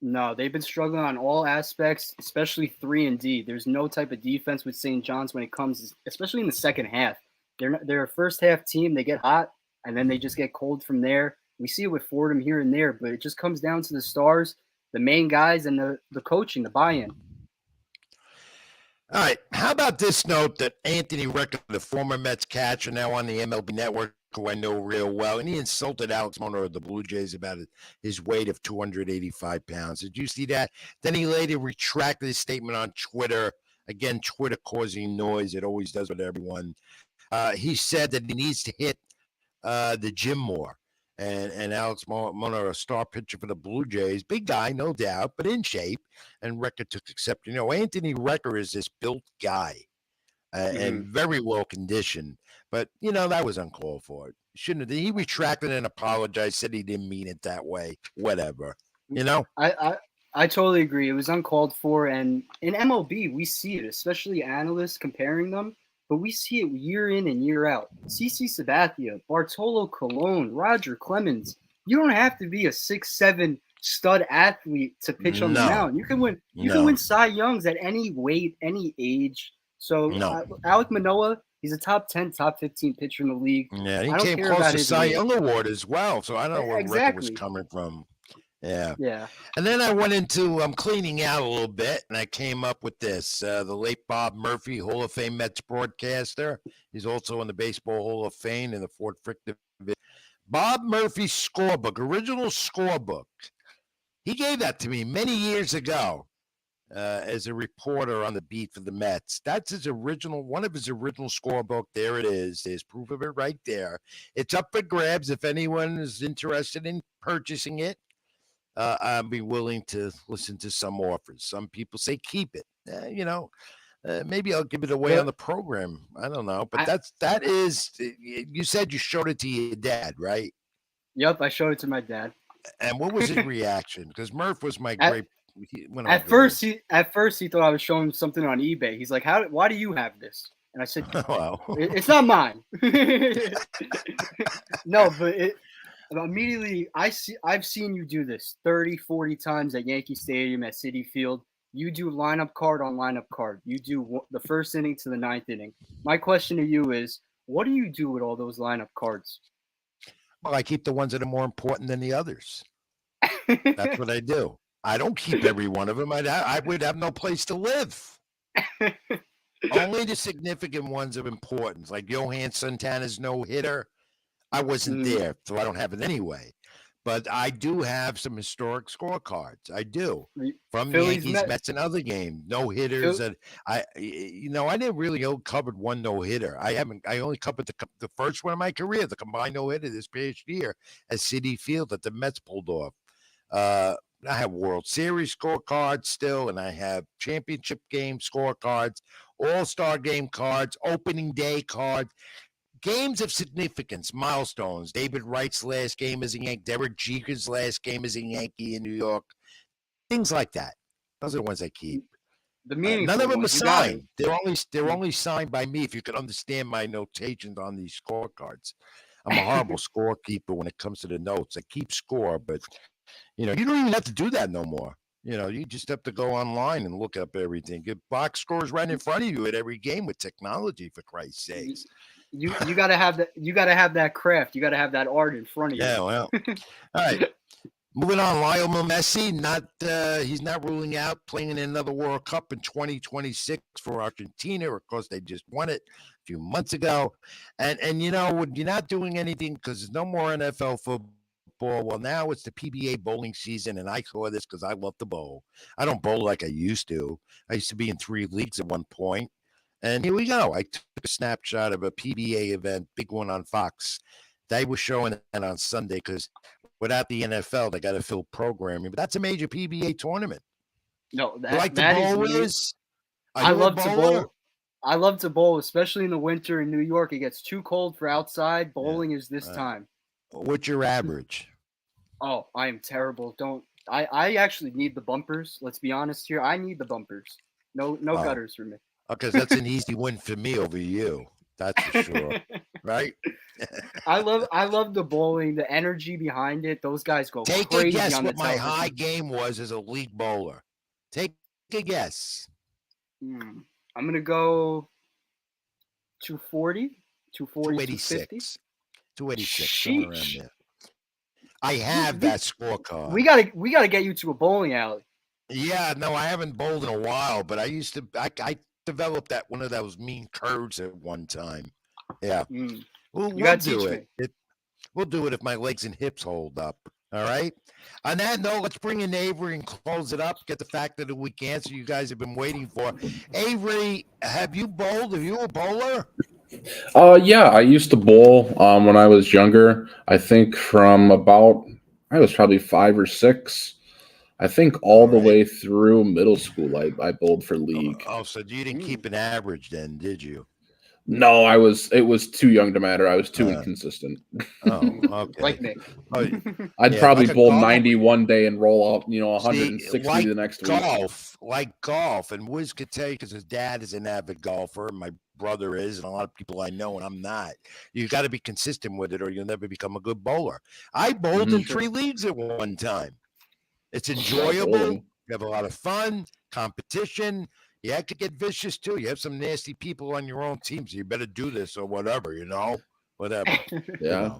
No, they've been struggling on all aspects, especially 3 and D. There's no type of defense with St. John's when it comes, especially in the second half. They're a first half team. They get hot, and then they just get cold from there. We see it with Fordham here and there, but it just comes down to the stars, the main guys, and the coaching, the buy-in. All right. How about this note that Anthony Recker, the former Mets catcher, now on the MLB Network, who I know real well, and he insulted Alex Mona of the Blue Jays about his weight of 285 pounds. Did you see that? Then he later retracted his statement on Twitter. Again, Twitter causing noise. It always does with everyone. He said that he needs to hit the gym more. And Alex Mona, a star pitcher for the Blue Jays, big guy, no doubt, but in shape. And Recker took exception. Anthony Recker is this built guy and very well conditioned. But, that was uncalled for. Shouldn't have. He retracted and apologized, said he didn't mean it that way. Whatever. I totally agree. It was uncalled for. And in MLB, we see it, especially analysts comparing them. But we see it year in and year out. CC Sabathia, Bartolo Colon, Roger Clemens. You don't have to be a 6'7" stud athlete to pitch on the mound. You can win. You can win Cy Youngs at any weight, any age. So Alek Manoah, he's a top 10, top 15 pitcher in the league. Yeah, he came close to Cy Young Award as well. So I don't know where Recker was coming from. Yeah. And then I went into cleaning out a little bit, and I came up with this. The late Bob Murphy, Hall of Fame Mets broadcaster. He's also in the Baseball Hall of Fame in the Fort Frick division. Bob Murphy's scorebook, original scorebook. He gave that to me many years ago as a reporter on the beat for the Mets. That's one of his original scorebook. There it is. There's proof of it right there. It's up for grabs if anyone is interested in purchasing it. I'd be willing to listen to some offers. Some people say keep it. Maybe I'll give it away on the program. I don't know, but that is. You said you showed it to your dad, right? Yep, I showed it to my dad. And what was his reaction? Because Murph was my great. At first, he thought I was showing him something on eBay. He's like, why do you have this? And I said, well, it's not mine. No, but immediately I've seen you do this 30, 40 times at Yankee Stadium, at Citi Field. You do lineup card on lineup card. You do the first inning to the ninth inning. My question to you is, what do you do with all those lineup cards? Well, I keep the ones that are more important than the others. That's what I do. I don't keep every one of them. I would have no place to live. Only the significant ones of importance, like Johan Santana's no hitter. I wasn't there, so I don't have it anyway. But I do have some historic scorecards. I do from Phillies, Yankees, Mets, and other games. No hitters. Phil- That I didn't really covered one no hitter. I only covered the first one of my career, the combined no hitter this past year at City Field that the Mets pulled off. I have World Series scorecards still, and I have championship game scorecards, All-Star game cards, opening day cards, games of significance, milestones. David Wright's last game as a Yankee, Derek Jeter's last game as a Yankee in New York, things like that. Those are the ones I keep. the meaningful None of them are ones, you got it. signed. They're only signed by me. If you could understand my notations on these scorecards, I'm a horrible scorekeeper when it comes to the notes. I keep score, but you don't even have to do that no more. You just have to go online and look up everything. Get box scores right in front of you at every game with technology, for Christ's sakes. You gotta have that. You gotta have that craft. You gotta have that art in front of you. Yeah, well, all right. Moving on, Lionel Messi. He's not ruling out playing in another World Cup in 2026 for Argentina. Of course, they just won it a few months ago, and when you're not doing anything because there's no more NFL football. Well, now it's the PBA bowling season, and I saw this because I love to bowl. I don't bowl like I used to. I used to be in 3 leagues at one point. And here we go. I took a snapshot of a PBA event, big one on Fox. They were showing that on Sunday because without the NFL, they got to fill programming. But that's a major PBA tournament. No, You like to bowl, Wiz? I love to bowl. I love to bowl, especially in the winter in New York. It gets too cold for outside. Bowling is this time. What's your average? Oh, I am terrible. I actually need the bumpers. Let's be honest here. I need the bumpers. No gutters for me. Because that's an easy win for me over you. That's for sure. Right? I love the bowling, the energy behind it. Those guys go Take crazy a guess on what the my television. high game was as a league bowler. Take a guess. I'm gonna go 240, 286. 286, somewhere around Sheesh. there. I have that scorecard. We gotta get you to a bowling alley. Yeah, no, I haven't bowled in a while, but I developed one of those mean curves at one time. Yeah. We'll gotta do teach it. We'll do it if my legs and hips hold up. All right. On that note, let's bring in Avery and close it up. Get the fact of the week answer you guys have been waiting for. Avery, have you bowled? Are you a bowler? Yeah, I used to bowl when I was younger. I think from about I was probably 5 or 6. I think all the way through middle school, I bowled for league. Oh, so you didn't keep an average then, did you? No, it was too young to matter. I was too inconsistent. Oh, okay. Like me. I'd Yeah, probably like a bowl golf- 90 one day and roll up, 160 See, like the next week. Like golf, and Wiz could tell you because his dad is an avid golfer, and my brother is, and a lot of people I know, and I'm not. You got to be consistent with it, or you'll never become a good bowler. I bowled in 3 leagues at one time. It's enjoyable. bowling. You have a lot of fun, competition. You have to get vicious too. You have some nasty people on your own team, so you better do this or whatever, whatever. Yeah.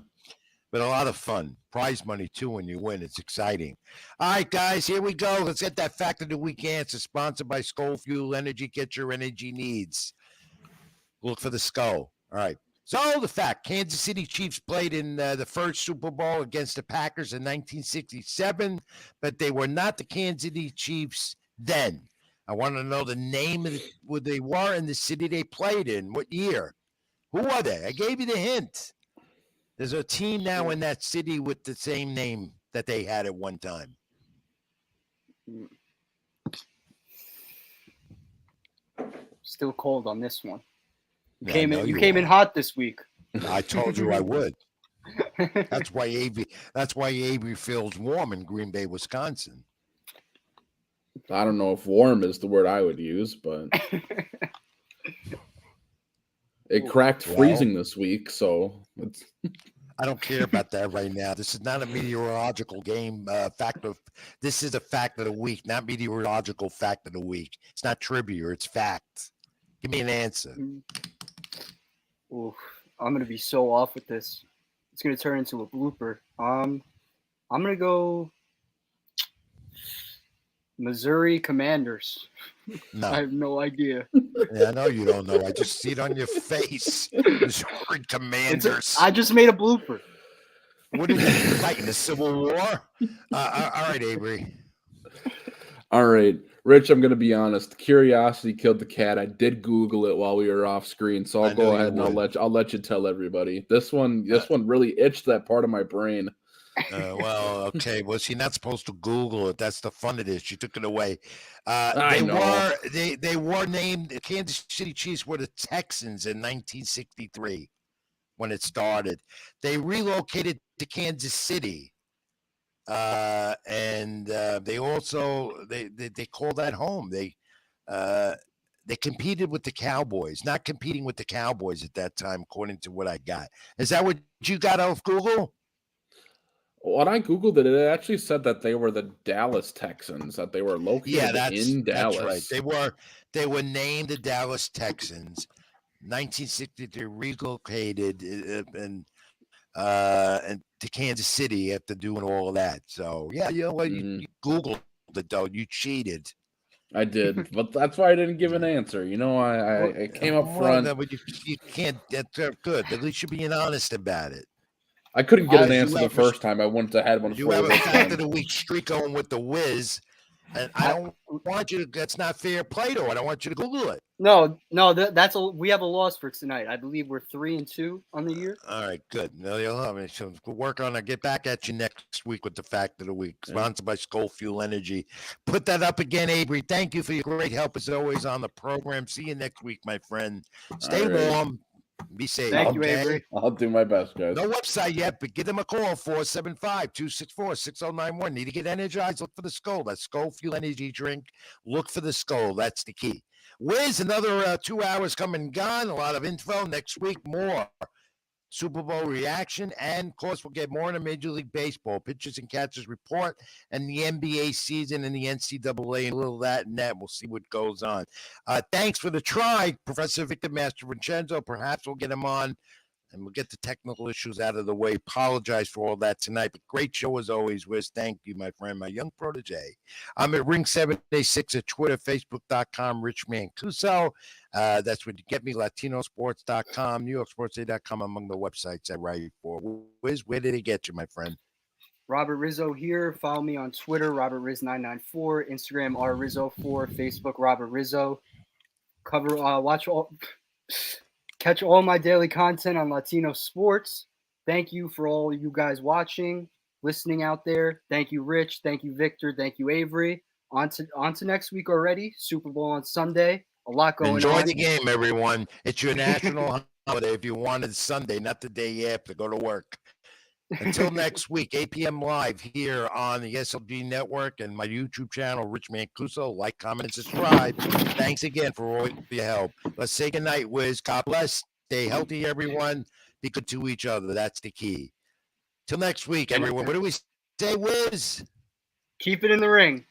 But a lot of fun. Prize money too when you win. It's exciting. All right, guys, here we go. Let's get that fact of the week answer. Sponsored by Skull Fuel Energy. Get your energy needs. Look for the skull. All right. So the fact, Kansas City Chiefs played in the first Super Bowl against the Packers in 1967, but they were not the Kansas City Chiefs then. I want to know the name of where they were and the city they played in. What year? Who are they? I gave you the hint. There's a team now in that city with the same name that they had at one time. Still cold on this one. Yeah, You came in hot this week. I told you I would. That's why Avery feels warm in Green Bay, Wisconsin. I don't know if warm is the word I would use, but it cracked freezing this week, so it's I don't care about that right now. This is not a meteorological game this is a fact of the week, not meteorological fact of the week. It's not trivia, it's fact. Give me an answer. Oof, I'm gonna be so off with this. It's gonna turn into a blooper. I'm gonna go Missouri Commanders. No. I have no idea. Yeah, I know you don't know. I just see it on your face. Missouri Commanders. I just made a blooper. What did you fight in the Civil War? All right, Avery. All right, Rich, I'm going to be honest. Curiosity killed the cat. I did Google it while we were off screen, so I I'll knew go you ahead and would. I'll let you tell everybody. This one really itched that part of my brain. Well, okay. Well, you're not supposed to Google it. That's the fun of this. You took it away. I know. They were named. The Kansas City Chiefs were the Texans in 1963 when it started. They relocated to Kansas City, and they also they call that home. They competed with the Cowboys, not competing with the Cowboys at that time, according to what I got. Is that what you got off Google? When I Googled it, it actually said that they were the Dallas Texans, that they were located in Dallas. That's right. They were named the Dallas Texans. 1963 relocated and to Kansas City after doing all of that. So yeah, you know what? You Googled it though. You cheated. I did, but that's why I didn't give an answer. You know, I came up front. No, but you can't. That's good. At least you're being honest about it. I couldn't get an answer the first time. I wouldn't have had one for you have a this fact time. of the week streak going with the Wiz, and I don't want you to. That's not fair play, though. I don't want you to Google it. No, we have a loss for tonight. I believe we're 3-2 on the year. All right, good. No, you'll have it. So we'll work on it. Get back at you next week with the fact of the week. Sponsored by Skull Fuel Energy. Put that up again, Avery. Thank you for your great help as always on the program. See you next week, my friend. Stay warm. Be safe. Thank you, Avery. I'll do my best, guys. No website yet, but give them a call, 475-264-6091. Need to get energized? Look for the Skull. That's Skull Fuel Energy drink. Look for the Skull. That's the key. Wiz, another 2 hours come and gone. A lot of info. Next week, more Super Bowl reaction. And, of course, we'll get more in the Major League Baseball. Pitchers and catchers report and the NBA season and the NCAA and a little that and that. We'll see what goes on. Thanks for the try, Professor Victor Master Vincenzo. Perhaps we'll get him on and we'll get the technical issues out of the way. Apologize for all that tonight, but great show as always, Wiz. Thank you, my friend, my young protege. I'm at Ring786 at Twitter, Facebook.com, Rich Mancuso. That's where you get me, Latinosports.com, NewYorkSportsDay.com, among the websites I write for. Wiz, where did he get you, my friend? Robert Rizzo here. Follow me on Twitter, RobertRiz994, Instagram, RRizzo4, Facebook, Robert Rizzo. Catch all my daily content on Latino Sports. Thank you for all you guys watching, listening out there. Thank you, Rich. Thank you, Victor. Thank you, Avery. On to next week already. Super Bowl on Sunday. A lot going on. Enjoy the game, everyone. It's your national holiday if you wanted Sunday, not the day after. Go to work. Until next week, 8 p.m. live here on the SLG Network and my YouTube channel, Rich Mancuso. Like, comment, and subscribe. Thanks again for all your help. Let's say goodnight, Wiz. God bless. Stay healthy, everyone. Be good to each other. That's the key. Till next week, everyone. What do we say, Wiz? Keep it in the ring.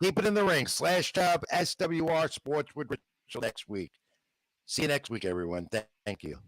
Keep it in the ring. /SWR Sports with Rich next week. See you next week, everyone. Thank you.